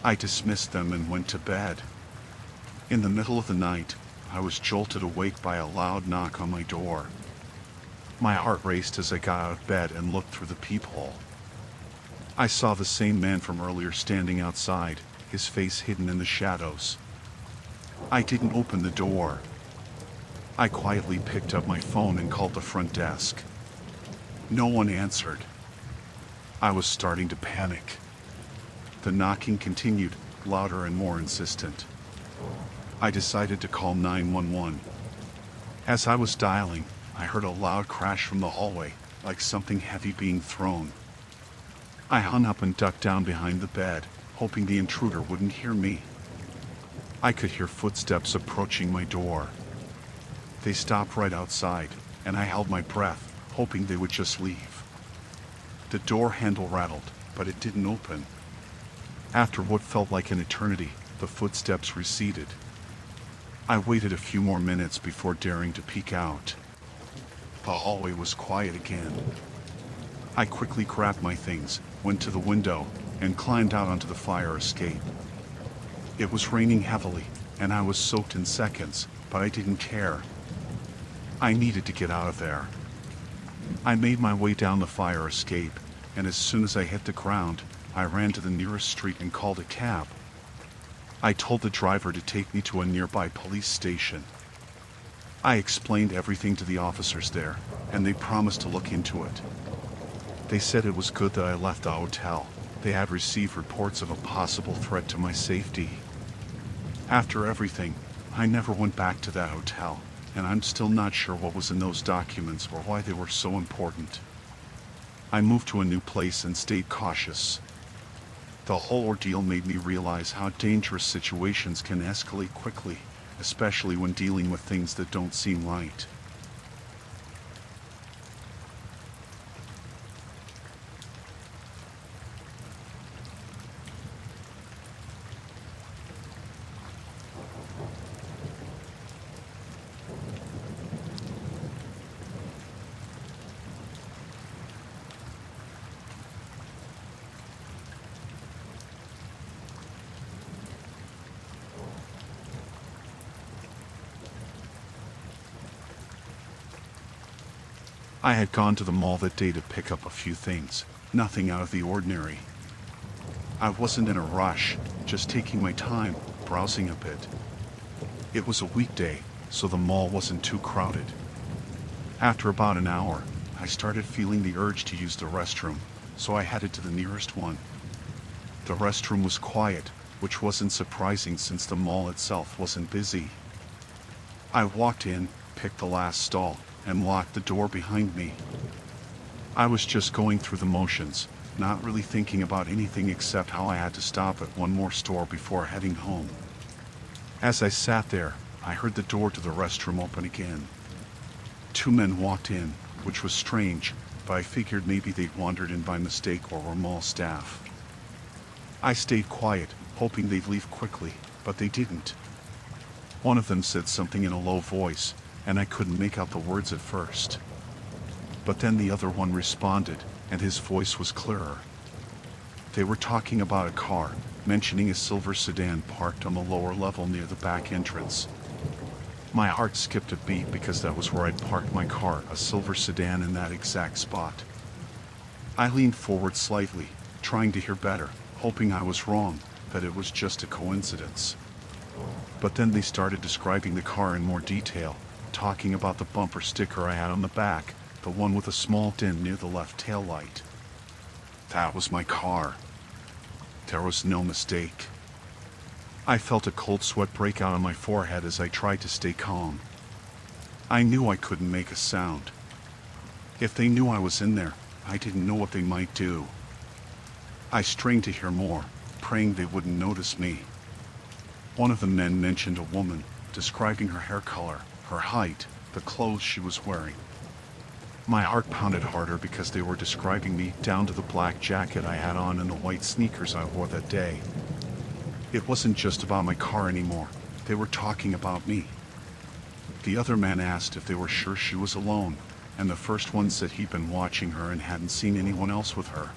I dismissed them and went to bed. In the middle of the night, I was jolted awake by a loud knock on my door. My heart raced as I got out of bed and looked through the peephole. I saw the same man from earlier standing outside, his face hidden in the shadows. I didn't open the door. I quietly picked up my phone and called the front desk. No one answered. I was starting to panic. The knocking continued, louder and more insistent. I decided to call 911. As I was dialing, I heard a loud crash from the hallway, like something heavy being thrown. I hung up and ducked down behind the bed, hoping the intruder wouldn't hear me. I could hear footsteps approaching my door. They stopped right outside, and I held my breath, hoping they would just leave. The door handle rattled, but it didn't open. After what felt like an eternity, the footsteps receded. I waited a few more minutes before daring to peek out. The hallway was quiet again. I quickly grabbed my things, went to the window, and climbed out onto the fire escape. It was raining heavily, and I was soaked in seconds, but I didn't care. I needed to get out of there. I made my way down the fire escape, and as soon as I hit the ground, I ran to the nearest street and called a cab. I told the driver to take me to a nearby police station. I explained everything to the officers there, and they promised to look into it. They said it was good that I left the hotel. They had received reports of a possible threat to my safety. After everything, I never went back to that hotel, and I'm still not sure what was in those documents or why they were so important. I moved to a new place and stayed cautious. The whole ordeal made me realize how dangerous situations can escalate quickly, especially when dealing with things that don't seem right. I had gone to the mall that day to pick up a few things, nothing out of the ordinary. I wasn't in a rush, just taking my time, browsing a bit. It was a weekday, so the mall wasn't too crowded. After about an hour, I started feeling the urge to use the restroom, so I headed to the nearest one. The restroom was quiet, which wasn't surprising since the mall itself wasn't busy. I walked in, picked the last stall, and locked the door behind me. I was just going through the motions, not really thinking about anything except how I had to stop at one more store before heading home. As I sat there, I heard the door to the restroom open again. Two men walked in, which was strange, but I figured maybe they'd wandered in by mistake or were mall staff. I stayed quiet, hoping they'd leave quickly, but they didn't. One of them said something in a low voice, and I couldn't make out the words at first. But then the other one responded, and his voice was clearer. They were talking about a car, mentioning a silver sedan parked on the lower level near the back entrance. My heart skipped a beat because that was where I'd parked my car, a silver sedan in that exact spot. I leaned forward slightly, trying to hear better, hoping I was wrong, that it was just a coincidence. But then they started describing the car in more detail, talking about the bumper sticker I had on the back, the one with a small dent near the left tail light. That was my car. There was no mistake. I felt a cold sweat break out on my forehead as I tried to stay calm. I knew I couldn't make a sound. If they knew I was in there, I didn't know what they might do. I strained to hear more, praying they wouldn't notice me. One of the men mentioned a woman, describing her hair color, her height, the clothes she was wearing. My heart pounded harder because they were describing me down to the black jacket I had on and the white sneakers I wore that day. It wasn't just about my car anymore. They were talking about me. The other man asked if they were sure she was alone, and the first one said he'd been watching her and hadn't seen anyone else with her.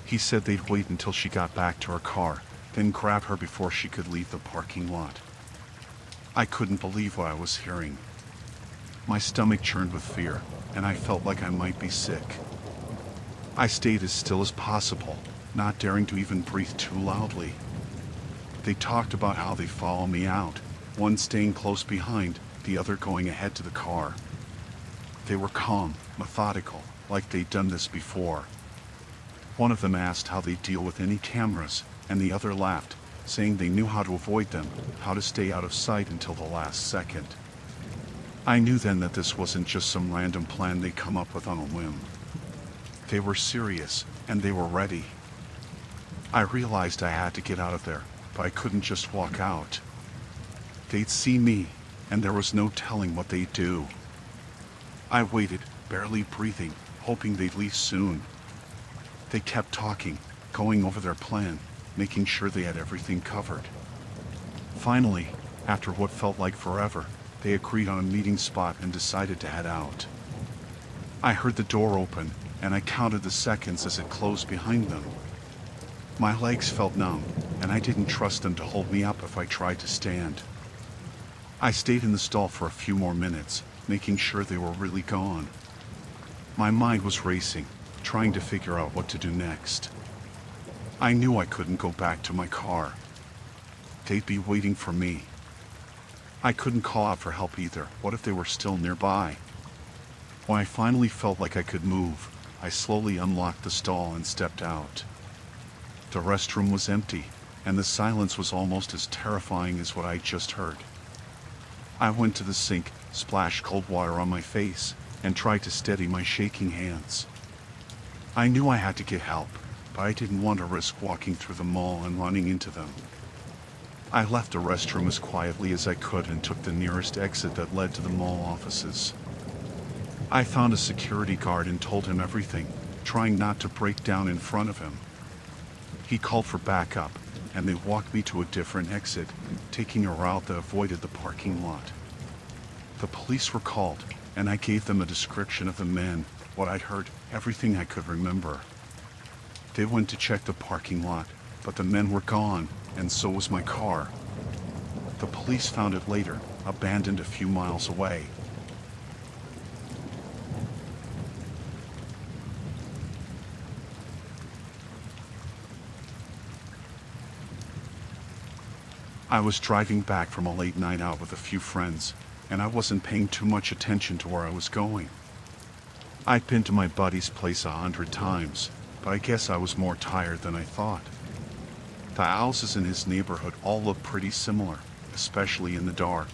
He said they'd wait until she got back to her car, then grab her before she could leave the parking lot. I couldn't believe what I was hearing. My stomach churned with fear, and I felt like I might be sick. I stayed as still as possible, not daring to even breathe too loudly. They talked about how they follow me out, one staying close behind, the other going ahead to the car. They were calm, methodical, like they'd done this before. One of them asked how they deal with any cameras, and the other laughed, saying they knew how to avoid them, how to stay out of sight until the last second. I knew then that this wasn't just some random plan they'd come up with on a whim. They were serious, and they were ready. I realized I had to get out of there, but I couldn't just walk out. They'd see me, and there was no telling what they'd do. I waited, barely breathing, hoping they'd leave soon. They kept talking, going over their plan, making sure they had everything covered. Finally, after what felt like forever, they agreed on a meeting spot and decided to head out. I heard the door open, and I counted the seconds as it closed behind them. My legs felt numb, and I didn't trust them to hold me up if I tried to stand. I stayed in the stall for a few more minutes, making sure they were really gone. My mind was racing, trying to figure out what to do next. I knew I couldn't go back to my car. They'd be waiting for me. I couldn't call out for help either. What if they were still nearby? When I finally felt like I could move, I slowly unlocked the stall and stepped out. The restroom was empty, and the silence was almost as terrifying as what I'd just heard. I went to the sink, splashed cold water on my face, and tried to steady my shaking hands. I knew I had to get help, but I didn't want to risk walking through the mall and running into them. I left the restroom as quietly as I could and took the nearest exit that led to the mall offices. I found a security guard and told him everything, trying not to break down in front of him. He called for backup, and they walked me to a different exit, taking a route that avoided the parking lot. The police were called, and I gave them a description of the men, what I'd heard, everything I could remember. They went to check the parking lot, but the men were gone, and so was my car. The police found it later, abandoned a few miles away. I was driving back from a late night out with a few friends, and I wasn't paying too much attention to where I was going. I'd been to my buddy's place 100 times, but I guess I was more tired than I thought. The houses in his neighborhood all looked pretty similar, especially in the dark.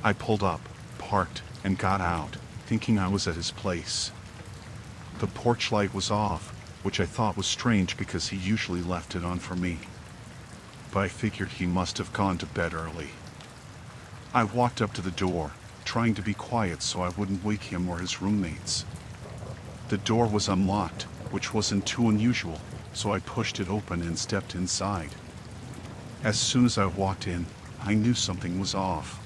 I pulled up, parked, and got out, thinking I was at his place. The porch light was off, which I thought was strange because he usually left it on for me. But I figured he must have gone to bed early. I walked up to the door, trying to be quiet so I wouldn't wake him or his roommates. The door was unlocked, which wasn't too unusual, so I pushed it open and stepped inside. As soon as I walked in, I knew something was off.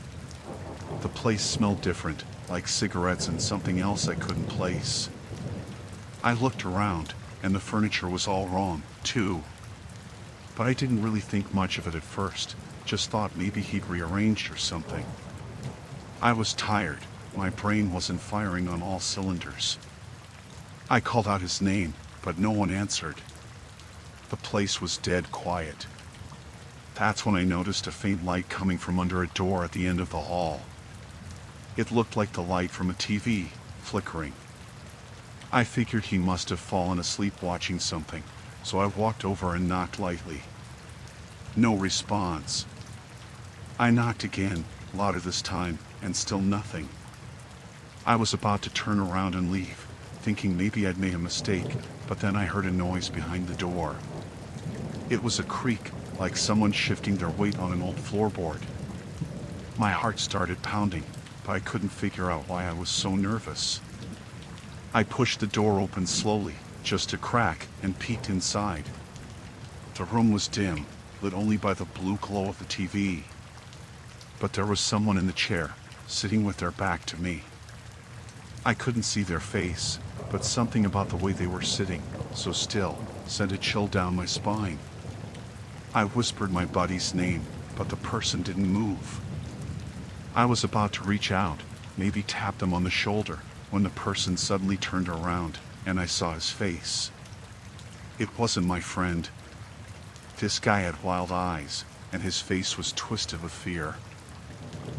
The place smelled different, like cigarettes and something else I couldn't place. I looked around, and the furniture was all wrong, too. But I didn't really think much of it at first, just thought maybe he'd rearranged or something. I was tired, my brain wasn't firing on all cylinders. I called out his name, but no one answered. The place was dead quiet. That's when I noticed a faint light coming from under a door at the end of the hall. It looked like the light from a TV, flickering. I figured he must have fallen asleep watching something, so I walked over and knocked lightly. No response. I knocked again, louder this time, and still nothing. I was about to turn around and leave, thinking maybe I'd made a mistake, but then I heard a noise behind the door. It was a creak, like someone shifting their weight on an old floorboard. My heart started pounding, but I couldn't figure out why I was so nervous. I pushed the door open slowly, just a crack, and peeked inside. The room was dim, lit only by the blue glow of the TV. But there was someone in the chair, sitting with their back to me. I couldn't see their face, but something about the way they were sitting, so still, sent a chill down my spine. I whispered my buddy's name, but the person didn't move. I was about to reach out, maybe tap them on the shoulder, when the person suddenly turned around, and I saw his face. It wasn't my friend. This guy had wild eyes, and his face was twisted with fear.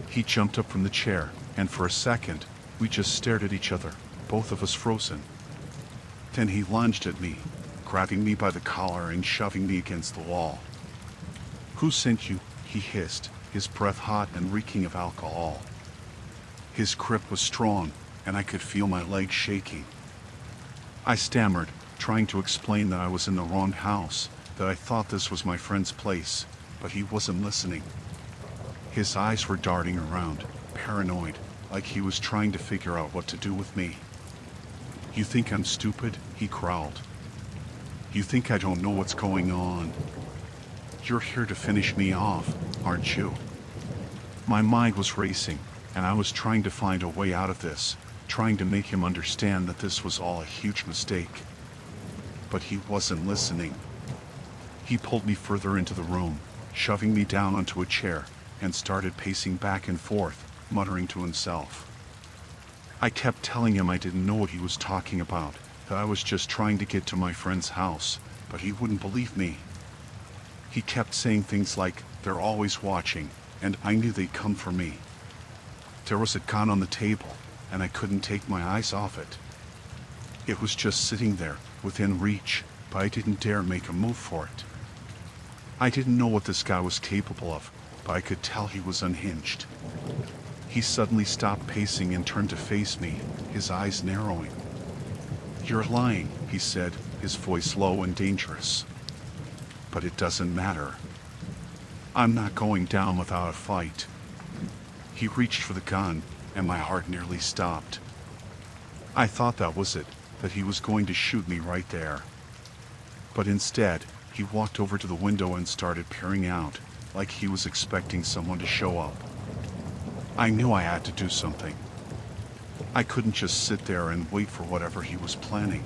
He jumped up from the chair, and for a second, we just stared at each other, both of us frozen. Then he lunged at me, grabbing me by the collar and shoving me against the wall. "Who sent you?" he hissed, his breath hot and reeking of alcohol. His grip was strong, and I could feel my legs shaking. I stammered, trying to explain that I was in the wrong house, that I thought this was my friend's place, but he wasn't listening. His eyes were darting around, paranoid, like he was trying to figure out what to do with me. "You think I'm stupid?" he growled. "You think I don't know what's going on? You're here to finish me off, aren't you?" My mind was racing, and I was trying to find a way out of this, trying to make him understand that this was all a huge mistake. But he wasn't listening. He pulled me further into the room, shoving me down onto a chair, and started pacing back and forth, muttering to himself. I kept telling him I didn't know what he was talking about, that I was just trying to get to my friend's house, but he wouldn't believe me. He kept saying things like, "They're always watching," and I knew they'd come for me. There was a gun on the table, and I couldn't take my eyes off it. It was just sitting there, within reach, but I didn't dare make a move for it. I didn't know what this guy was capable of, but I could tell he was unhinged. He suddenly stopped pacing and turned to face me, his eyes narrowing. "You're lying," he said, his voice low and dangerous. "But it doesn't matter. I'm not going down without a fight." He reached for the gun, and my heart nearly stopped. I thought that was it, that he was going to shoot me right there. But instead, he walked over to the window and started peering out, like he was expecting someone to show up. I knew I had to do something. I couldn't just sit there and wait for whatever he was planning.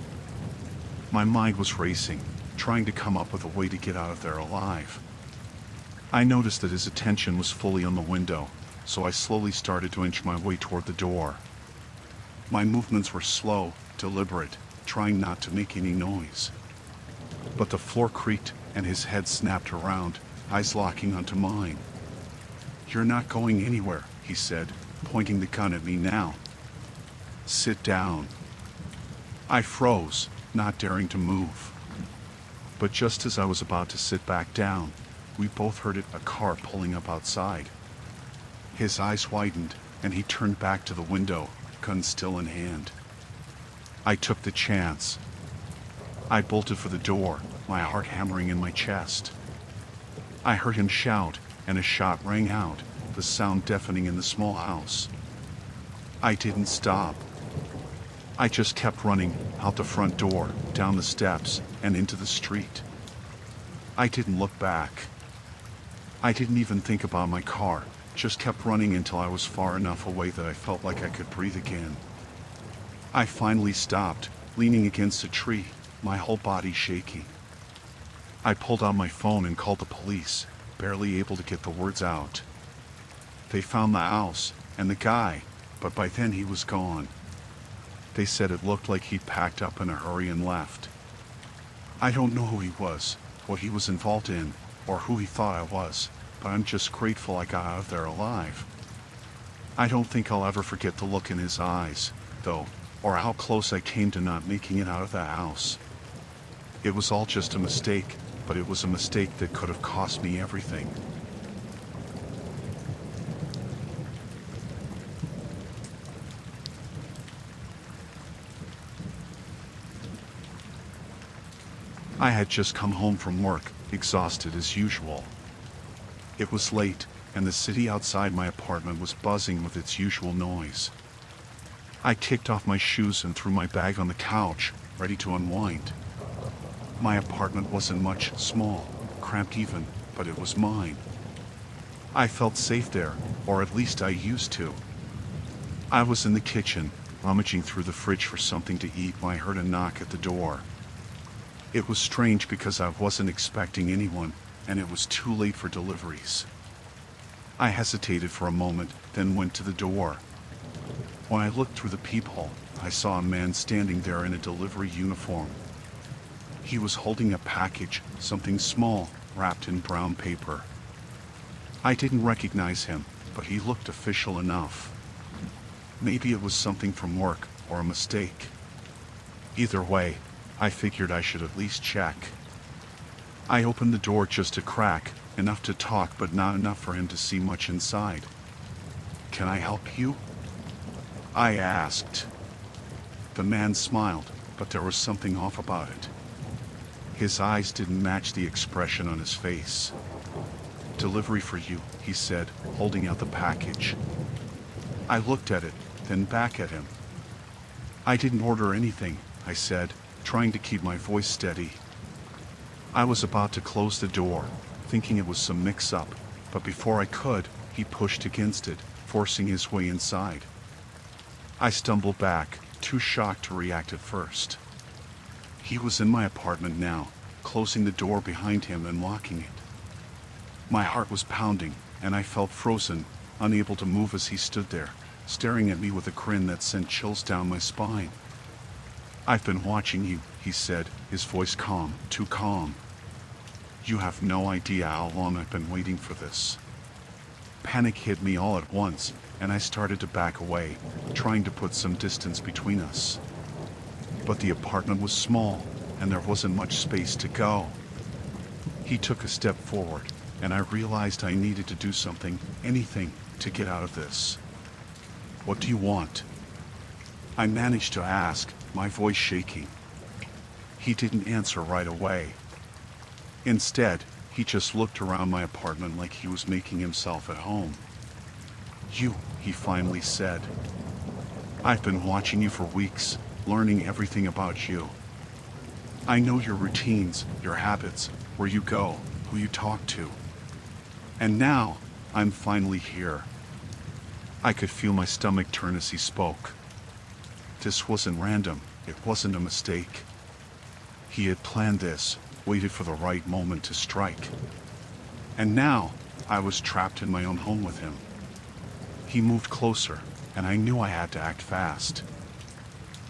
My mind was racing, trying to come up with a way to get out of there alive. I noticed that his attention was fully on the window, so I slowly started to inch my way toward the door. My movements were slow, deliberate, trying not to make any noise. But the floor creaked and his head snapped around, eyes locking onto mine. "You're not going anywhere," he said, pointing the gun at me now. "Sit down." I froze, not daring to move. But just as I was about to sit back down, we both heard a car pulling up outside. His eyes widened, and he turned back to the window, gun still in hand. I took the chance. I bolted for the door, my heart hammering in my chest. I heard him shout, and a shot rang out, the sound deafening in the small house. I didn't stop. I just kept running, out the front door, down the steps, and into the street. I didn't look back. I didn't even think about my car, just kept running until I was far enough away that I felt like I could breathe again. I finally stopped, leaning against a tree, my whole body shaking. I pulled out my phone and called the police, barely able to get the words out. They found the house, and the guy, but by then he was gone. They said it looked like he'd packed up in a hurry and left. I don't know who he was, what he was involved in, or who he thought I was, but I'm just grateful I got out of there alive. I don't think I'll ever forget the look in his eyes, though, or how close I came to not making it out of that house. It was all just a mistake, but it was a mistake that could have cost me everything. I had just come home from work, exhausted as usual. It was late, and the city outside my apartment was buzzing with its usual noise. I kicked off my shoes and threw my bag on the couch, ready to unwind. My apartment wasn't much, small, cramped even, but it was mine. I felt safe there, or at least I used to. I was in the kitchen, rummaging through the fridge for something to eat when I heard a knock at the door. It was strange because I wasn't expecting anyone, and it was too late for deliveries. I hesitated for a moment, then went to the door. When I looked through the peephole, I saw a man standing there in a delivery uniform. He was holding a package, something small, wrapped in brown paper. I didn't recognize him, but he looked official enough. Maybe it was something from work, or a mistake. Either way, I figured I should at least check. I opened the door just a crack, enough to talk but not enough for him to see much inside. "Can I help you?" I asked. The man smiled, but there was something off about it. His eyes didn't match the expression on his face. "Delivery for you," he said, holding out the package. I looked at it, then back at him. "I didn't order anything," I said, trying to keep my voice steady. I was about to close the door, thinking it was some mix-up, but before I could, he pushed against it, forcing his way inside. I stumbled back, too shocked to react at first. He was in my apartment now, closing the door behind him and locking it. My heart was pounding, and I felt frozen, unable to move as he stood there, staring at me with a grin that sent chills down my spine. "I've been watching you," he said, his voice calm, too calm. "You have no idea how long I've been waiting for this." Panic hit me all at once, and I started to back away, trying to put some distance between us. But the apartment was small, and there wasn't much space to go. He took a step forward, and I realized I needed to do something, anything, to get out of this. "What do you want?" I managed to ask, my voice shaking. He didn't answer right away. Instead, he just looked around my apartment like he was making himself at home. "You," he finally said. "I've been watching you for weeks, learning everything about you. I know your routines, your habits, where you go, who you talk to. And now, I'm finally here." I could feel my stomach turn as he spoke. This wasn't random, it wasn't a mistake. He had planned this, waited for the right moment to strike. And now, I was trapped in my own home with him. He moved closer, and I knew I had to act fast.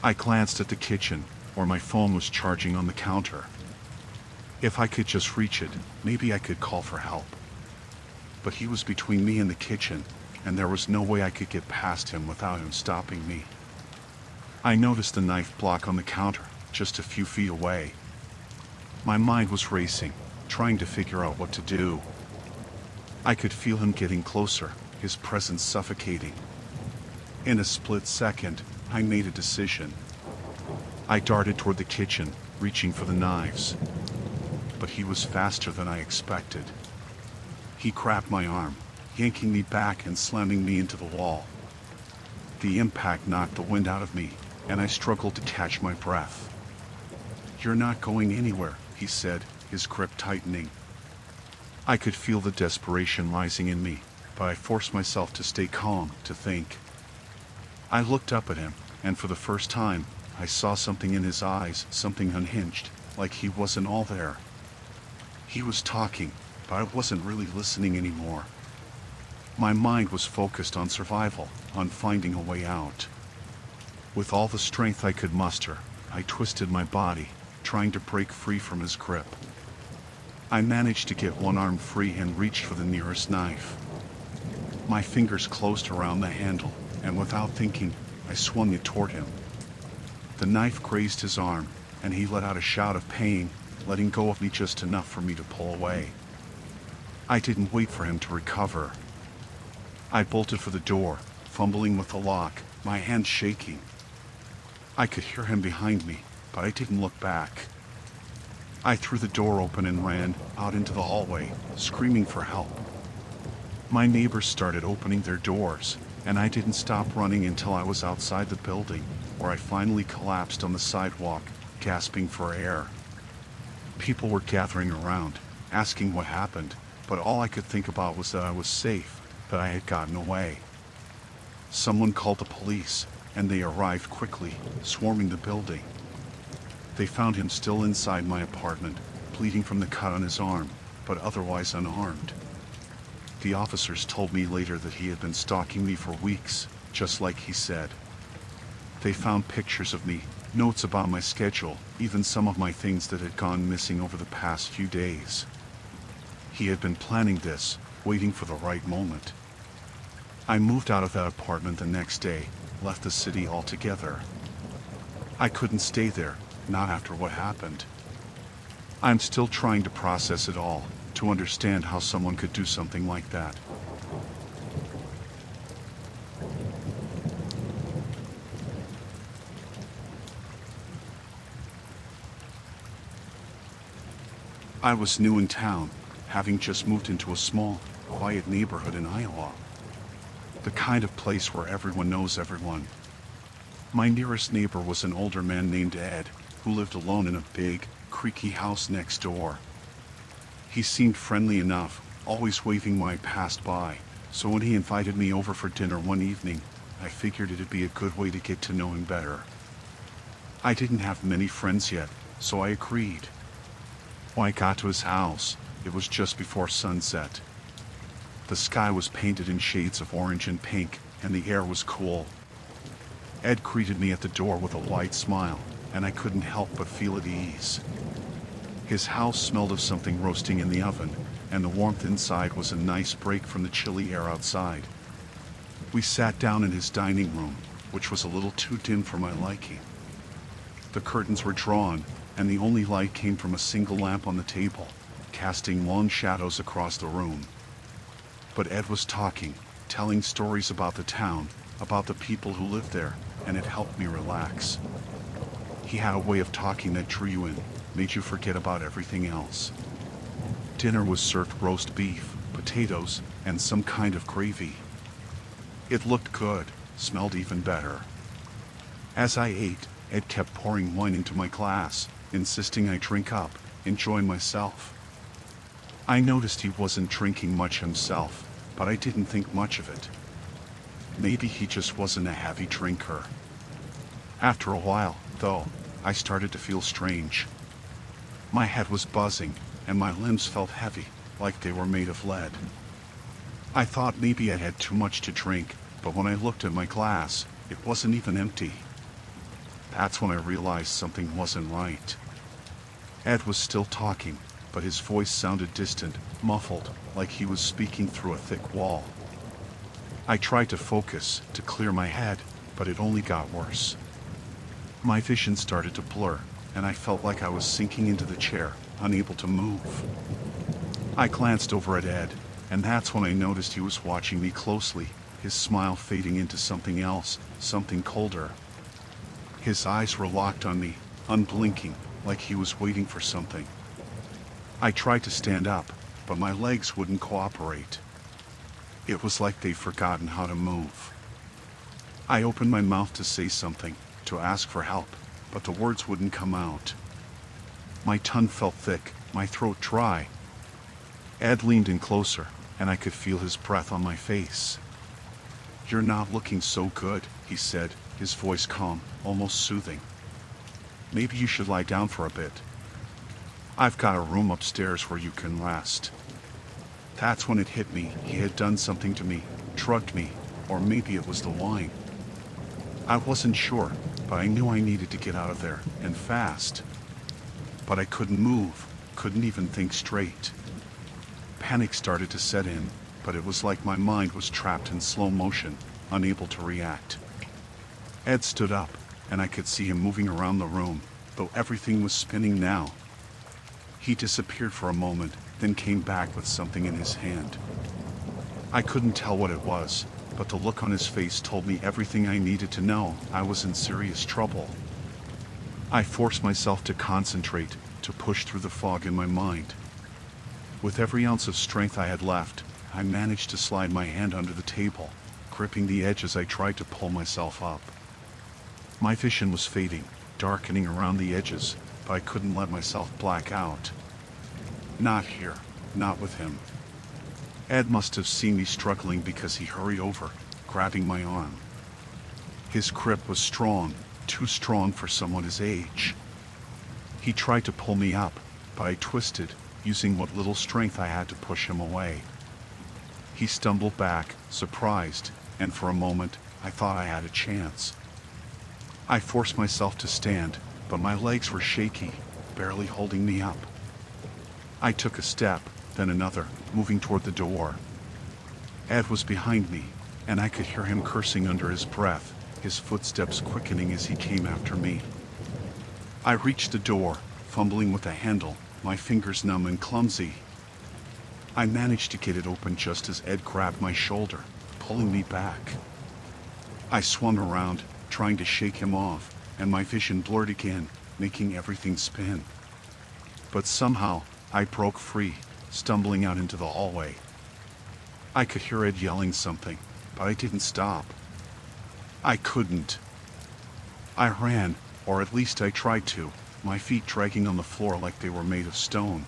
I glanced at the kitchen, where my phone was charging on the counter. If I could just reach it, maybe I could call for help. But he was between me and the kitchen, and there was no way I could get past him without him stopping me. I noticed the knife block on the counter, just a few feet away. My mind was racing, trying to figure out what to do. I could feel him getting closer, his presence suffocating. In a split second, I made a decision. I darted toward the kitchen, reaching for the knives. But he was faster than I expected. He grabbed my arm, yanking me back and slamming me into the wall. The impact knocked the wind out of me, and I struggled to catch my breath. "You're not going anywhere," he said, his grip tightening. I could feel the desperation rising in me, but I forced myself to stay calm, to think. I looked up at him, and for the first time, I saw something in his eyes, something unhinged, like he wasn't all there. He was talking, but I wasn't really listening anymore. My mind was focused on survival, on finding a way out. With all the strength I could muster, I twisted my body, trying to break free from his grip. I managed to get one arm free and reached for the nearest knife. My fingers closed around the handle, and without thinking, I swung it toward him. The knife grazed his arm, and he let out a shout of pain, letting go of me just enough for me to pull away. I didn't wait for him to recover. I bolted for the door, fumbling with the lock, my hands shaking. I could hear him behind me, but I didn't look back. I threw the door open and ran out into the hallway, screaming for help. My neighbors started opening their doors, and I didn't stop running until I was outside the building, where I finally collapsed on the sidewalk, gasping for air. People were gathering around, asking what happened, but all I could think about was that I was safe, that I had gotten away. Someone called the police, and they arrived quickly, swarming the building. They found him still inside my apartment, bleeding from the cut on his arm, but otherwise unharmed. The officers told me later that he had been stalking me for weeks, just like he said. They found pictures of me, notes about my schedule, even some of my things that had gone missing over the past few days. He had been planning this, waiting for the right moment. I moved out of that apartment the next day, left the city altogether. I couldn't stay there, not after what happened. I'm still trying to process it all, to understand how someone could do something like that. I was new in town, having just moved into a small, quiet neighborhood in Iowa. The kind of place where everyone knows everyone. My nearest neighbor was an older man named Ed, who lived alone in a big, creaky house next door. He seemed friendly enough, always waving when I passed by, so when he invited me over for dinner one evening, I figured it'd be a good way to get to know him better. I didn't have many friends yet, so I agreed. When I got to his house, it was just before sunset. The sky was painted in shades of orange and pink, and the air was cool. Ed greeted me at the door with a wide smile, and I couldn't help but feel at ease. His house smelled of something roasting in the oven, and the warmth inside was a nice break from the chilly air outside. We sat down in his dining room, which was a little too dim for my liking. The curtains were drawn, and the only light came from a single lamp on the table, casting long shadows across the room. But Ed was talking, telling stories about the town, about the people who lived there, and it helped me relax. He had a way of talking that drew you in, made you forget about everything else. Dinner was served roast beef, potatoes, and some kind of gravy. It looked good, smelled even better. As I ate, Ed kept pouring wine into my glass, insisting I drink up, enjoy myself. I noticed he wasn't drinking much himself, but I didn't think much of it. Maybe he just wasn't a heavy drinker. After a while, though, I started to feel strange. My head was buzzing, and my limbs felt heavy, like they were made of lead. I thought maybe I had too much to drink, but when I looked at my glass, it wasn't even empty. That's when I realized something wasn't right. Ed was still talking, but his voice sounded distant, muffled, like he was speaking through a thick wall. I tried to focus, to clear my head, but it only got worse. My vision started to blur, and I felt like I was sinking into the chair, unable to move. I glanced over at Ed, and that's when I noticed he was watching me closely, his smile fading into something else, something colder. His eyes were locked on me, unblinking, like he was waiting for something. I tried to stand up, but my legs wouldn't cooperate. It was like they'd forgotten how to move. I opened my mouth to say something, to ask for help, but the words wouldn't come out. My tongue felt thick, my throat dry. Ed leaned in closer, and I could feel his breath on my face. "You're not looking so good," he said, his voice calm, almost soothing. "Maybe you should lie down for a bit. I've got a room upstairs where you can rest." That's when it hit me. He had done something to me, drugged me, or maybe it was the wine. I wasn't sure, but I knew I needed to get out of there, and fast. But I couldn't move, couldn't even think straight. Panic started to set in, but it was like my mind was trapped in slow motion, unable to react. Ed stood up, and I could see him moving around the room, though everything was spinning now. He disappeared for a moment, then came back with something in his hand. I couldn't tell what it was, but the look on his face told me everything I needed to know. I was in serious trouble. I forced myself to concentrate, to push through the fog in my mind. With every ounce of strength I had left, I managed to slide my hand under the table, gripping the edge as I tried to pull myself up. My vision was fading, darkening around the edges, but I couldn't let myself black out. Not here, not with him. Ed must have seen me struggling because he hurried over, grabbing my arm. His grip was strong, too strong for someone his age. He tried to pull me up, but I twisted, using what little strength I had to push him away. He stumbled back, surprised, and for a moment, I thought I had a chance. I forced myself to stand, but my legs were shaky, barely holding me up. I took a step, then another, moving toward the door. Ed was behind me, and I could hear him cursing under his breath, his footsteps quickening as he came after me. I reached the door, fumbling with the handle, my fingers numb and clumsy. I managed to get it open just as Ed grabbed my shoulder, pulling me back. I swung around, trying to shake him off, and my vision blurred again, making everything spin. But somehow, I broke free, stumbling out into the hallway. I could hear Ed yelling something, but I didn't stop. I couldn't. I ran, or at least I tried to, my feet dragging on the floor like they were made of stone.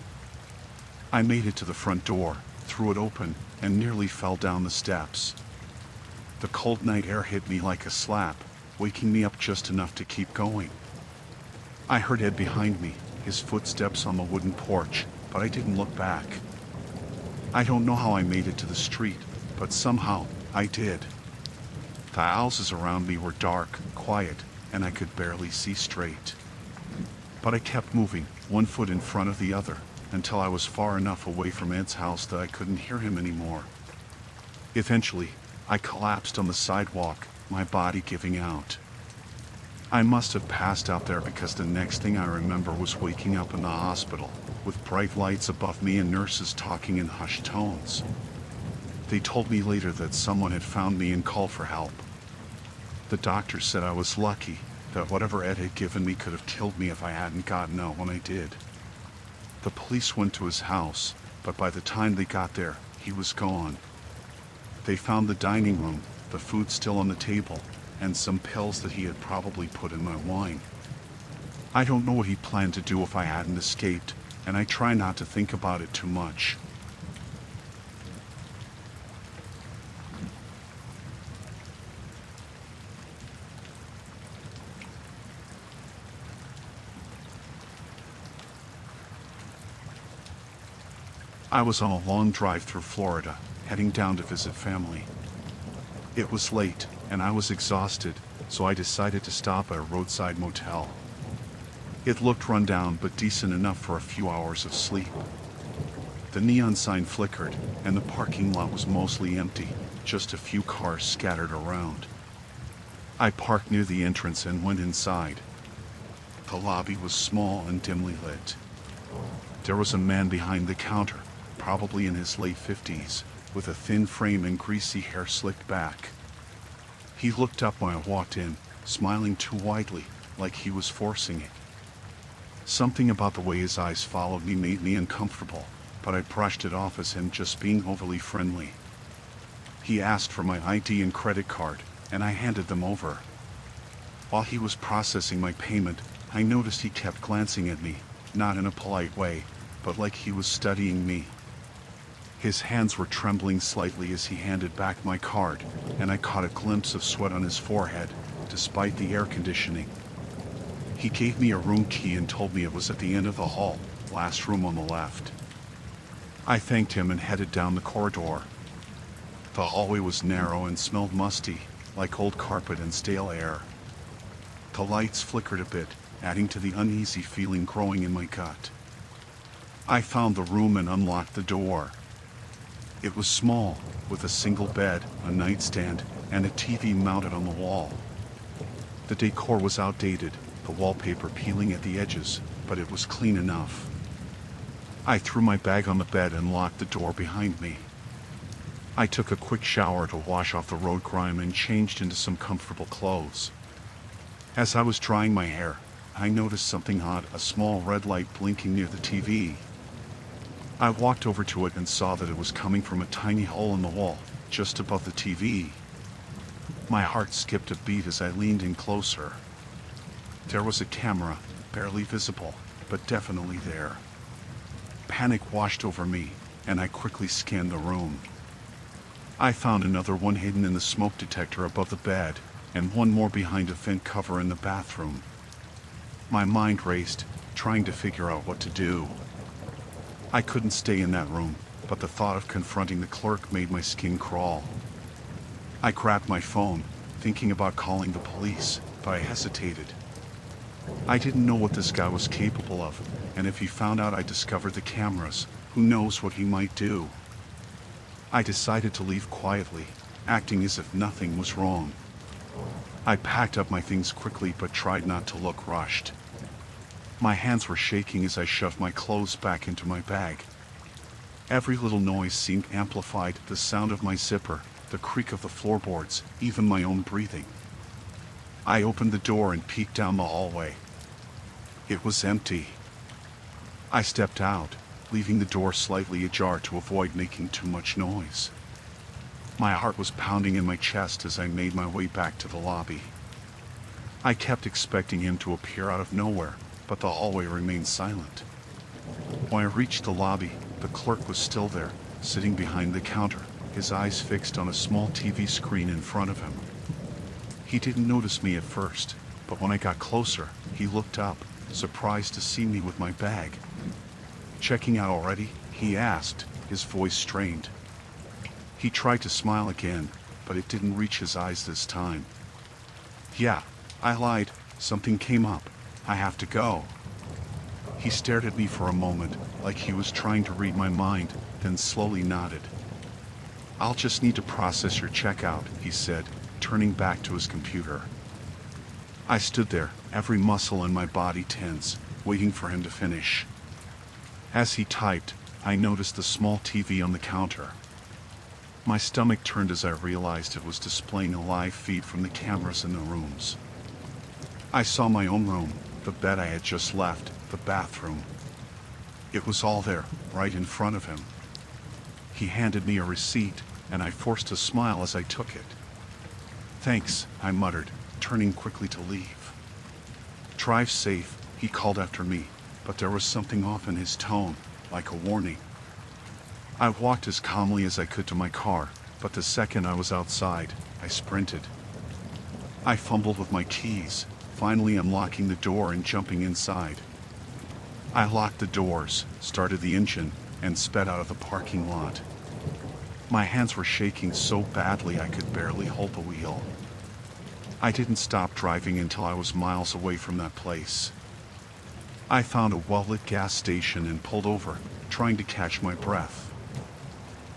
I made it to the front door, threw it open, and nearly fell down the steps. The cold night air hit me like a slap, waking me up just enough to keep going. I heard Ed behind me, his footsteps on the wooden porch, but I didn't look back. I don't know how I made it to the street, but somehow, I did. The houses around me were dark, quiet, and I could barely see straight. But I kept moving, one foot in front of the other, until I was far enough away from Ed's house that I couldn't hear him anymore. Eventually, I collapsed on the sidewalk, my body giving out. I must have passed out there because the next thing I remember was waking up in the hospital, with bright lights above me and nurses talking in hushed tones. They told me later that someone had found me and called for help. The doctor said I was lucky, that whatever Ed had given me could have killed me if I hadn't gotten out when I did. The police went to his house, but by the time they got there, he was gone. They found the dining room, the food still on the table, and some pills that he had probably put in my wine. I don't know what he planned to do if I hadn't escaped, and I try not to think about it too much. I was on a long drive through Florida, heading down to visit family. It was late, and I was exhausted, so I decided to stop at a roadside motel. It looked run down but decent enough for a few hours of sleep. The neon sign flickered, and the parking lot was mostly empty, just a few cars scattered around. I parked near the entrance and went inside. The lobby was small and dimly lit. There was a man behind the counter, probably in his late 50s, with a thin frame and greasy hair slicked back. He looked up when I walked in, smiling too widely, like he was forcing it. Something about the way his eyes followed me made me uncomfortable, but I brushed it off as him just being overly friendly. He asked for my ID and credit card, and I handed them over. While he was processing my payment, I noticed he kept glancing at me, not in a polite way, but like he was studying me. His hands were trembling slightly as he handed back my card, and I caught a glimpse of sweat on his forehead, despite the air conditioning. He gave me a room key and told me it was at the end of the hall, last room on the left. I thanked him and headed down the corridor. The hallway was narrow and smelled musty, like old carpet and stale air. The lights flickered a bit, adding to the uneasy feeling growing in my gut. I found the room and unlocked the door. It was small, with a single bed, a nightstand, and a TV mounted on the wall. The decor was outdated, the wallpaper peeling at the edges, but it was clean enough. I threw my bag on the bed and locked the door behind me. I took a quick shower to wash off the road grime and changed into some comfortable clothes. As I was drying my hair, I noticed something odd, a small red light blinking near the TV. I walked over to it and saw that it was coming from a tiny hole in the wall, just above the TV. My heart skipped a beat as I leaned in closer. There was a camera, barely visible, but definitely there. Panic washed over me, and I quickly scanned the room. I found another one hidden in the smoke detector above the bed, and one more behind a vent cover in the bathroom. My mind raced, trying to figure out what to do. I couldn't stay in that room, but the thought of confronting the clerk made my skin crawl. I grabbed my phone, thinking about calling the police, but I hesitated. I didn't know what this guy was capable of, and if he found out I discovered the cameras, who knows what he might do. I decided to leave quietly, acting as if nothing was wrong. I packed up my things quickly but tried not to look rushed. My hands were shaking as I shoved my clothes back into my bag. Every little noise seemed amplified, the sound of my zipper, the creak of the floorboards, even my own breathing. I opened the door and peeked down the hallway. It was empty. I stepped out, leaving the door slightly ajar to avoid making too much noise. My heart was pounding in my chest as I made my way back to the lobby. I kept expecting him to appear out of nowhere, but the hallway remained silent. When I reached the lobby, the clerk was still there, sitting behind the counter, his eyes fixed on a small TV screen in front of him. He didn't notice me at first, but when I got closer, he looked up, surprised to see me with my bag. "Checking out already?" he asked, his voice strained. He tried to smile again, but it didn't reach his eyes this time. "Yeah, I lied. Something came up. I have to go." He stared at me for a moment, like he was trying to read my mind, then slowly nodded. "I'll just need to process your checkout," he said, turning back to his computer. I stood there, every muscle in my body tense, waiting for him to finish. As he typed, I noticed the small TV on the counter. My stomach turned as I realized it was displaying a live feed from the cameras in the rooms. I saw my own room, the bed I had just left, the bathroom. It was all there, right in front of him. He handed me a receipt, and I forced a smile as I took it. "Thanks," I muttered, turning quickly to leave. "Drive safe," he called after me, but there was something off in his tone, like a warning. I walked as calmly as I could to my car, but the second I was outside, I sprinted. I fumbled with my keys, finally unlocking the door and jumping inside. I locked the doors, started the engine, and sped out of the parking lot. My hands were shaking so badly I could barely hold the wheel. I didn't stop driving until I was miles away from that place. I found a well-lit gas station and pulled over, trying to catch my breath.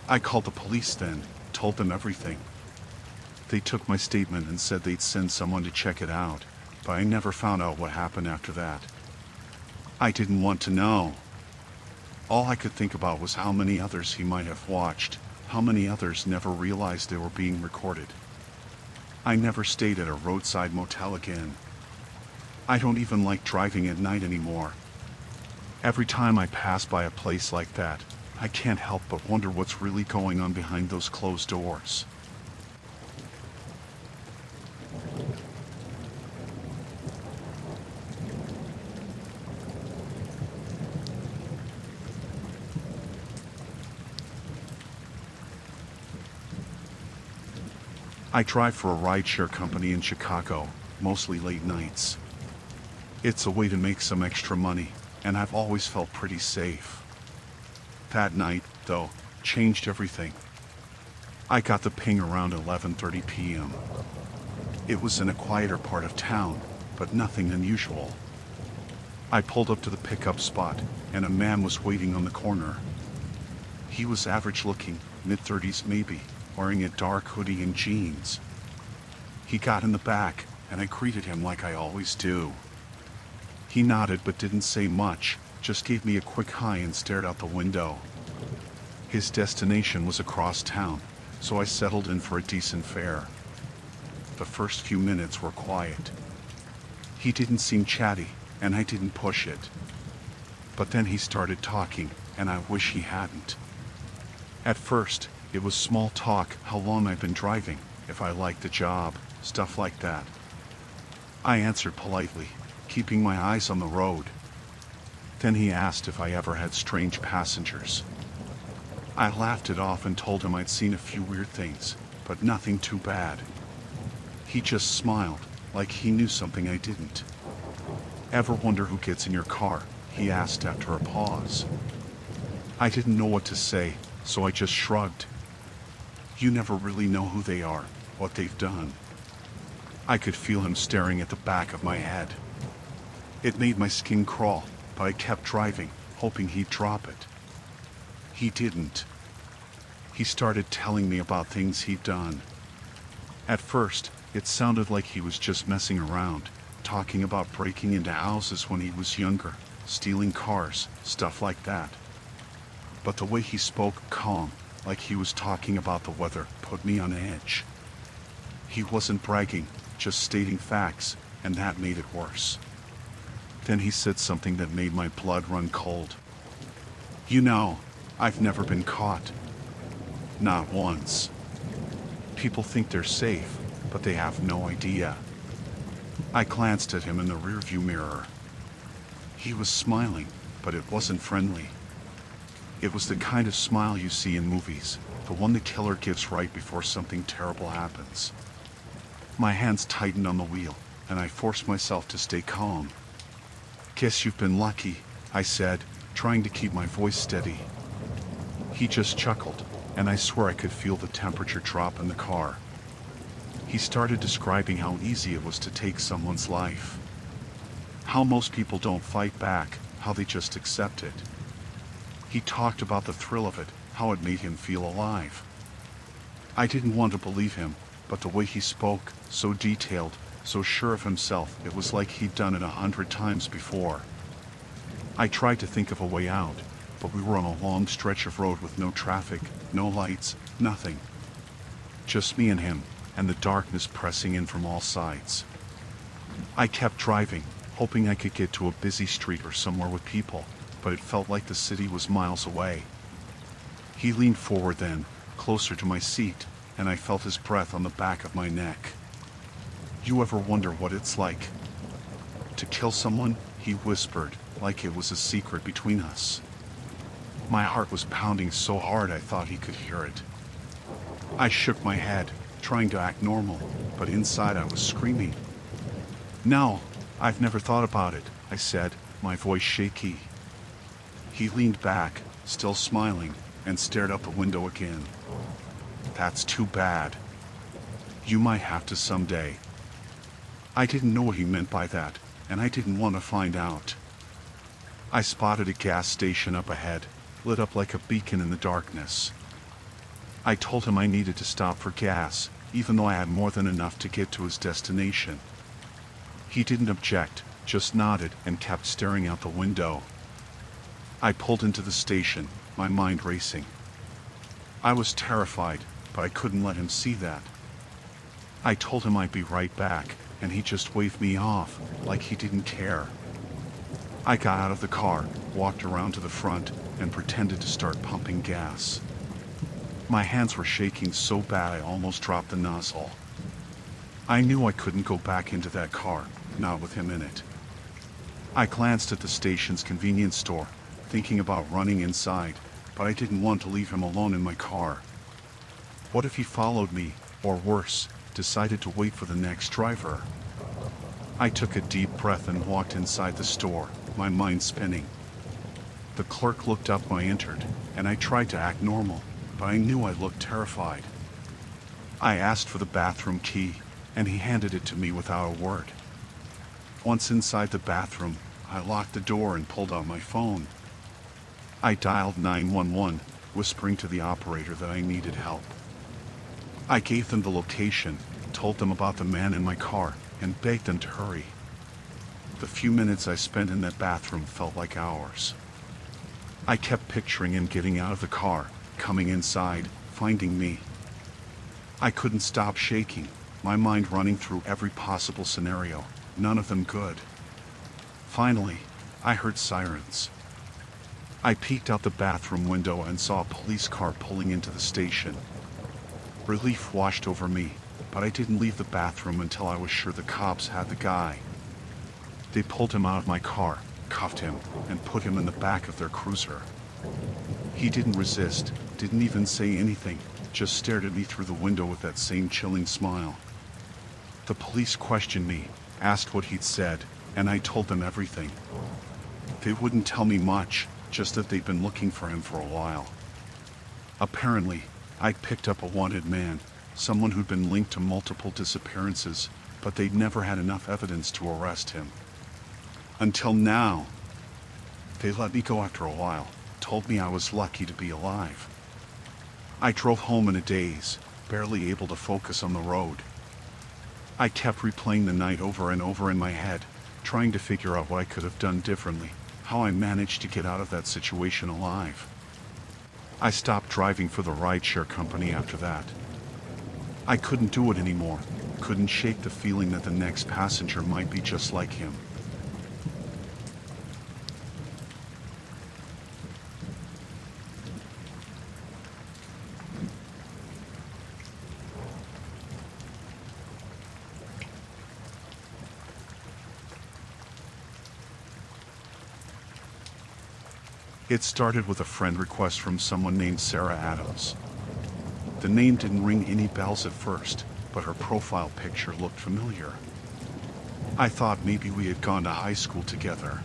I called the police then, told them everything. They took my statement and said they'd send someone to check it out, but I never found out what happened after that. I didn't want to know. All I could think about was how many others he might have watched, how many others never realized they were being recorded. I never stayed at a roadside motel again. I don't even like driving at night anymore. Every time I pass by a place like that, I can't help but wonder what's really going on behind those closed doors. I drive for a rideshare company in Chicago, mostly late nights. It's a way to make some extra money, and I've always felt pretty safe. That night, though, changed everything. I got the ping around 11:30 p.m. It was in a quieter part of town, but nothing unusual. I pulled up to the pickup spot, and a man was waiting on the corner. He was average looking, mid-30s maybe, wearing a dark hoodie and jeans. He got in the back, and I greeted him like I always do. He nodded but didn't say much, just gave me a quick hi and stared out the window. His destination was across town, so I settled in for a decent fare. The first few minutes were quiet. He didn't seem chatty, and I didn't push it. But then he started talking, and I wish he hadn't. At first, it was small talk, how long I've been driving, if I liked the job, stuff like that. I answered politely, keeping my eyes on the road. Then he asked if I ever had strange passengers. I laughed it off and told him I'd seen a few weird things, but nothing too bad. He just smiled, like he knew something I didn't. Ever wonder who gets in your car? He asked after a pause. I didn't know what to say, so I just shrugged. You never really know who they are, what they've done. I could feel him staring at the back of my head. It made my skin crawl, but I kept driving, hoping he'd drop it. He didn't. He started telling me about things he'd done. At first, it sounded like he was just messing around, talking about breaking into houses when he was younger, stealing cars, stuff like that. But the way he spoke, calm, like he was talking about the weather, put me on edge. He wasn't bragging, just stating facts, and that made it worse. Then he said something that made my blood run cold. You know, I've never been caught. Not once. People think they're safe, but they have no idea. I glanced at him in the rearview mirror. He was smiling, but it wasn't friendly. It was the kind of smile you see in movies, the one the killer gives right before something terrible happens. My hands tightened on the wheel, and I forced myself to stay calm. Guess you've been lucky, I said, trying to keep my voice steady. He just chuckled, and I swear I could feel the temperature drop in the car. He started describing how easy it was to take someone's life. How most people don't fight back, how they just accept it. He talked about the thrill of it, how it made him feel alive. I didn't want to believe him, but the way he spoke, so detailed, so sure of himself, it was like he'd done it 100 times before. I tried to think of a way out, but we were on a long stretch of road with no traffic, no lights, nothing. Just me and him, and the darkness pressing in from all sides. I kept driving, hoping I could get to a busy street or somewhere with people, but it felt like the city was miles away. He leaned forward then, closer to my seat, and I felt his breath on the back of my neck. You ever wonder what it's like to kill someone? He whispered, like it was a secret between us. My heart was pounding so hard I thought he could hear it. I shook my head, trying to act normal, but inside I was screaming. No, I've never thought about it, I said, my voice shaky. He leaned back, still smiling, and stared out the window again. That's too bad. You might have to someday. I didn't know what he meant by that, and I didn't want to find out. I spotted a gas station up ahead, lit up like a beacon in the darkness. I told him I needed to stop for gas, even though I had more than enough to get to his destination. He didn't object, just nodded and kept staring out the window. I pulled into the station, my mind racing. I was terrified, but I couldn't let him see that. I told him I'd be right back, and he just waved me off, like he didn't care. I got out of the car, walked around to the front, and pretended to start pumping gas. My hands were shaking so bad I almost dropped the nozzle. I knew I couldn't go back into that car, not with him in it. I glanced at the station's convenience store, thinking about running inside, but I didn't want to leave him alone in my car. What if he followed me, or worse, decided to wait for the next driver. I took a deep breath and walked inside the store, my mind spinning. The clerk looked up when I entered, and I tried to act normal, but I knew I looked terrified. I asked for the bathroom key, and he handed it to me without a word. Once inside the bathroom, I locked the door and pulled out my phone. I dialed 911, whispering to the operator that I needed help. I gave them the location, told them about the man in my car, and begged them to hurry. The few minutes I spent in that bathroom felt like hours. I kept picturing him getting out of the car, coming inside, finding me. I couldn't stop shaking, my mind running through every possible scenario, none of them good. Finally, I heard sirens. I peeked out the bathroom window and saw a police car pulling into the station. Relief washed over me, but I didn't leave the bathroom until I was sure the cops had the guy. They pulled him out of my car, cuffed him, and put him in the back of their cruiser. He didn't resist, didn't even say anything, just stared at me through the window with that same chilling smile. The police questioned me, asked what he'd said, and I told them everything. They wouldn't tell me much, just that they'd been looking for him for a while. Apparently, I'd picked up a wanted man, someone who'd been linked to multiple disappearances, but they'd never had enough evidence to arrest him. Until now. They let me go after a while, told me I was lucky to be alive. I drove home in a daze, barely able to focus on the road. I kept replaying the night over and over in my head, trying to figure out what I could have done differently, how I managed to get out of that situation alive. I stopped driving for the rideshare company after that. I couldn't do it anymore, couldn't shake the feeling that the next passenger might be just like him. It started with a friend request from someone named Sarah Adams. The name didn't ring any bells at first, but her profile picture looked familiar. I thought maybe we had gone to high school together.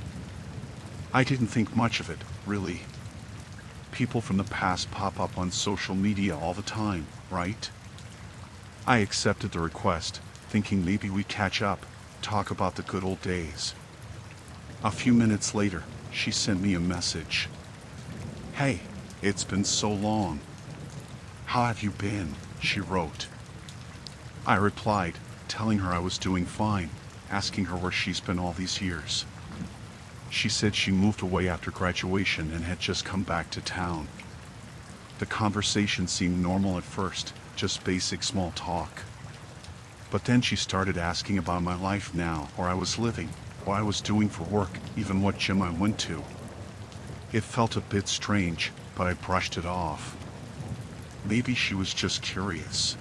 I didn't think much of it, really. People from the past pop up on social media all the time, right? I accepted the request, thinking maybe we'd catch up, talk about the good old days. A few minutes later, she sent me a message. "Hey, it's been so long. How have you been?" she wrote. I replied, telling her I was doing fine, asking her where she's been all these years. She said she moved away after graduation and had just come back to town. The conversation seemed normal at first, just basic small talk. But then she started asking about my life now, where I was living, what I was doing for work, even what gym I went to. It felt a bit strange, but I brushed it off. Maybe she was just curious.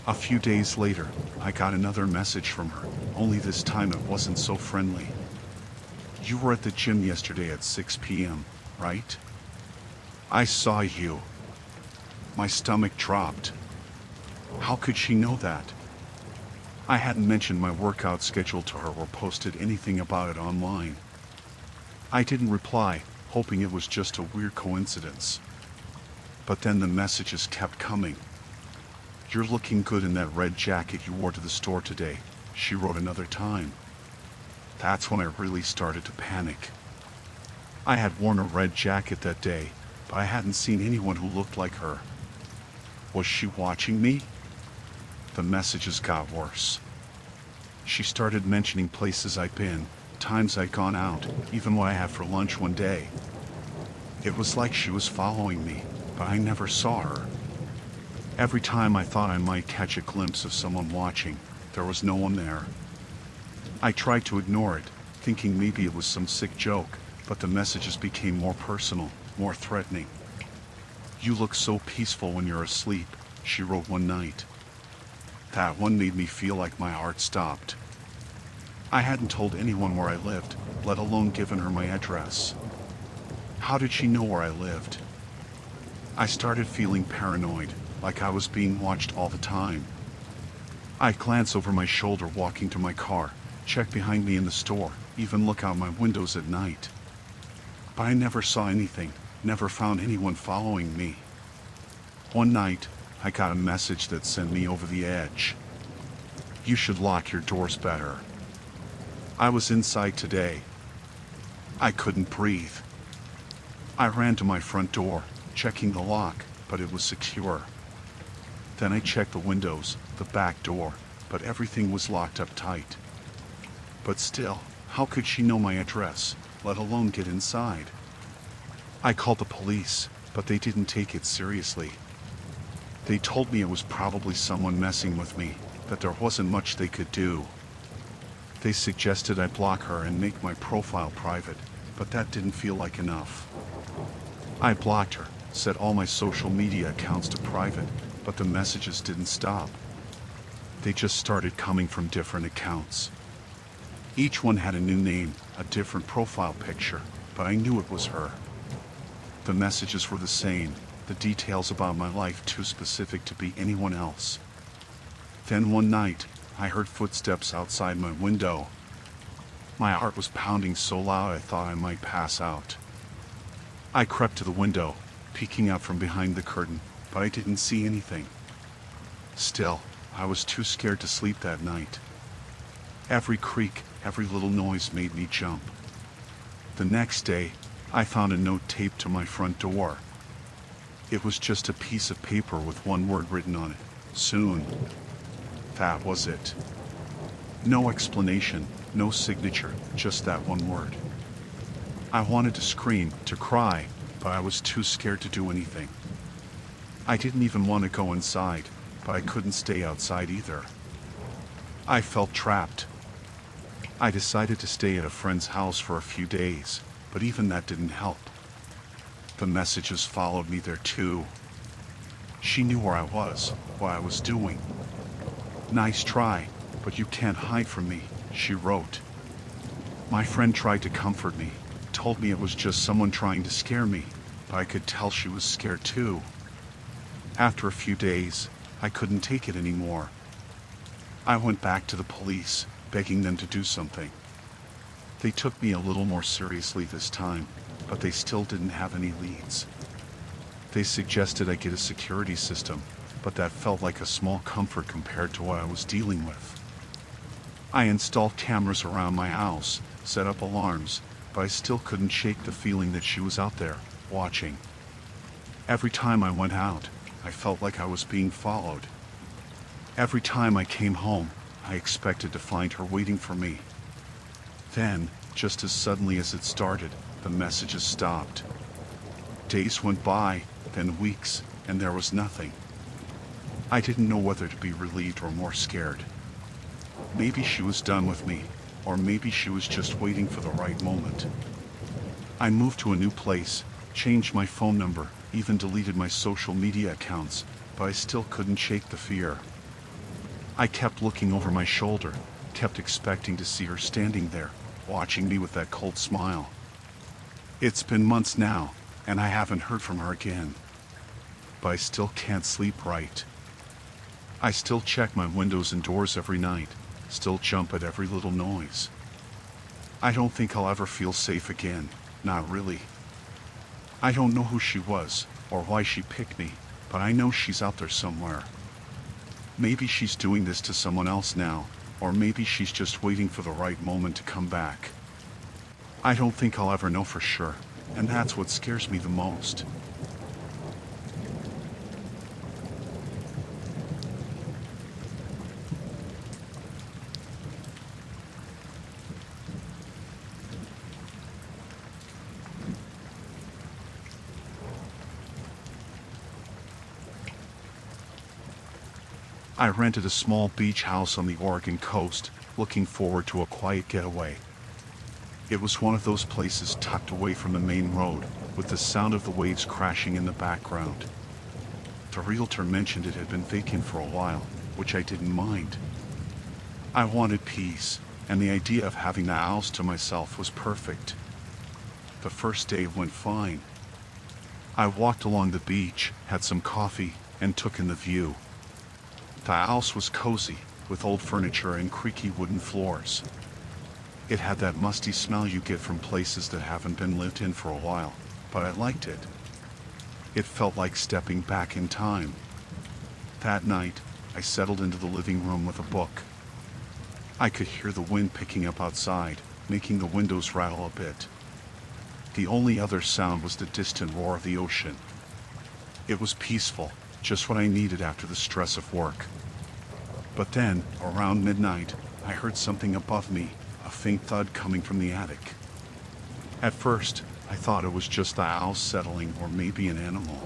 A few days later, I got another message from her, only this time it wasn't so friendly. "You were at the gym yesterday at 6 p.m., right? I saw you." My stomach dropped. How could she know that? I hadn't mentioned my workout schedule to her or posted anything about it online. I didn't reply, hoping it was just a weird coincidence. But then the messages kept coming. "You're looking good in that red jacket you wore to the store today," she wrote another time. That's when I really started to panic. I had worn a red jacket that day, but I hadn't seen anyone who looked like her. Was she watching me? The messages got worse. She started mentioning places I'd been, times I'd gone out, even what I had for lunch one day. It was like she was following me, but I never saw her. Every time I thought I might catch a glimpse of someone watching, there was no one there. I tried to ignore it, thinking maybe it was some sick joke, but the messages became more personal, more threatening. "You look so peaceful when you're asleep," she wrote one night. That one made me feel like my heart stopped. I hadn't told anyone where I lived, let alone given her my address. How did she know where I lived? I started feeling paranoid, like I was being watched all the time. I glance over my shoulder walking to my car, check behind me in the store, even look out my windows at night. But I never saw anything, never found anyone following me. One night, I got a message that sent me over the edge. You should lock your doors better. I was inside today. I couldn't breathe. I ran to my front door, checking the lock, but it was secure. Then I checked the windows, the back door, but everything was locked up tight. But still, how could she know my address, let alone get inside? I called the police, but they didn't take it seriously. They told me it was probably someone messing with me, that there wasn't much they could do. They suggested I block her and make my profile private, but that didn't feel like enough. I blocked her, set all my social media accounts to private, but the messages didn't stop. They just started coming from different accounts. Each one had a new name, a different profile picture, but I knew it was her. The messages were the same, the details about my life too specific to be anyone else. Then one night, I heard footsteps outside my window. My heart was pounding so loud I thought I might pass out. I crept to the window, peeking out from behind the curtain, but I didn't see anything. Still, I was too scared to sleep that night. Every creak, every little noise made me jump. The next day, I found a note taped to my front door. It was just a piece of paper with one word written on it: soon. That was it. No explanation, no signature, just that one word. I wanted to scream, to cry, but I was too scared to do anything. I didn't even want to go inside, but I couldn't stay outside either. I felt trapped. I decided to stay at a friend's house for a few days, but even that didn't help. The messages followed me there too. She knew where I was, what I was doing. Nice try, but you can't hide from me, she wrote. My friend tried to comfort me, told me it was just someone trying to scare me, but I could tell she was scared too. After a few days, I couldn't take it anymore. I went back to the police, begging them to do something. They took me a little more seriously this time, but they still didn't have any leads. They suggested I get a security system, but that felt like a small comfort compared to what I was dealing with. I installed cameras around my house, set up alarms, but I still couldn't shake the feeling that she was out there, watching. Every time I went out, I felt like I was being followed. Every time I came home, I expected to find her waiting for me. Then, just as suddenly as it started, the messages stopped. Days went by, then weeks, and there was nothing. I didn't know whether to be relieved or more scared. Maybe she was done with me, or maybe she was just waiting for the right moment. I moved to a new place, changed my phone number, even deleted my social media accounts, but I still couldn't shake the fear. I kept looking over my shoulder, kept expecting to see her standing there, watching me with that cold smile. It's been months now, and I haven't heard from her again. But I still can't sleep right. I still check my windows and doors every night, still jump at every little noise. I don't think I'll ever feel safe again, not really. I don't know who she was, or why she picked me, but I know she's out there somewhere. Maybe she's doing this to someone else now, or maybe she's just waiting for the right moment to come back. I don't think I'll ever know for sure, and that's what scares me the most. I rented a small beach house on the Oregon coast, looking forward to a quiet getaway. It was one of those places tucked away from the main road, with the sound of the waves crashing in the background. The realtor mentioned it had been vacant for a while, which I didn't mind. I wanted peace, and the idea of having the house to myself was perfect. The first day went fine. I walked along the beach, had some coffee, and took in the view. The house was cozy, with old furniture and creaky wooden floors. It had that musty smell you get from places that haven't been lived in for a while, but I liked it. It felt like stepping back in time. That night, I settled into the living room with a book. I could hear the wind picking up outside, making the windows rattle a bit. The only other sound was the distant roar of the ocean. It was peaceful, just what I needed after the stress of work. But then, around midnight, I heard something above me, a faint thud coming from the attic. At first, I thought it was just the owls settling or maybe an animal.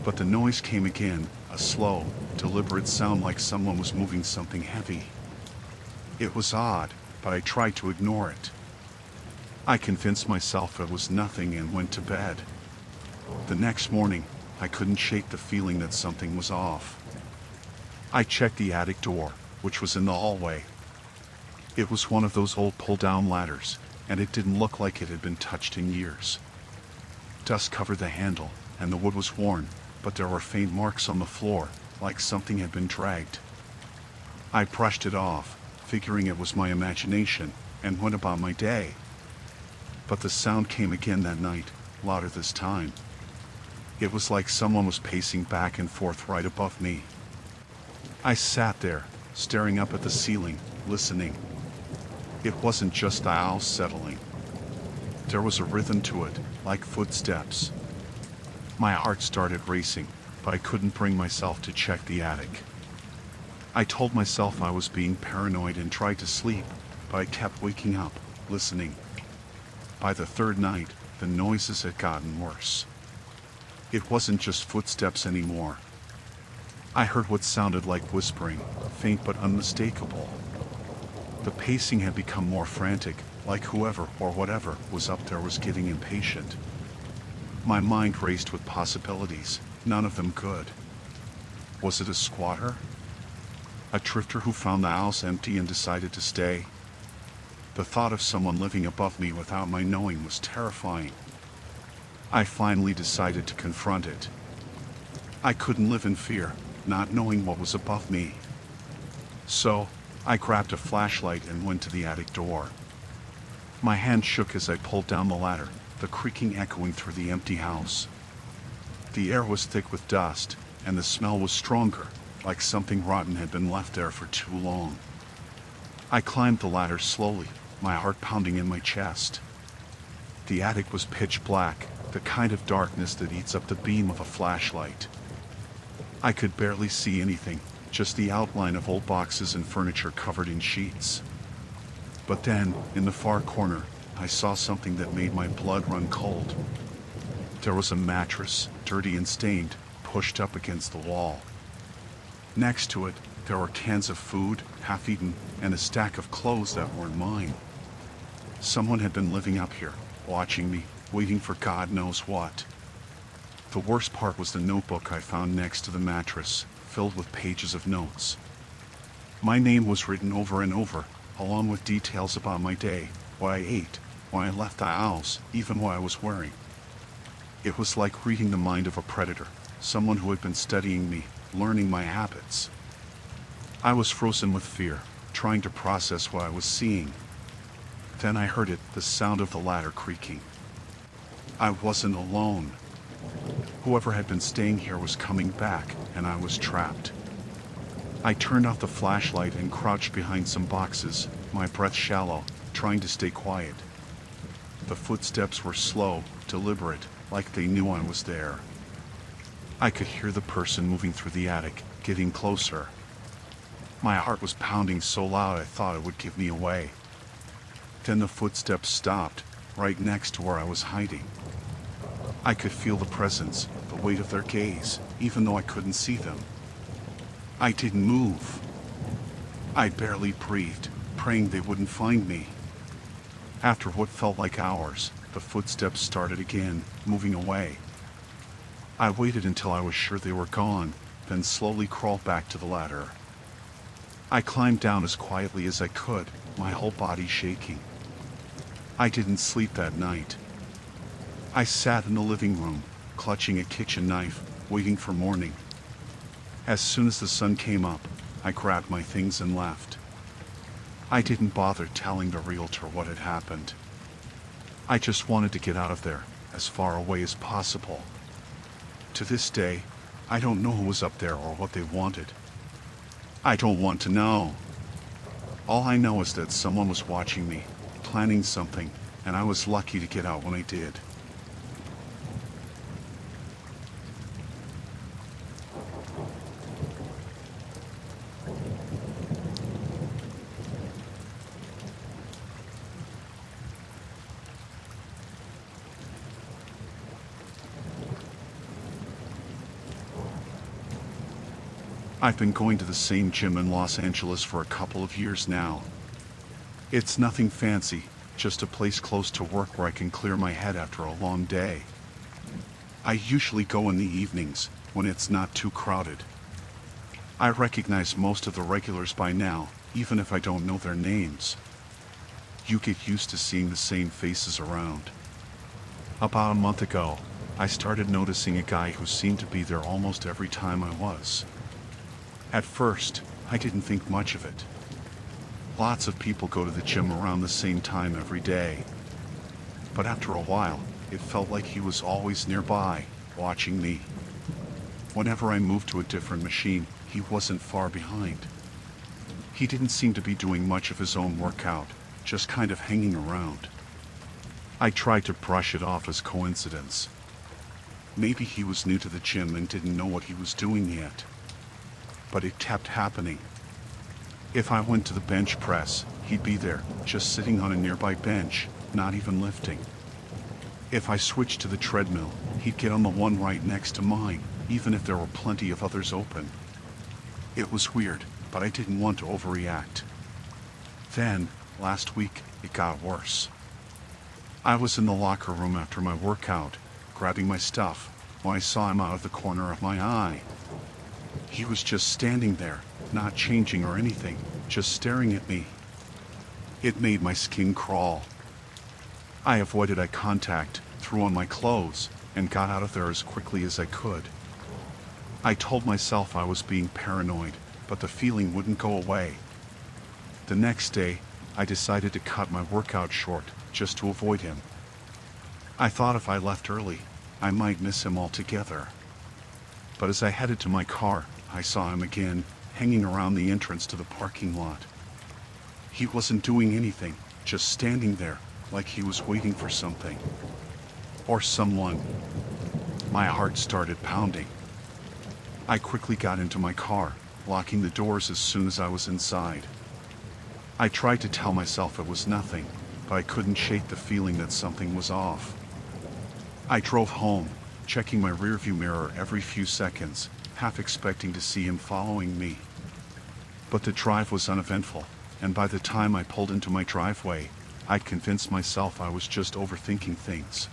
But the noise came again, a slow, deliberate sound like someone was moving something heavy. It was odd, but I tried to ignore it. I convinced myself it was nothing and went to bed. The next morning, I couldn't shake the feeling that something was off. I checked the attic door, which was in the hallway. It was one of those old pull-down ladders, and it didn't look like it had been touched in years. Dust covered the handle, and the wood was worn, but there were faint marks on the floor, like something had been dragged. I brushed it off, figuring it was my imagination, and went about my day. But the sound came again that night, louder this time. It was like someone was pacing back and forth right above me. I sat there, staring up at the ceiling, listening. It wasn't just the owls settling. There was a rhythm to it, like footsteps. My heart started racing, but I couldn't bring myself to check the attic. I told myself I was being paranoid and tried to sleep, but I kept waking up, listening. By the third night, the noises had gotten worse. It wasn't just footsteps anymore. I heard what sounded like whispering, faint but unmistakable. The pacing had become more frantic, like whoever or whatever was up there was getting impatient. My mind raced with possibilities, none of them good. Was it a squatter? A drifter who found the house empty and decided to stay? The thought of someone living above me without my knowing was terrifying. I finally decided to confront it. I couldn't live in fear, not knowing what was above me. So, I grabbed a flashlight and went to the attic door. My hand shook as I pulled down the ladder, the creaking echoing through the empty house. The air was thick with dust, and the smell was stronger, like something rotten had been left there for too long. I climbed the ladder slowly, my heart pounding in my chest. The attic was pitch black, the kind of darkness that eats up the beam of a flashlight. I could barely see anything, just the outline of old boxes and furniture covered in sheets. But then, in the far corner, I saw something that made my blood run cold. There was a mattress, dirty and stained, pushed up against the wall. Next to it, there were cans of food, half-eaten, and a stack of clothes that weren't mine. Someone had been living up here, watching me, waiting for God knows what. The worst part was the notebook I found next to the mattress, filled with pages of notes. My name was written over and over, along with details about my day, what I ate, when I left the house, even what I was wearing. It was like reading the mind of a predator, someone who had been studying me, learning my habits. I was frozen with fear, trying to process what I was seeing. Then I heard it, the sound of the ladder creaking. I wasn't alone. Whoever had been staying here was coming back, and I was trapped. I turned off the flashlight and crouched behind some boxes, my breath shallow, trying to stay quiet. The footsteps were slow, deliberate, like they knew I was there. I could hear the person moving through the attic, getting closer. My heart was pounding so loud I thought it would give me away. Then the footsteps stopped, right next to where I was hiding. I could feel the presence, the weight of their gaze, even though I couldn't see them. I didn't move. I barely breathed, praying they wouldn't find me. After what felt like hours, the footsteps started again, moving away. I waited until I was sure they were gone, then slowly crawled back to the ladder. I climbed down as quietly as I could, my whole body shaking. I didn't sleep that night. I sat in the living room, clutching a kitchen knife, waiting for morning. As soon as the sun came up, I grabbed my things and left. I didn't bother telling the realtor what had happened. I just wanted to get out of there, as far away as possible. To this day, I don't know who was up there or what they wanted. I don't want to know. All I know is that someone was watching me, planning something, and I was lucky to get out when I did. I've been going to the same gym in Los Angeles for a couple of years now. It's nothing fancy, just a place close to work where I can clear my head after a long day. I usually go in the evenings, when it's not too crowded. I recognize most of the regulars by now, even if I don't know their names. You get used to seeing the same faces around. About a month ago, I started noticing a guy who seemed to be there almost every time I was. At first, I didn't think much of it. Lots of people go to the gym around the same time every day. But after a while, it felt like he was always nearby, watching me. Whenever I moved to a different machine, he wasn't far behind. He didn't seem to be doing much of his own workout, just kind of hanging around. I tried to brush it off as coincidence. Maybe he was new to the gym and didn't know what he was doing yet. But it kept happening. If I went to the bench press, he'd be there, just sitting on a nearby bench, not even lifting. If I switched to the treadmill, he'd get on the one right next to mine, even if there were plenty of others open. It was weird, but I didn't want to overreact. Then, last week, it got worse. I was in the locker room after my workout, grabbing my stuff, when I saw him out of the corner of my eye. He was just standing there, not changing or anything, just staring at me. It made my skin crawl. I avoided eye contact, threw on my clothes, and got out of there as quickly as I could. I told myself I was being paranoid, but the feeling wouldn't go away. The next day, I decided to cut my workout short, just to avoid him. I thought if I left early, I might miss him altogether. But as I headed to my car, I saw him again, hanging around the entrance to the parking lot. He wasn't doing anything, just standing there, like he was waiting for something. Or someone. My heart started pounding. I quickly got into my car, locking the doors as soon as I was inside. I tried to tell myself it was nothing, but I couldn't shake the feeling that something was off. I drove home, checking my rearview mirror every few seconds, half expecting to see him following me. But the drive was uneventful, and by the time I pulled into my driveway, I'd convinced myself I was just overthinking things.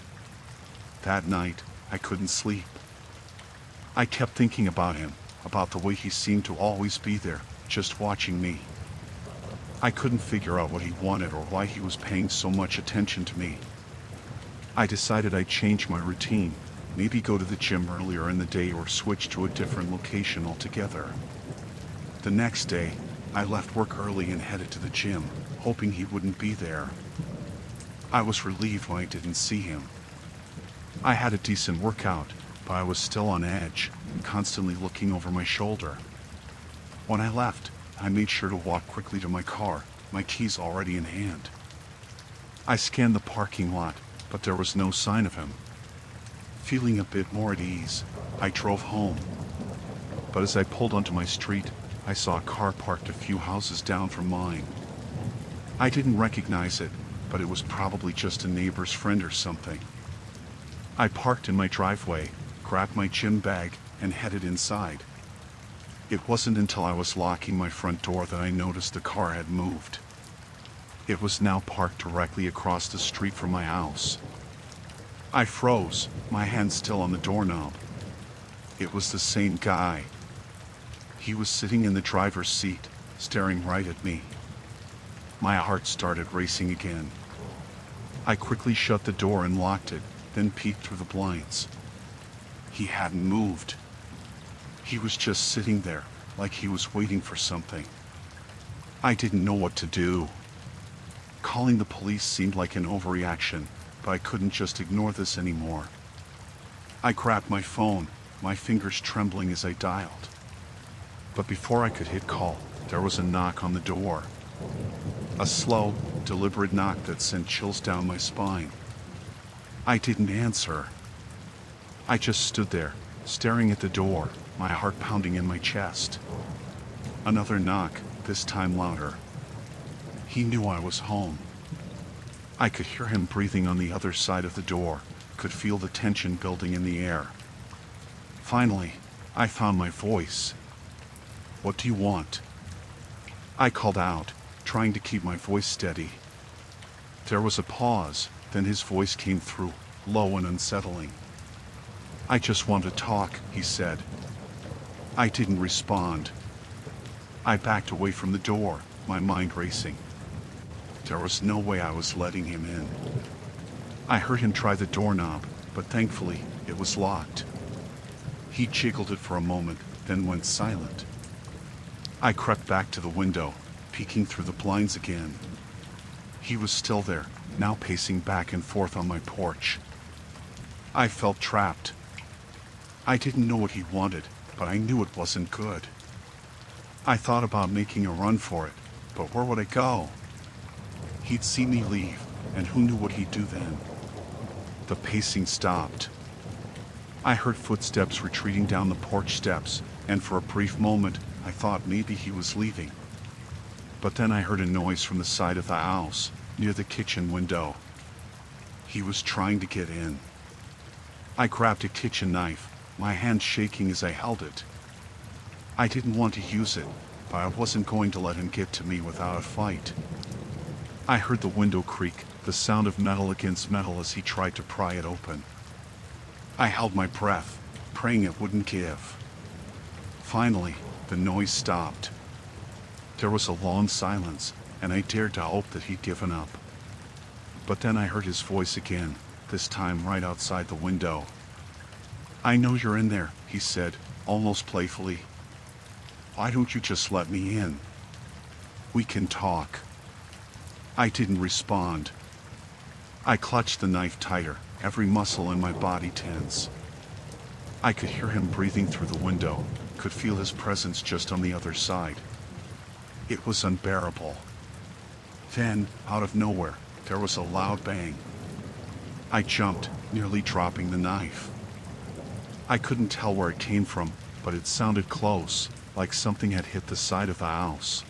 That night, I couldn't sleep. I kept thinking about him, about the way he seemed to always be there, just watching me. I couldn't figure out what he wanted or why he was paying so much attention to me. I decided I'd change my routine, maybe go to the gym earlier in the day or switch to a different location altogether. The next day, I left work early and headed to the gym, hoping he wouldn't be there. I was relieved when I didn't see him. I had a decent workout, but I was still on edge, constantly looking over my shoulder. When I left, I made sure to walk quickly to my car, my keys already in hand. I scanned the parking lot, but there was no sign of him. Feeling a bit more at ease, I drove home. But as I pulled onto my street, I saw a car parked a few houses down from mine. I didn't recognize it, but it was probably just a neighbor's friend or something. I parked in my driveway, grabbed my gym bag, and headed inside. It wasn't until I was locking my front door that I noticed the car had moved. It was now parked directly across the street from my house. I froze, my hand still on the doorknob. It was the same guy. He was sitting in the driver's seat, staring right at me. My heart started racing again. I quickly shut the door and locked it, then peeked through the blinds. He hadn't moved. He was just sitting there, like he was waiting for something. I didn't know what to do. Calling the police seemed like an overreaction, but I couldn't just ignore this anymore. I grabbed my phone, my fingers trembling as I dialed. But before I could hit call, there was a knock on the door. A slow, deliberate knock that sent chills down my spine. I didn't answer. I just stood there, staring at the door, my heart pounding in my chest. Another knock, this time louder. He knew I was home. I could hear him breathing on the other side of the door, could feel the tension building in the air. Finally, I found my voice. "What do you want?" I called out, trying to keep my voice steady. There was a pause, then his voice came through, low and unsettling. "I just want to talk," he said. I didn't respond. I backed away from the door, my mind racing. There was no way I was letting him in. I heard him try the doorknob, but thankfully, it was locked. He jiggled it for a moment, then went silent. I crept back to the window, peeking through the blinds again. He was still there, now pacing back and forth on my porch. I felt trapped. I didn't know what he wanted, but I knew it wasn't good. I thought about making a run for it, but where would I go? He'd see me leave, and who knew what he'd do then? The pacing stopped. I heard footsteps retreating down the porch steps, and for a brief moment, I thought maybe he was leaving. But then I heard a noise from the side of the house, near the kitchen window. He was trying to get in. I grabbed a kitchen knife, my hand shaking as I held it. I didn't want to use it, but I wasn't going to let him get to me without a fight. I heard the window creak, the sound of metal against metal as he tried to pry it open. I held my breath, praying it wouldn't give. Finally, the noise stopped. There was a long silence, and I dared to hope that he'd given up. But then I heard his voice again, this time right outside the window. "I know you're in there," he said, almost playfully. "Why don't you just let me in? We can talk." I didn't respond. I clutched the knife tighter, every muscle in my body tense. I could hear him breathing through the window, could feel his presence just on the other side. It was unbearable. Then, out of nowhere, there was a loud bang. I jumped, nearly dropping the knife. I couldn't tell where it came from, but it sounded close, like something had hit the side of the house.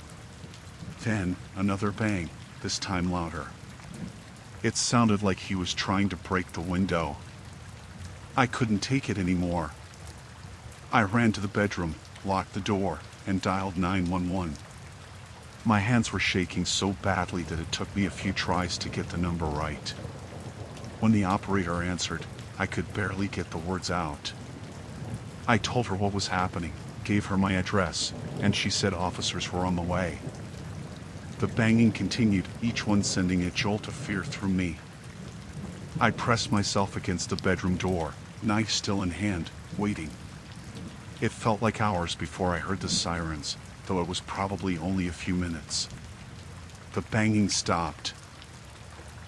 Then, another bang, this time louder. It sounded like he was trying to break the window. I couldn't take it anymore. I ran to the bedroom, locked the door, and dialed 911. My hands were shaking so badly that it took me a few tries to get the number right. When the operator answered, I could barely get the words out. I told her what was happening, gave her my address, and she said officers were on the way. The banging continued, each one sending a jolt of fear through me. I pressed myself against the bedroom door, knife still in hand, waiting. It felt like hours before I heard the sirens, though it was probably only a few minutes. The banging stopped.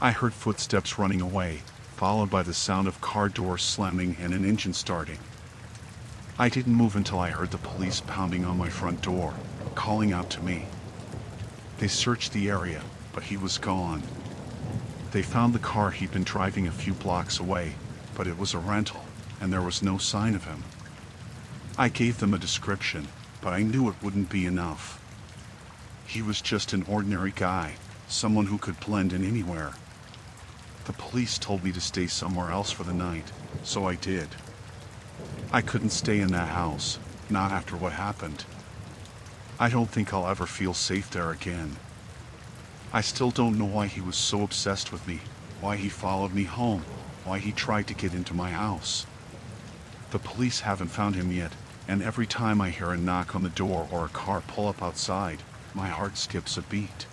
I heard footsteps running away, followed by the sound of car doors slamming and an engine starting. I didn't move until I heard the police pounding on my front door, calling out to me. They searched the area, but he was gone. They found the car he'd been driving a few blocks away, but it was a rental, and there was no sign of him. I gave them a description, but I knew it wouldn't be enough. He was just an ordinary guy, someone who could blend in anywhere. The police told me to stay somewhere else for the night, so I did. I couldn't stay in that house, not after what happened. I don't think I'll ever feel safe there again. I still don't know why he was so obsessed with me, why he followed me home, why he tried to get into my house. The police haven't found him yet, and every time I hear a knock on the door or a car pull up outside, my heart skips a beat.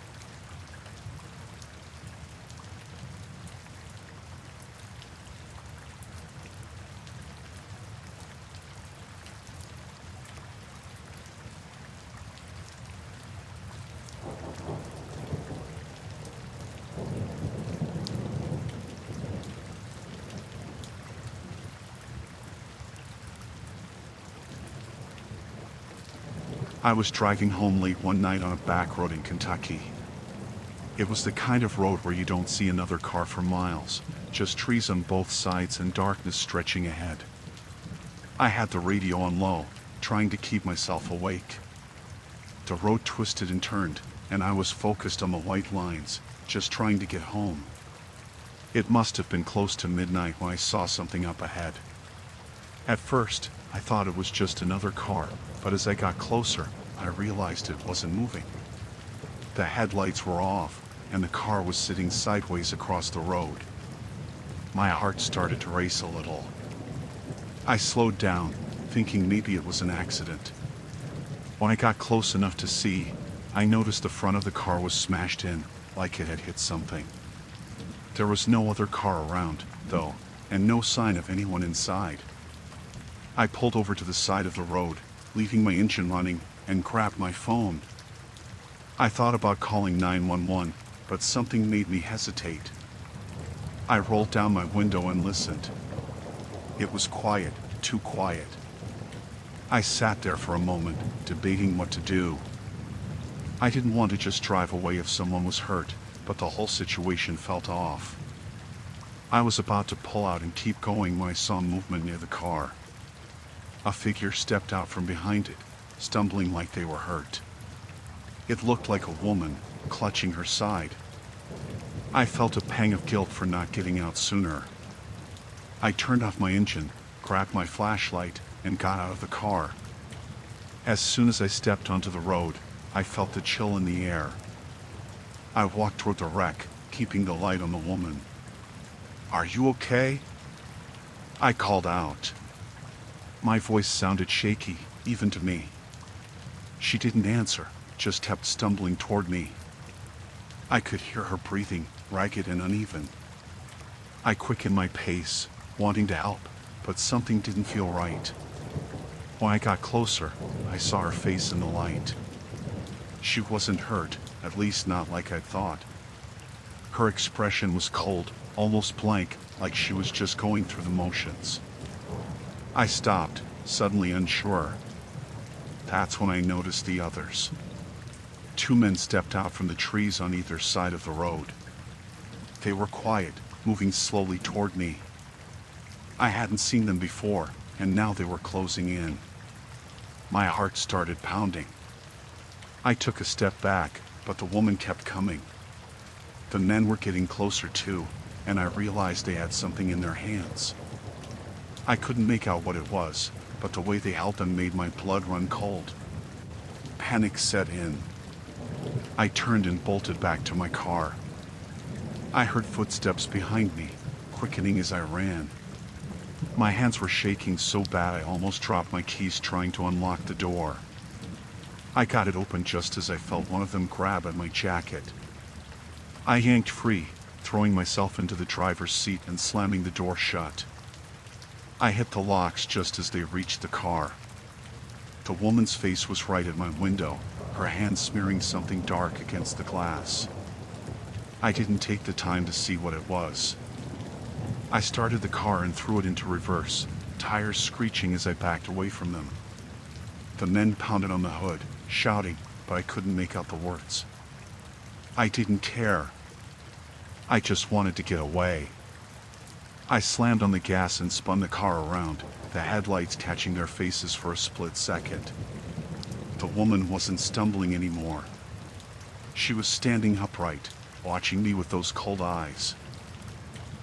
I was driving home late one night on a back road in Kentucky. It was the kind of road where you don't see another car for miles, just trees on both sides and darkness stretching ahead. I had the radio on low, trying to keep myself awake. The road twisted and turned, and I was focused on the white lines, just trying to get home. It must have been close to midnight when I saw something up ahead. At first, I thought it was just another car, but as I got closer, I realized it wasn't moving. The headlights were off, and the car was sitting sideways across the road. My heart started to race a little. I slowed down, thinking maybe it was an accident. When I got close enough to see, I noticed the front of the car was smashed in, like it had hit something. There was no other car around, though, and no sign of anyone inside. I pulled over to the side of the road, leaving my engine running, and grabbed my phone. I thought about calling 911, but something made me hesitate. I rolled down my window and listened. It was quiet, too quiet. I sat there for a moment, debating what to do. I didn't want to just drive away if someone was hurt, but the whole situation felt off. I was about to pull out and keep going when I saw movement near the car. A figure stepped out from behind it, stumbling like they were hurt. It looked like a woman, clutching her side. I felt a pang of guilt for not getting out sooner. I turned off my engine, grabbed my flashlight, and got out of the car. As soon as I stepped onto the road, I felt the chill in the air. I walked toward the wreck, keeping the light on the woman. "Are you okay?" I called out. My voice sounded shaky, even to me. She didn't answer, just kept stumbling toward me. I could hear her breathing, ragged and uneven. I quickened my pace, wanting to help, but something didn't feel right. When I got closer, I saw her face in the light. She wasn't hurt, at least not like I thought. Her expression was cold, almost blank, like she was just going through the motions. I stopped, suddenly unsure. That's when I noticed the others. Two men stepped out from the trees on either side of the road. They were quiet, moving slowly toward me. I hadn't seen them before, and now they were closing in. My heart started pounding. I took a step back, but the woman kept coming. The men were getting closer too, and I realized they had something in their hands. I couldn't make out what it was, but the way they held them made my blood run cold. Panic set in. I turned and bolted back to my car. I heard footsteps behind me, quickening as I ran. My hands were shaking so bad I almost dropped my keys trying to unlock the door. I got it open just as I felt one of them grab at my jacket. I yanked free, throwing myself into the driver's seat and slamming the door shut. I hit the locks just as they reached the car. The woman's face was right at my window, her hand smearing something dark against the glass. I didn't take the time to see what it was. I started the car and threw it into reverse, tires screeching as I backed away from them. The men pounded on the hood, shouting, but I couldn't make out the words. I didn't care. I just wanted to get away. I slammed on the gas and spun the car around, the headlights catching their faces for a split second. The woman wasn't stumbling anymore. She was standing upright, watching me with those cold eyes.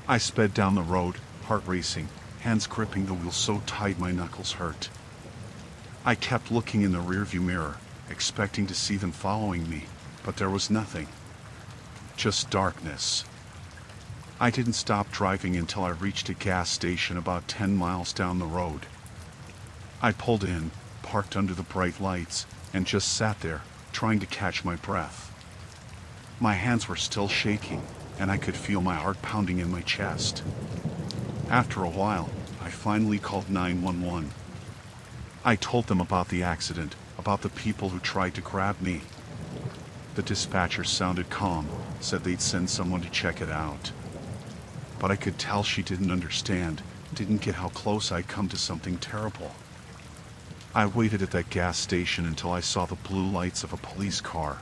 I sped down the road, heart racing, hands gripping the wheel so tight my knuckles hurt. I kept looking in the rearview mirror, expecting to see them following me, but there was nothing. Just darkness. I didn't stop driving until I reached a gas station about 10 miles down the road. I pulled in, parked under the bright lights, and just sat there, trying to catch my breath. My hands were still shaking, and I could feel my heart pounding in my chest. After a while, I finally called 911. I told them about the accident, about the people who tried to grab me. The dispatcher sounded calm, said they'd send someone to check it out. But I could tell she didn't understand, didn't get how close I'd come to something terrible. I waited at that gas station until I saw the blue lights of a police car.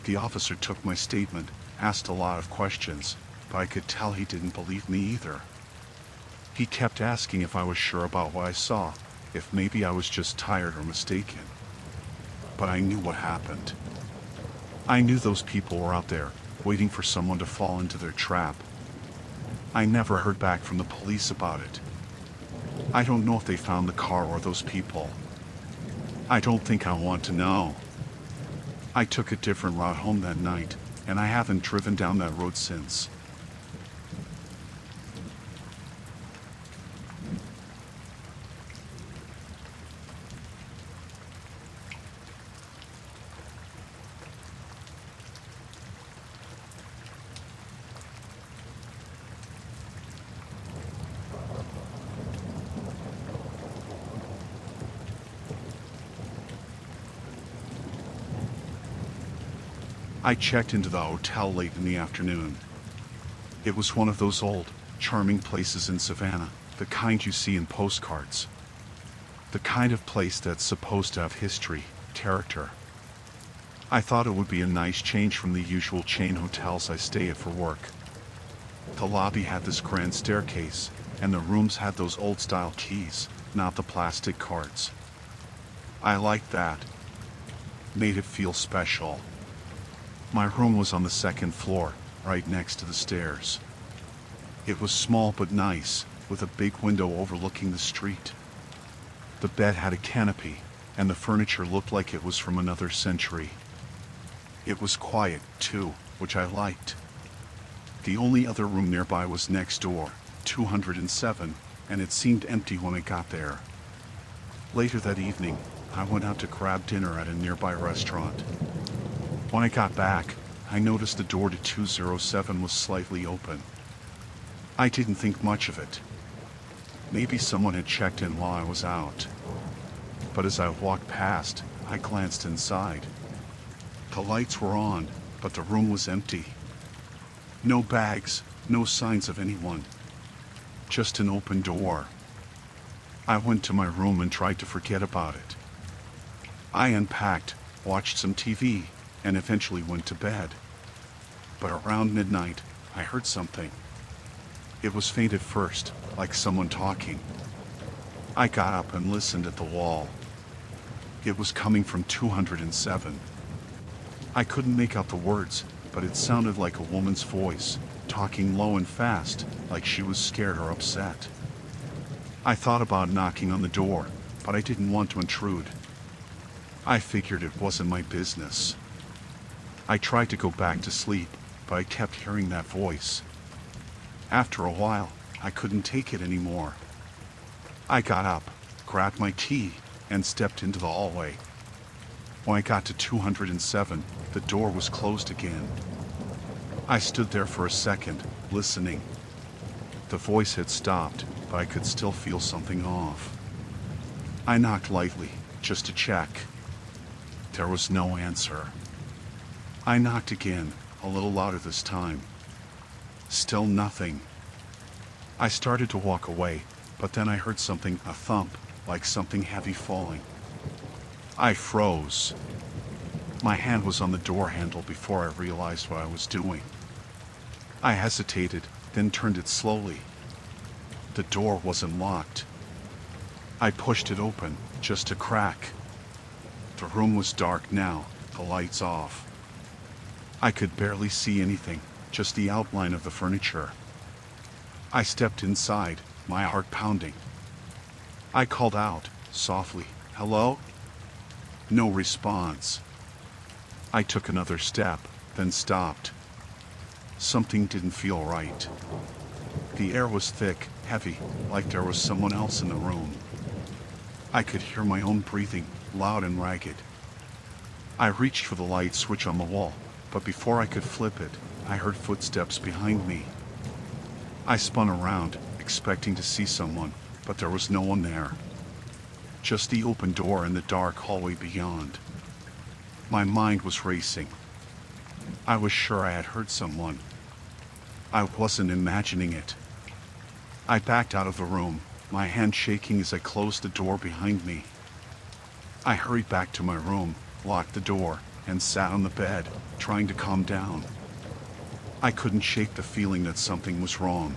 The officer took my statement, asked a lot of questions, but I could tell he didn't believe me either. He kept asking if I was sure about what I saw, if maybe I was just tired or mistaken. But I knew what happened. I knew those people were out there, waiting for someone to fall into their trap. I never heard back from the police about it. I don't know if they found the car or those people. I don't think I want to know. I took a different route home that night, and I haven't driven down that road since. I checked into the hotel late in the afternoon. It was one of those old, charming places in Savannah, the kind you see in postcards. The kind of place that's supposed to have history, character. I thought it would be a nice change from the usual chain hotels I stay at for work. The lobby had this grand staircase, and the rooms had those old-style keys, not the plastic cards. I liked that. Made it feel special. My room was on the second floor, right next to the stairs. It was small but nice, with a big window overlooking the street. The bed had a canopy, and the furniture looked like it was from another century. It was quiet, too, which I liked. The only other room nearby was next door, 207, and it seemed empty when I got there. Later that evening, I went out to grab dinner at a nearby restaurant. When I got back, I noticed the door to 207 was slightly open. I didn't think much of it. Maybe someone had checked in while I was out. But as I walked past, I glanced inside. The lights were on, but the room was empty. No bags, no signs of anyone. Just an open door. I went to my room and tried to forget about it. I unpacked, watched some TV, and eventually went to bed. But around midnight, I heard something. It was faint at first, like someone talking. I got up and listened at the wall. It was coming from 207. I couldn't make out the words, but it sounded like a woman's voice, talking low and fast, like she was scared or upset. I thought about knocking on the door, but I didn't want to intrude. I figured it wasn't my business. I tried to go back to sleep, but I kept hearing that voice. After a while, I couldn't take it anymore. I got up, grabbed my key, and stepped into the hallway. When I got to 207, the door was closed again. I stood there for a second, listening. The voice had stopped, but I could still feel something off. I knocked lightly, just to check. There was no answer. I knocked again, a little louder this time. Still nothing. I started to walk away, but then I heard something, a thump, like something heavy falling. I froze. My hand was on the door handle before I realized what I was doing. I hesitated, then turned it slowly. The door wasn't locked. I pushed it open, just a crack. The room was dark now, the lights off. I could barely see anything, just the outline of the furniture. I stepped inside, my heart pounding. I called out, softly, "Hello?" No response. I took another step, then stopped. Something didn't feel right. The air was thick, heavy, like there was someone else in the room. I could hear my own breathing, loud and ragged. I reached for the light switch on the wall, but before I could flip it, I heard footsteps behind me. I spun around, expecting to see someone, but there was no one there. Just the open door and the dark hallway beyond. My mind was racing. I was sure I had heard someone. I wasn't imagining it. I backed out of the room, my hand shaking as I closed the door behind me. I hurried back to my room, locked the door, and sat on the bed, trying to calm down. I couldn't shake the feeling that something was wrong.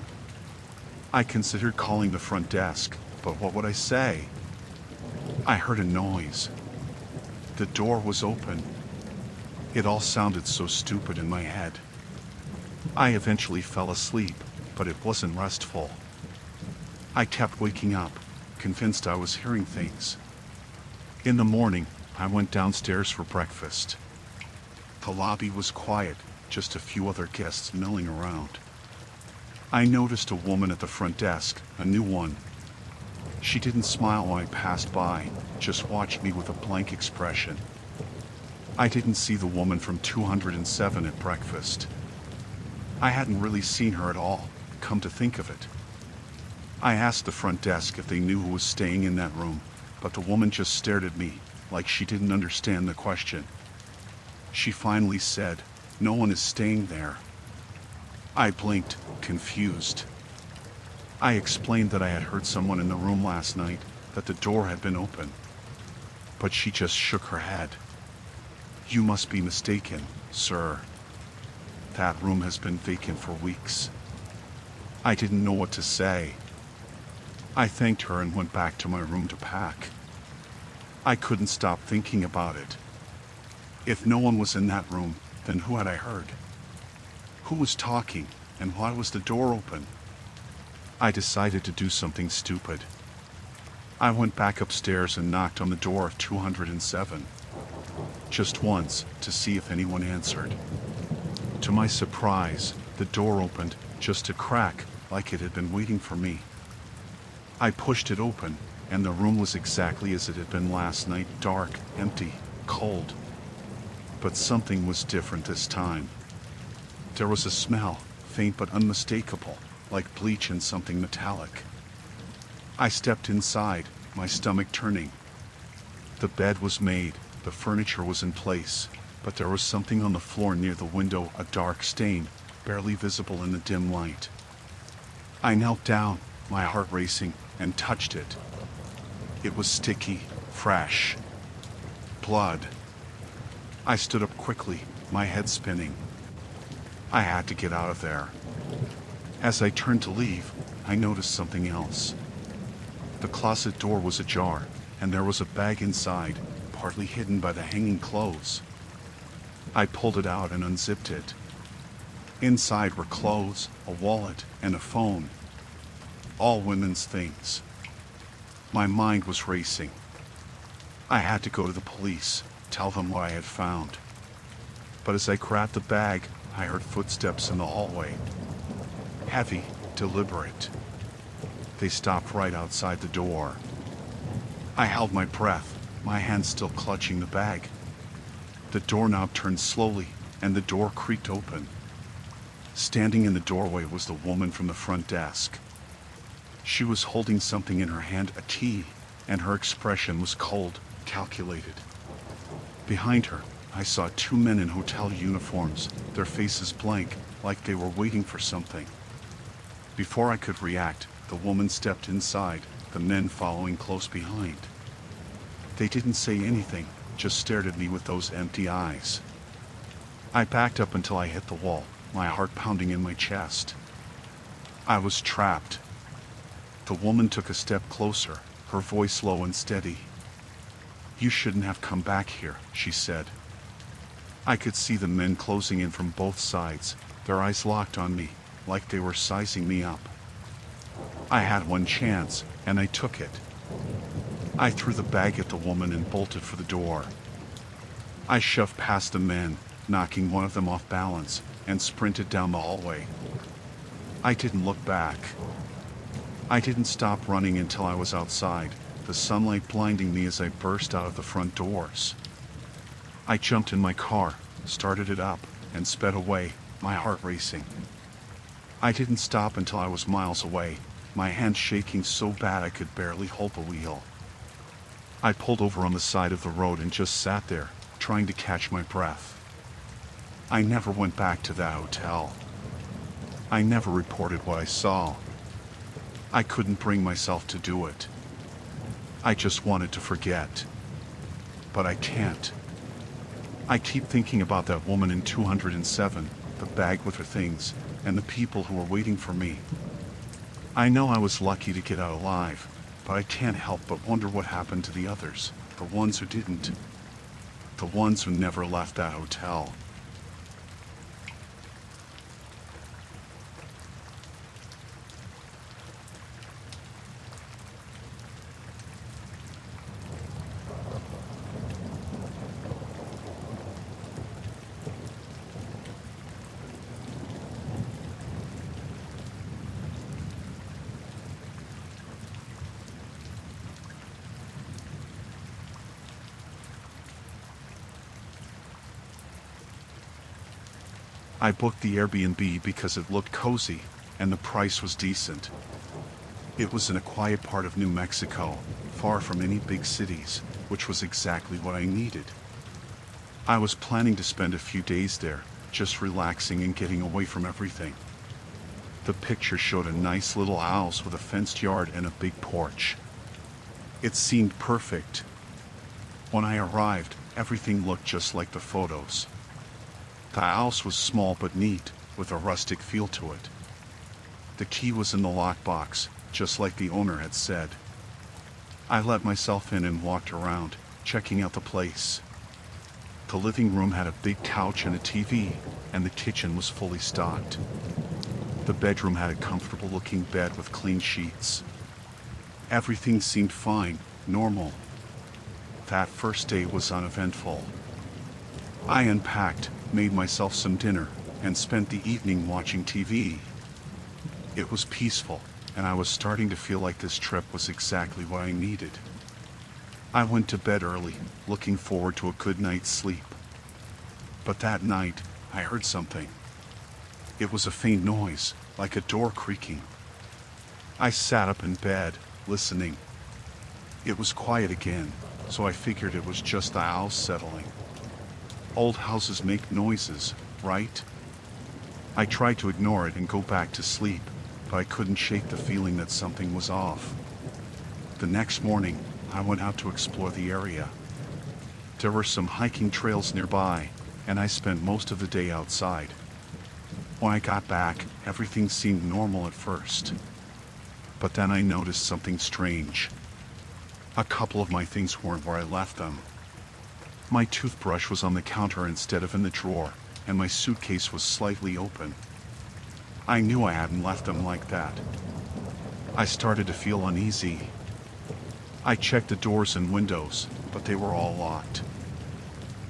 I considered calling the front desk, but what would I say? I heard a noise. The door was open. It all sounded so stupid in my head. I eventually fell asleep, but it wasn't restful. I kept waking up, convinced I was hearing things. In the morning, I went downstairs for breakfast. The lobby was quiet, just a few other guests milling around. I noticed a woman at the front desk, a new one. She didn't smile when I passed by, just watched me with a blank expression. I didn't see the woman from 207 at breakfast. I hadn't really seen her at all, come to think of it. I asked the front desk if they knew who was staying in that room, but the woman just stared at me, like she didn't understand the question. She finally said, "No one is staying there." I blinked, confused. I explained that I had heard someone in the room last night, that the door had been open. But she just shook her head. "You must be mistaken, sir. That room has been vacant for weeks." I didn't know what to say. I thanked her and went back to my room to pack. I couldn't stop thinking about it. If no one was in that room, then who had I heard? Who was talking, and why was the door open? I decided to do something stupid. I went back upstairs and knocked on the door of 207. Just once, to see if anyone answered. To my surprise, the door opened just a crack, like it had been waiting for me. I pushed it open, and the room was exactly as it had been last night, dark, empty, cold. But something was different this time. There was a smell, faint but unmistakable, like bleach and something metallic. I stepped inside, my stomach turning. The bed was made, the furniture was in place, but there was something on the floor near the window, a dark stain, barely visible in the dim light. I knelt down, my heart racing, and touched it. It was sticky, fresh. Blood. I stood up quickly, my head spinning. I had to get out of there. As I turned to leave, I noticed something else. The closet door was ajar, and there was a bag inside, partly hidden by the hanging clothes. I pulled it out and unzipped it. Inside were clothes, a wallet, and a phone. All women's things. My mind was racing. I had to go to the police, tell them what I had found. But as I grabbed the bag, I heard footsteps in the hallway. Heavy, deliberate. They stopped right outside the door. I held my breath, my hand still clutching the bag. The doorknob turned slowly, and the door creaked open. Standing in the doorway was the woman from the front desk. She was holding something in her hand, a key, and her expression was cold, calculated. Behind her, I saw two men in hotel uniforms, their faces blank, like they were waiting for something. Before I could react, the woman stepped inside, the men following close behind. They didn't say anything, just stared at me with those empty eyes. I backed up until I hit the wall, my heart pounding in my chest. I was trapped. The woman took a step closer, her voice low and steady. "You shouldn't have come back here," she said. I could see the men closing in from both sides, their eyes locked on me, like they were sizing me up. I had one chance, and I took it. I threw the bag at the woman and bolted for the door. I shoved past the men, knocking one of them off balance, and sprinted down the hallway. I didn't look back. I didn't stop running until I was outside, the sunlight blinding me as I burst out of the front doors. I jumped in my car, started it up, and sped away, my heart racing. I didn't stop until I was miles away, my hands shaking so bad I could barely hold the wheel. I pulled over on the side of the road and just sat there, trying to catch my breath. I never went back to that hotel. I never reported what I saw. I couldn't bring myself to do it. I just wanted to forget. but I can't. I keep thinking about that woman in 207, the bag with her things, and the people who were waiting for me. I know I was lucky to get out alive, but I can't help but wonder what happened to the others, the ones who didn't. The ones who never left that hotel. I booked the Airbnb because it looked cozy and the price was decent. It was in a quiet part of New Mexico, far from any big cities, which was exactly what I needed. I was planning to spend a few days there, just relaxing and getting away from everything. The picture showed a nice little house with a fenced yard and a big porch. It seemed perfect. When I arrived, everything looked just like the photos. The house was small but neat, with a rustic feel to it. The key was in the lockbox, just like the owner had said. I let myself in and walked around, checking out the place. The living room had a big couch and a TV, and the kitchen was fully stocked. The bedroom had a comfortable-looking bed with clean sheets. Everything seemed fine, normal. That first day was uneventful. I unpacked, made myself some dinner, and spent the evening watching TV. It was peaceful, and I was starting to feel like this trip was exactly what I needed. I went to bed early, looking forward to a good night's sleep. But that night, I heard something. It was a faint noise, like a door creaking. I sat up in bed, listening. It was quiet again, so I figured it was just the house settling. Old houses make noises, right? I tried to ignore it and go back to sleep, but I couldn't shake the feeling that something was off. The next morning, I went out to explore the area. There were some hiking trails nearby, and I spent most of the day outside. When I got back, everything seemed normal at first. But then I noticed something strange. A couple of my things weren't where I left them. My toothbrush was on the counter instead of in the drawer, and my suitcase was slightly open. I knew I hadn't left them like that. I started to feel uneasy. I checked the doors and windows, but they were all locked.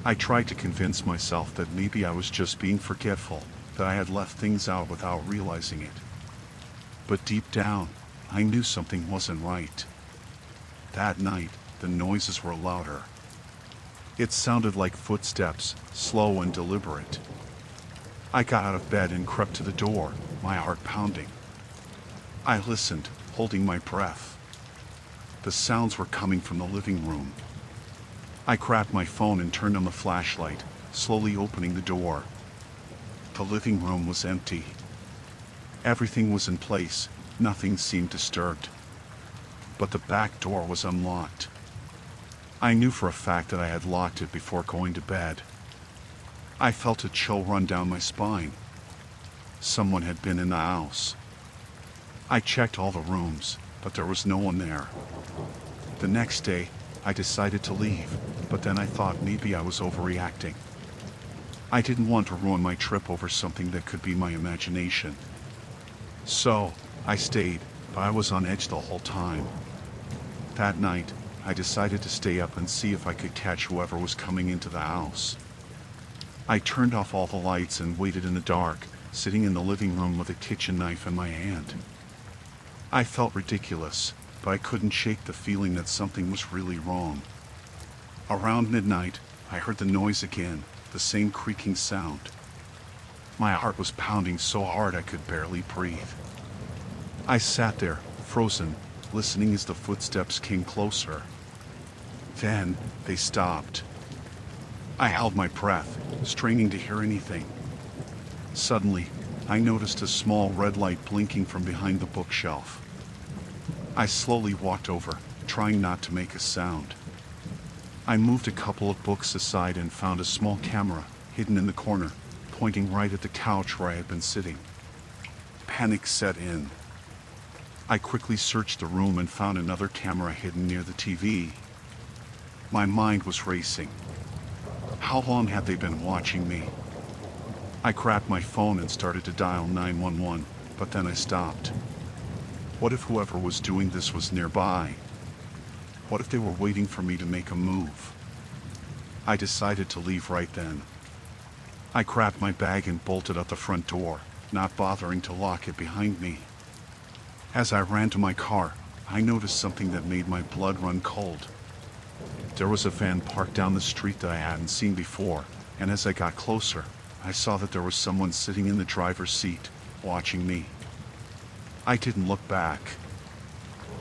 I tried to convince myself that maybe I was just being forgetful, that I had left things out without realizing it. But deep down, I knew something wasn't right. That night, the noises were louder. It sounded like footsteps, slow and deliberate. I got out of bed and crept to the door, my heart pounding. I listened, holding my breath. The sounds were coming from the living room. I grabbed my phone and turned on the flashlight, slowly opening the door. The living room was empty. Everything was in place, nothing seemed disturbed. But the back door was unlocked. I knew for a fact that I had locked it before going to bed. I felt a chill run down my spine. Someone had been in the house. I checked all the rooms, but there was no one there. The next day, I decided to leave, but then I thought maybe I was overreacting. I didn't want to ruin my trip over something that could be my imagination. So, I stayed, but I was on edge the whole time. That night, I decided to stay up and see if I could catch whoever was coming into the house. I turned off all the lights and waited in the dark, sitting in the living room with a kitchen knife in my hand. I felt ridiculous, but I couldn't shake the feeling that something was really wrong. Around midnight, I heard the noise again, the same creaking sound. My heart was pounding so hard I could barely breathe. I sat there, frozen, listening as the footsteps came closer. Then, they stopped. I held my breath, straining to hear anything. Suddenly, I noticed a small red light blinking from behind the bookshelf. I slowly walked over, trying not to make a sound. I moved a couple of books aside and found a small camera hidden in the corner, pointing right at the couch where I had been sitting. Panic set in. I quickly searched the room and found another camera hidden near the TV. My mind was racing. How long had they been watching me? I grabbed my phone and started to dial 911, but then I stopped. What if whoever was doing this was nearby? What if they were waiting for me to make a move? I decided to leave right then. I grabbed my bag and bolted out the front door, not bothering to lock it behind me. As I ran to my car, I noticed something that made my blood run cold. There was a van parked down the street that I hadn't seen before, and as I got closer, I saw that there was someone sitting in the driver's seat, watching me. I didn't look back.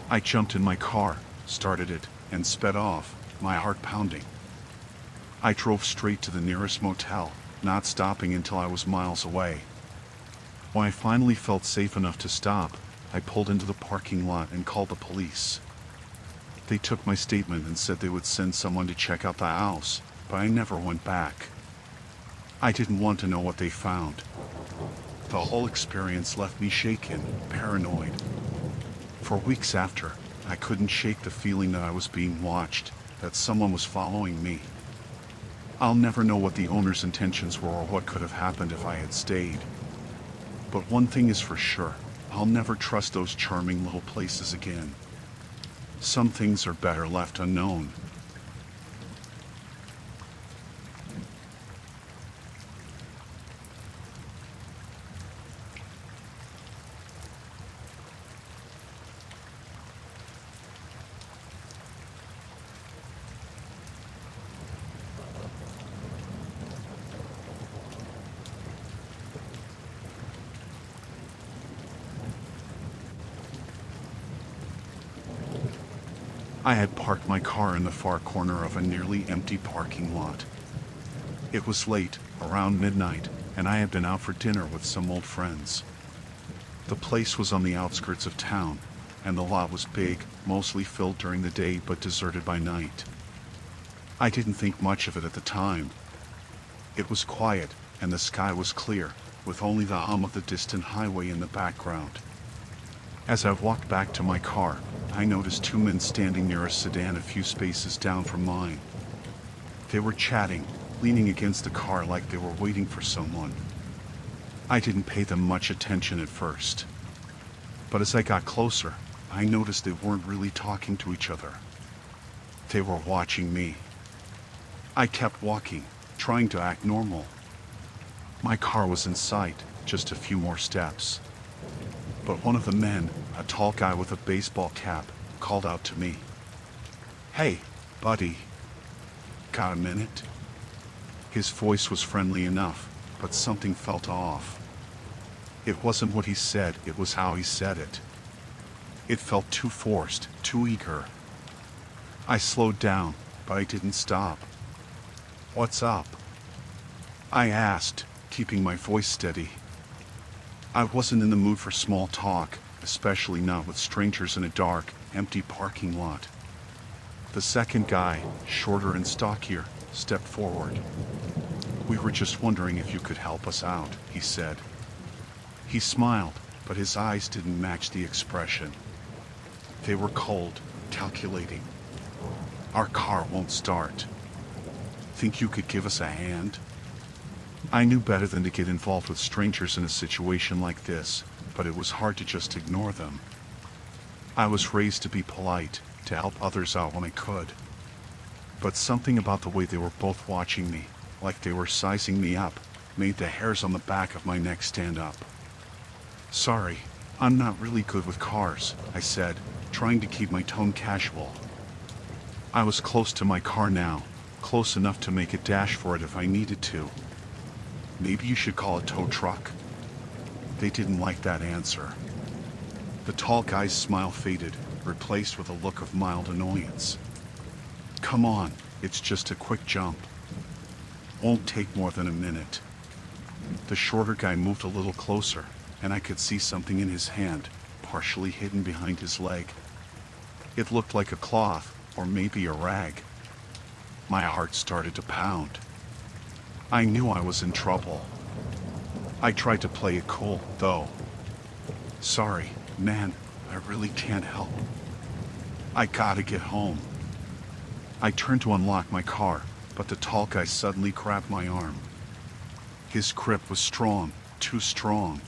I jumped in my car, started it, and sped off, my heart pounding. I drove straight to the nearest motel, not stopping until I was miles away. When I finally felt safe enough to stop, I pulled into the parking lot and called the police. They took my statement and said they would send someone to check out the house, but I never went back. I didn't want to know what they found. The whole experience left me shaken, paranoid. For weeks after, I couldn't shake the feeling that I was being watched, that someone was following me. I'll never know what the owner's intentions were or what could have happened if I had stayed. But one thing is for sure, I'll never trust those charming little places again. Some things are better left unknown. I had parked my car in the far corner of a nearly empty parking lot. It was late, around midnight, and I had been out for dinner with some old friends. The place was on the outskirts of town, and the lot was big, mostly filled during the day but deserted by night. I didn't think much of it at the time. It was quiet, and the sky was clear, with only the hum of the distant highway in the background. As I walked back to my car, I noticed two men standing near a sedan a few spaces down from mine. They were chatting, leaning against the car like they were waiting for someone. I didn't pay them much attention at first. But as I got closer, I noticed they weren't really talking to each other. They were watching me. I kept walking, trying to act normal. My car was in sight, just a few more steps. But one of the men, a tall guy with a baseball cap, called out to me. "Hey, buddy. Got a minute?" His voice was friendly enough, but something felt off. It wasn't what he said, it was how he said it. It felt too forced, too eager. I slowed down, but I didn't stop. "What's up?" I asked, keeping my voice steady. I wasn't in the mood for small talk, especially not with strangers in a dark, empty parking lot. The second guy, shorter and stockier, stepped forward. "We were just wondering if you could help us out," he said. He smiled, but his eyes didn't match the expression. They were cold, calculating. "Our car won't start. Think you could give us a hand?" I knew better than to get involved with strangers in a situation like this, but it was hard to just ignore them. I was raised to be polite, to help others out when I could. But something about the way they were both watching me, like they were sizing me up, made the hairs on the back of my neck stand up. "Sorry, I'm not really good with cars," I said, trying to keep my tone casual. I was close to my car now, close enough to make a dash for it if I needed to. "Maybe you should call a tow truck." They didn't like that answer. The tall guy's smile faded, replaced with a look of mild annoyance. "Come on, it's just a quick jump. Won't take more than a minute." The shorter guy moved a little closer, and I could see something in his hand, partially hidden behind his leg. It looked like a cloth, or maybe a rag. My heart started to pound. I knew I was in trouble. I tried to play it cool, though. Sorry, man, I really can't help. I gotta get home. I turned to unlock my car, but the tall guy suddenly grabbed my arm. His grip was strong, too strong.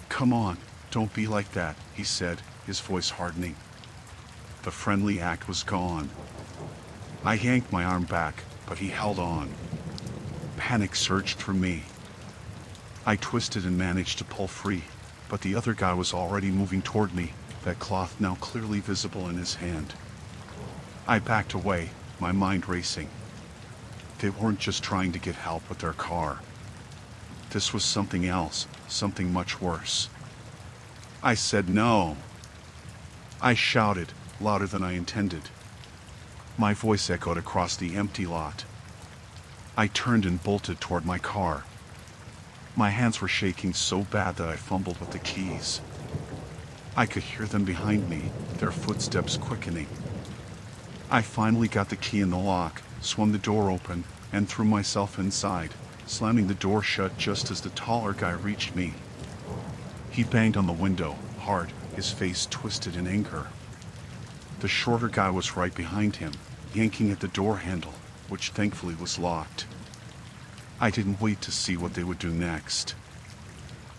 Come on, don't be like that, he said, his voice hardening. The friendly act was gone. I yanked my arm back, but he held on. Panic surged through me. I twisted and managed to pull free, but the other guy was already moving toward me, that cloth now clearly visible in his hand. I backed away, my mind racing. They weren't just trying to get help with their car. This was something else, something much worse. I said no. I shouted, louder than I intended. My voice echoed across the empty lot. I turned and bolted toward my car. My hands were shaking so bad that I fumbled with the keys. I could hear them behind me, their footsteps quickening. I finally got the key in the lock, swung the door open, and threw myself inside, slamming the door shut just as the taller guy reached me. He banged on the window, hard, his face twisted in anger. The shorter guy was right behind him, yanking at the door handle, which thankfully was locked. I didn't wait to see what they would do next.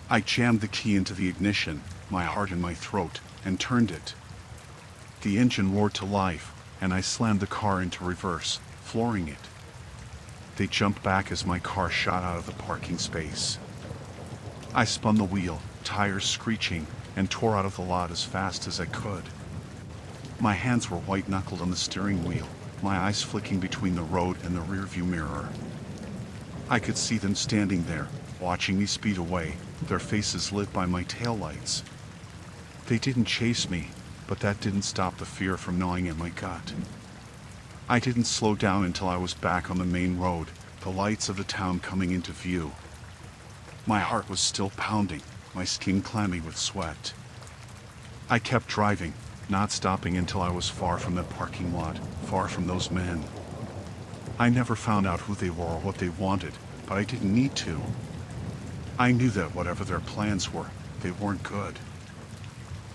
I jammed the key into the ignition, my heart in my throat, and turned it. The engine roared to life, and I slammed the car into reverse, flooring it. They jumped back as my car shot out of the parking space. I spun the wheel, tires screeching, and tore out of the lot as fast as I could. My hands were white-knuckled on the steering wheel, my eyes flicking between the road and the rearview mirror. I could see them standing there, watching me speed away, their faces lit by my taillights. They didn't chase me, but that didn't stop the fear from gnawing at my gut. I didn't slow down until I was back on the main road, the lights of the town coming into view. My heart was still pounding, my skin clammy with sweat. I kept driving, not stopping until I was far from the parking lot, far from those men. I never found out who they were or what they wanted, but I didn't need to. I knew that whatever their plans were, they weren't good.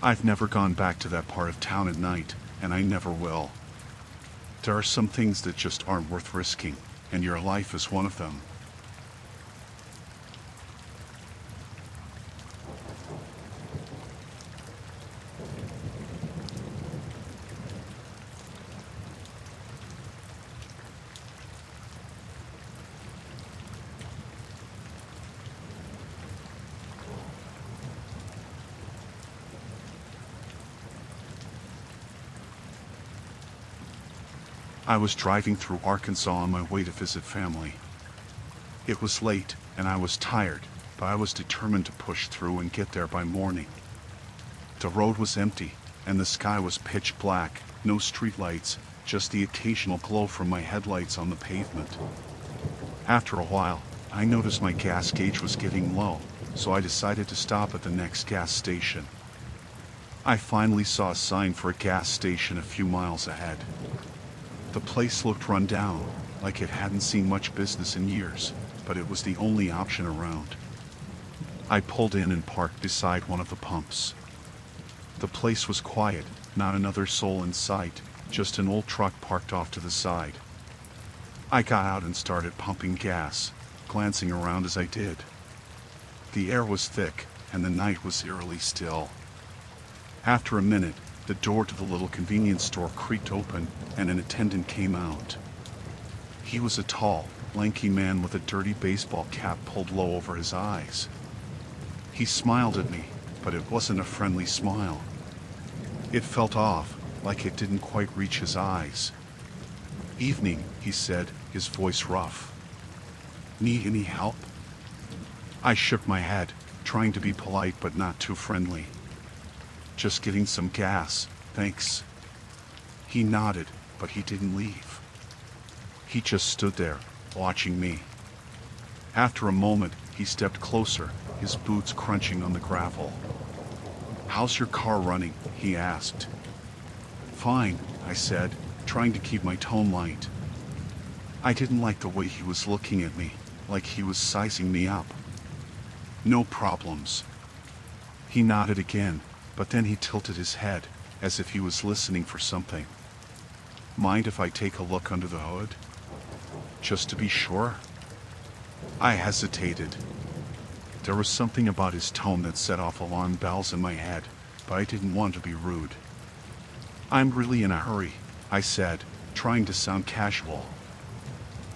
I've never gone back to that part of town at night, and I never will. There are some things that just aren't worth risking, and your life is one of them. I was driving through Arkansas on my way to visit family. It was late, and I was tired, but I was determined to push through and get there by morning. The road was empty, and the sky was pitch black, no streetlights, just the occasional glow from my headlights on the pavement. After a while, I noticed my gas gauge was getting low, so I decided to stop at the next gas station. I finally saw a sign for a gas station a few miles ahead. The place looked run down, like it hadn't seen much business in years, but it was the only option around. I pulled in and parked beside one of the pumps. The place was quiet, not another soul in sight, just an old truck parked off to the side. I got out and started pumping gas, glancing around as I did. The air was thick, and the night was eerily still. After a minute, the door to the little convenience store creaked open, and an attendant came out. He was a tall, lanky man with a dirty baseball cap pulled low over his eyes. He smiled at me, but it wasn't a friendly smile. It felt off, like it didn't quite reach his eyes. "Evening," he said, his voice rough. "Need any help?" I shook my head, trying to be polite but not too friendly. "Just getting some gas, thanks." He nodded, but he didn't leave. He just stood there, watching me. After a moment, he stepped closer, his boots crunching on the gravel. "How's your car running?" he asked. "Fine," I said, trying to keep my tone light. I didn't like the way he was looking at me, like he was sizing me up. No problems. He nodded again, but then he tilted his head, as if he was listening for something. Mind if I take a look under the hood? Just to be sure? I hesitated. There was something about his tone that set off alarm bells in my head, but I didn't want to be rude. I'm really in a hurry, I said, trying to sound casual.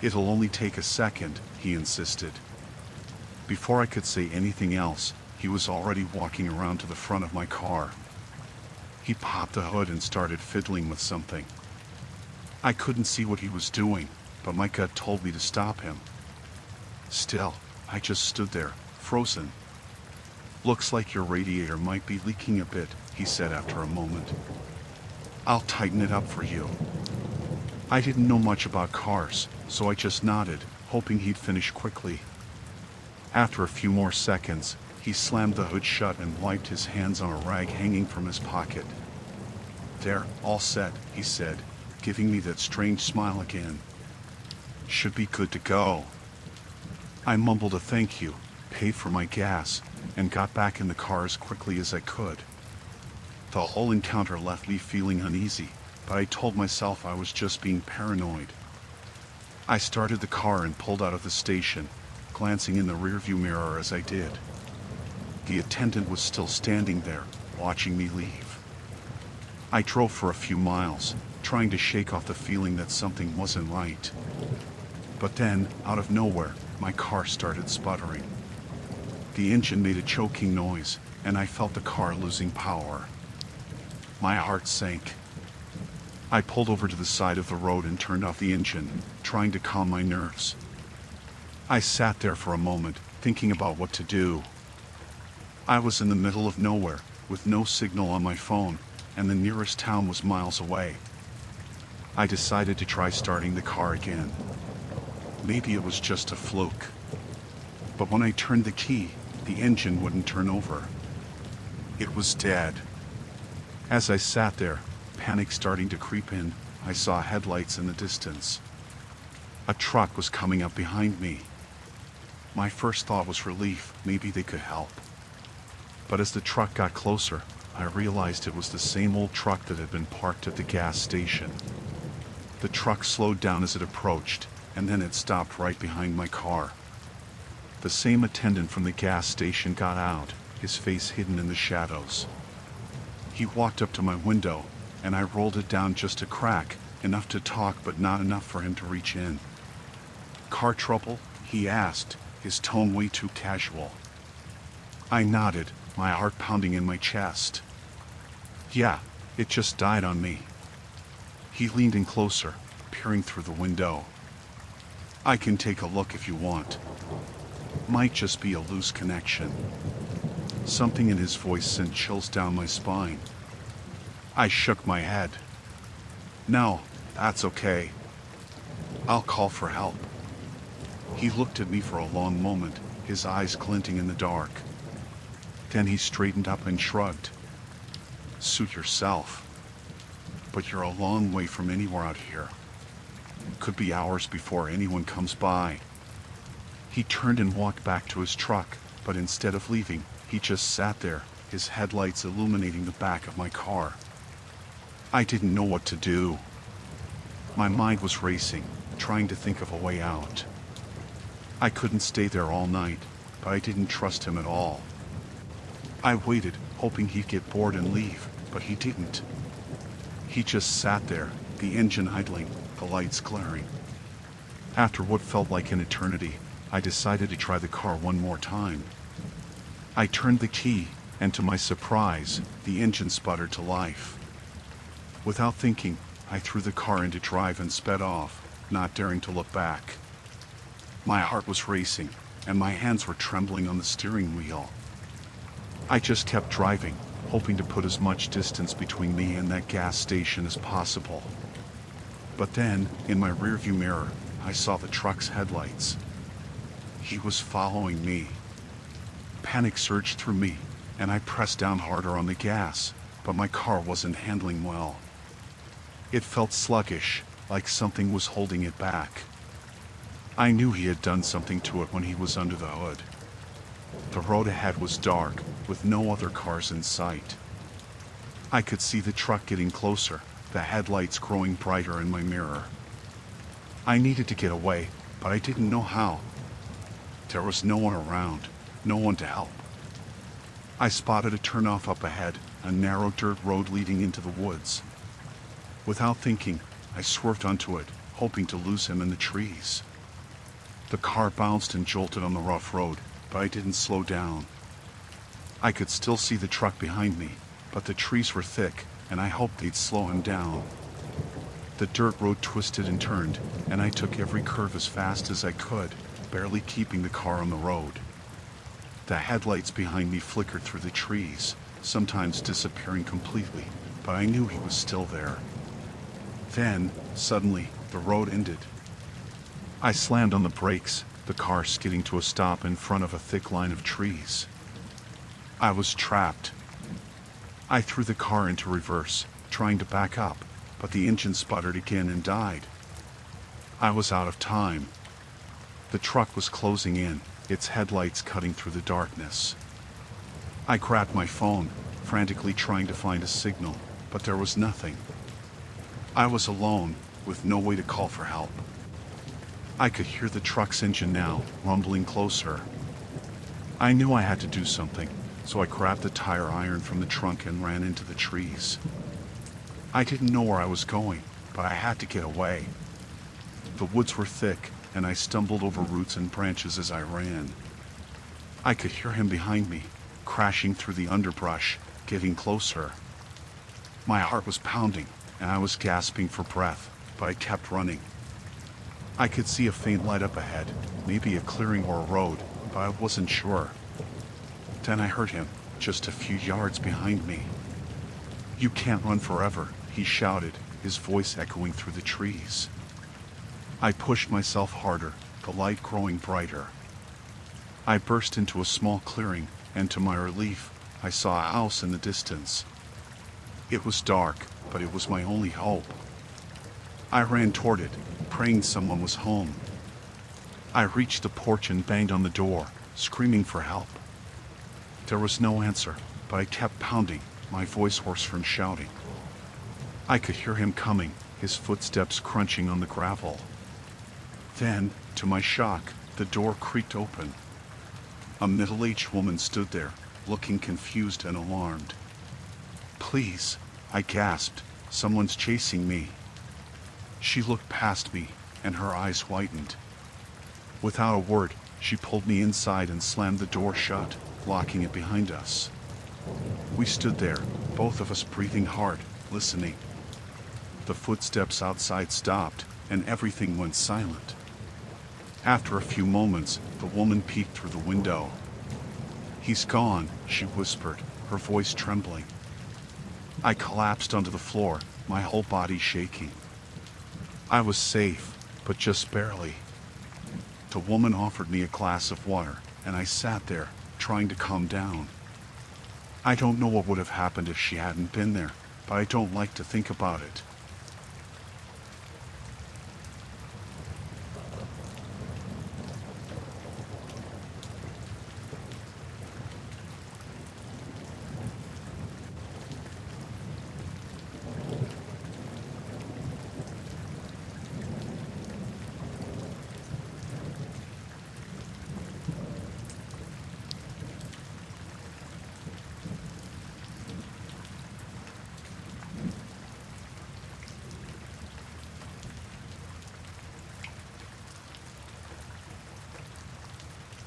It'll only take a second, he insisted. Before I could say anything else, he was already walking around to the front of my car. He popped the hood and started fiddling with something. I couldn't see what he was doing, but my gut told me to stop him. Still, I just stood there, frozen. Looks like your radiator might be leaking a bit, he said after a moment. I'll tighten it up for you. I didn't know much about cars, so I just nodded, hoping he'd finish quickly. After a few more seconds, he slammed the hood shut and wiped his hands on a rag hanging from his pocket. There, all set, he said, giving me that strange smile again. Should be good to go. I mumbled a thank you, paid for my gas, and got back in the car as quickly as I could. The whole encounter left me feeling uneasy, but I told myself I was just being paranoid. I started the car and pulled out of the station, glancing in the rearview mirror as I did. The attendant was still standing there, watching me leave. I drove for a few miles, trying to shake off the feeling that something wasn't right. But then, out of nowhere, my car started sputtering. The engine made a choking noise, and I felt the car losing power. My heart sank. I pulled over to the side of the road and turned off the engine, trying to calm my nerves. I sat there for a moment, thinking about what to do. I was in the middle of nowhere, with no signal on my phone, and the nearest town was miles away. I decided to try starting the car again. Maybe it was just a fluke. But when I turned the key, the engine wouldn't turn over. It was dead. As I sat there, panic starting to creep in, I saw headlights in the distance. A truck was coming up behind me. My first thought was relief, maybe they could help. But as the truck got closer, I realized it was the same old truck that had been parked at the gas station. The truck slowed down as it approached, and then it stopped right behind my car. The same attendant from the gas station got out, his face hidden in the shadows. He walked up to my window, and I rolled it down just a crack, enough to talk but not enough for him to reach in. "Car trouble?" he asked, his tone way too casual. I nodded, my heart pounding in my chest. "Yeah, it just died on me." He leaned in closer, peering through the window. "I can take a look if you want. Might just be a loose connection." Something in his voice sent chills down my spine. I shook my head. "No, that's okay. I'll call for help." He looked at me for a long moment, his eyes glinting in the dark. Then he straightened up and shrugged. "Suit yourself. But you're a long way from anywhere out here. Could be hours before anyone comes by." He turned and walked back to his truck, but instead of leaving, he just sat there, his headlights illuminating the back of my car. I didn't know what to do. My mind was racing, trying to think of a way out. I couldn't stay there all night, but I didn't trust him at all. I waited, hoping he'd get bored and leave, but he didn't. He just sat there, the engine idling, the lights glaring. After what felt like an eternity, I decided to try the car one more time. I turned the key, and to my surprise, the engine sputtered to life. Without thinking, I threw the car into drive and sped off, not daring to look back. My heart was racing, and my hands were trembling on the steering wheel. I just kept driving, hoping to put as much distance between me and that gas station as possible. But then, in my rearview mirror, I saw the truck's headlights. He was following me. Panic surged through me, and I pressed down harder on the gas, but my car wasn't handling well. It felt sluggish, like something was holding it back. I knew he had done something to it when he was under the hood. The road ahead was dark, with no other cars in sight. I could see the truck getting closer, the headlights growing brighter in my mirror. I needed to get away, but I didn't know how. There was no one around, no one to help. I spotted a turnoff up ahead, a narrow dirt road leading into the woods. Without thinking, I swerved onto it, hoping to lose him in the trees. The car bounced and jolted on the rough road, but I didn't slow down. I could still see the truck behind me, but the trees were thick, and I hoped they'd slow him down. The dirt road twisted and turned, and I took every curve as fast as I could, barely keeping the car on the road. The headlights behind me flickered through the trees, sometimes disappearing completely, but I knew he was still there. Then, suddenly, the road ended. I slammed on the brakes, the car skidding to a stop in front of a thick line of trees. I was trapped. I threw the car into reverse, trying to back up, but the engine sputtered again and died. I was out of time. The truck was closing in, its headlights cutting through the darkness. I grabbed my phone, frantically trying to find a signal, but there was nothing. I was alone, with no way to call for help. I could hear the truck's engine now, rumbling closer. I knew I had to do something, so I grabbed the tire iron from the trunk and ran into the trees. I didn't know where I was going, but I had to get away. The woods were thick, and I stumbled over roots and branches as I ran. I could hear him behind me, crashing through the underbrush, getting closer. My heart was pounding, and I was gasping for breath, but I kept running. I could see a faint light up ahead, maybe a clearing or a road, but I wasn't sure. Then I heard him, just a few yards behind me. "You can't run forever," he shouted, his voice echoing through the trees. I pushed myself harder, the light growing brighter. I burst into a small clearing, and to my relief, I saw a house in the distance. It was dark, but it was my only hope. I ran toward it, praying someone was home. I reached the porch and banged on the door, screaming for help. There was no answer, but I kept pounding, my voice hoarse from shouting. I could hear him coming, his footsteps crunching on the gravel. Then, to my shock, the door creaked open. A middle-aged woman stood there, looking confused and alarmed. "Please," I gasped, "someone's chasing me." She looked past me, and her eyes whitened. Without a word, she pulled me inside and slammed the door shut, locking it behind us. We stood there, both of us breathing hard, listening. The footsteps outside stopped, and everything went silent. After a few moments, the woman peeked through the window. "He's gone," she whispered, her voice trembling. I collapsed onto the floor, my whole body shaking. I was safe, but just barely. The woman offered me a glass of water, and I sat there, trying to calm down. I don't know what would have happened if she hadn't been there, but I don't like to think about it.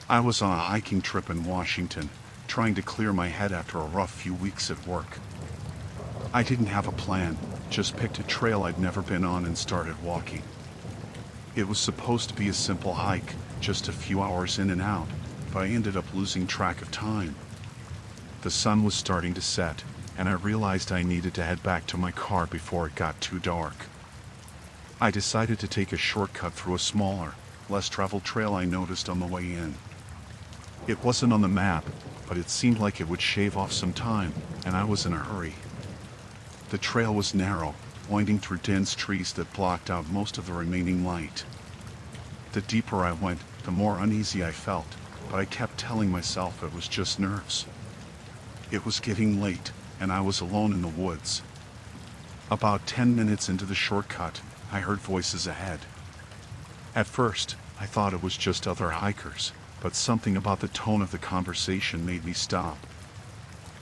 I was on a hiking trip in Washington, trying to clear my head after a rough few weeks at work. I didn't have a plan, just picked a trail I'd never been on and started walking. It was supposed to be a simple hike, just a few hours in and out, but I ended up losing track of time. The sun was starting to set, and I realized I needed to head back to my car before it got too dark. I decided to take a shortcut through a smaller, less traveled trail I noticed on the way in. It wasn't on the map, but it seemed like it would shave off some time, and I was in a hurry. The trail was narrow, winding through dense trees that blocked out most of the remaining light. The deeper I went, the more uneasy I felt, but I kept telling myself it was just nerves. It was getting late, and I was alone in the woods. About 10 minutes into the shortcut, I heard voices ahead. At first, I thought it was just other hikers, but something about the tone of the conversation made me stop.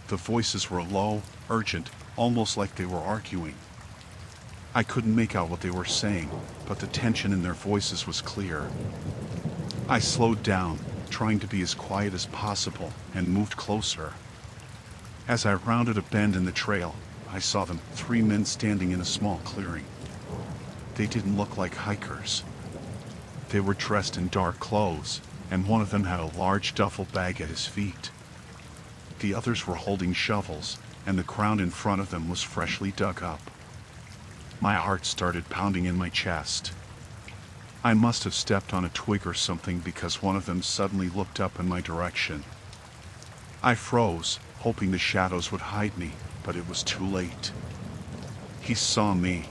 The voices were low, urgent, almost like they were arguing. I couldn't make out what they were saying, but the tension in their voices was clear. I slowed down, trying to be as quiet as possible, and moved closer. As I rounded a bend in the trail, I saw them, 3 men standing in a small clearing. They didn't look like hikers. They were dressed in dark clothes, and one of them had a large duffel bag at his feet. The others were holding shovels, and the ground in front of them was freshly dug up. My heart started pounding in my chest. I must have stepped on a twig or something because one of them suddenly looked up in my direction. I froze, hoping the shadows would hide me, but it was too late. He saw me.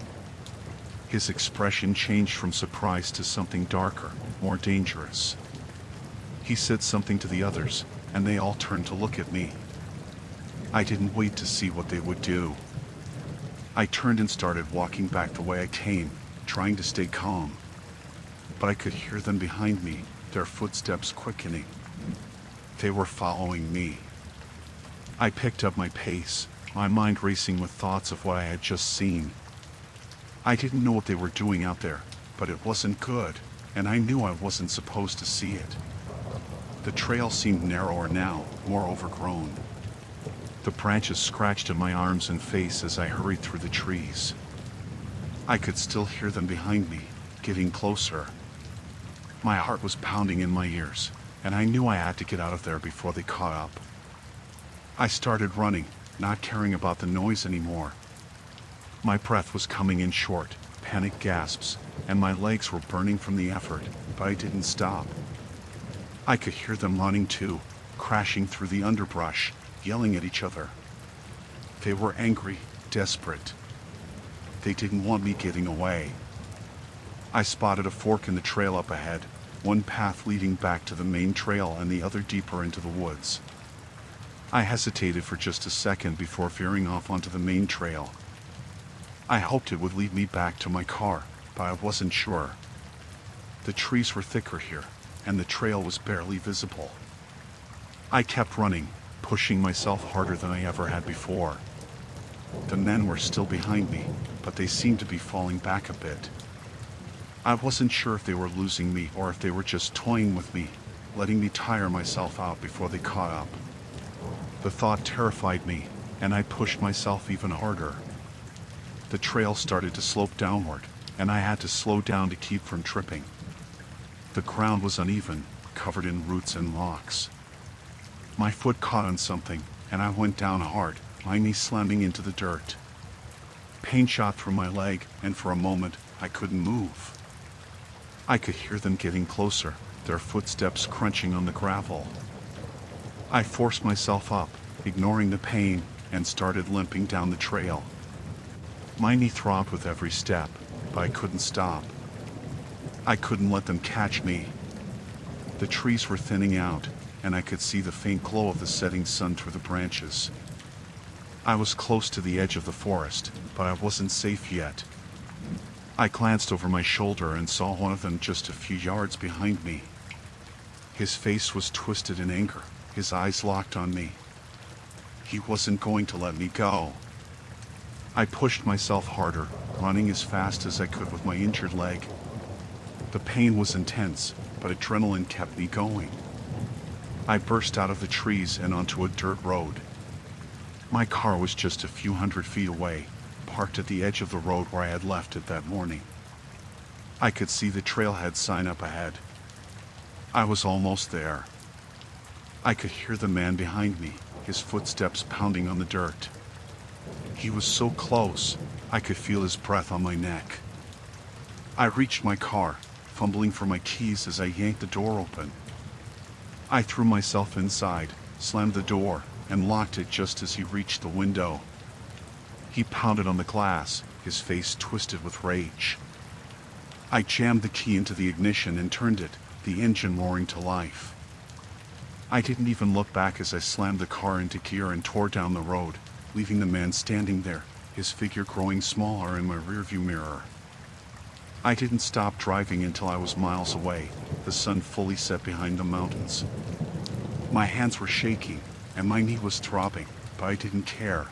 His expression changed from surprise to something darker, more dangerous. He said something to the others, and they all turned to look at me. I didn't wait to see what they would do. I turned and started walking back the way I came, trying to stay calm. But I could hear them behind me, their footsteps quickening. They were following me. I picked up my pace, my mind racing with thoughts of what I had just seen. I didn't know what they were doing out there, but it wasn't good, and I knew I wasn't supposed to see it. The trail seemed narrower now, more overgrown. The branches scratched at my arms and face as I hurried through the trees. I could still hear them behind me, getting closer. My heart was pounding in my ears, and I knew I had to get out of there before they caught up. I started running, not caring about the noise anymore. My breath was coming in short, panicked gasps, and my legs were burning from the effort, but I didn't stop. I could hear them running too, crashing through the underbrush, yelling at each other. They were angry, desperate. They didn't want me getting away. I spotted a fork in the trail up ahead, one path leading back to the main trail and the other deeper into the woods. I hesitated for just a second before veering off onto the main trail. I hoped it would lead me back to my car, but I wasn't sure. The trees were thicker here, and the trail was barely visible. I kept running, pushing myself harder than I ever had before. The men were still behind me, but they seemed to be falling back a bit. I wasn't sure if they were losing me or if they were just toying with me, letting me tire myself out before they caught up. The thought terrified me, and I pushed myself even harder. The trail started to slope downward, and I had to slow down to keep from tripping. The ground was uneven, covered in roots and rocks. My foot caught on something, and I went down hard, my knee slamming into the dirt. Pain shot through my leg, and for a moment, I couldn't move. I could hear them getting closer, their footsteps crunching on the gravel. I forced myself up, ignoring the pain, and started limping down the trail. My knee throbbed with every step, but I couldn't stop. I couldn't let them catch me. The trees were thinning out, and I could see the faint glow of the setting sun through the branches. I was close to the edge of the forest, but I wasn't safe yet. I glanced over my shoulder and saw one of them just a few yards behind me. His face was twisted in anger, his eyes locked on me. He wasn't going to let me go. I pushed myself harder, running as fast as I could with my injured leg. The pain was intense, but adrenaline kept me going. I burst out of the trees and onto a dirt road. My car was just a few hundred feet away, parked at the edge of the road where I had left it that morning. I could see the trailhead sign up ahead. I was almost there. I could hear the man behind me, his footsteps pounding on the dirt. He was so close, I could feel his breath on my neck. I reached my car, fumbling for my keys as I yanked the door open. I threw myself inside, slammed the door, and locked it just as he reached the window. He pounded on the glass, his face twisted with rage. I jammed the key into the ignition and turned it, the engine roaring to life. I didn't even look back as I slammed the car into gear and tore down the road, leaving the man standing there, his figure growing smaller in my rearview mirror. I didn't stop driving until I was miles away, the sun fully set behind the mountains. My hands were shaking, and my knee was throbbing, but I didn't care.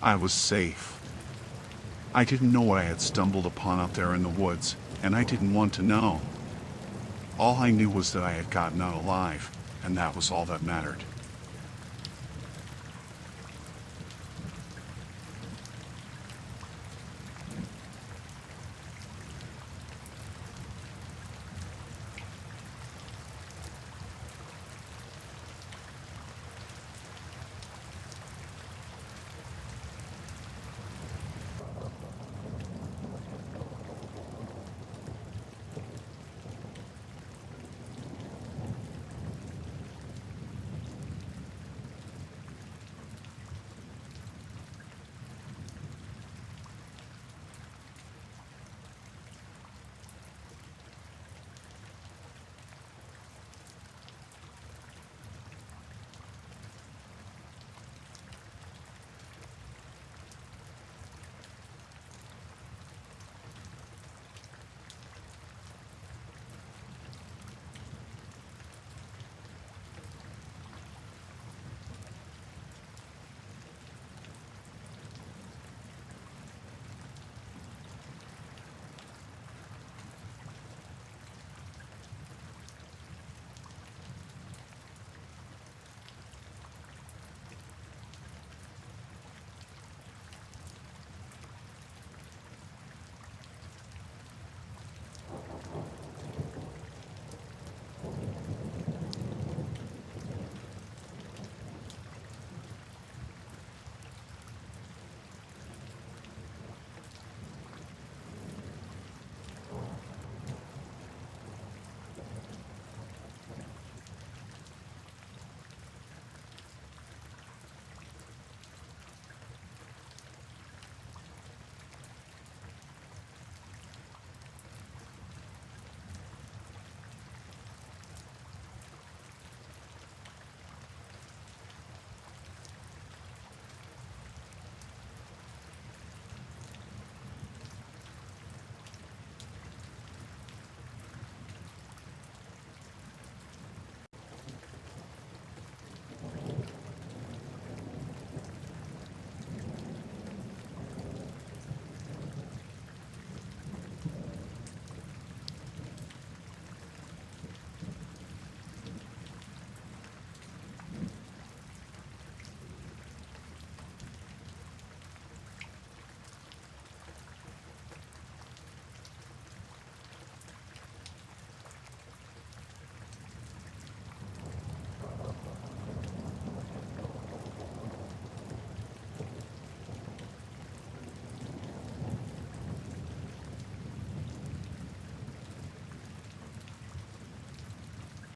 I was safe. I didn't know what I had stumbled upon out there in the woods, and I didn't want to know. All I knew was that I had gotten out alive, and that was all that mattered.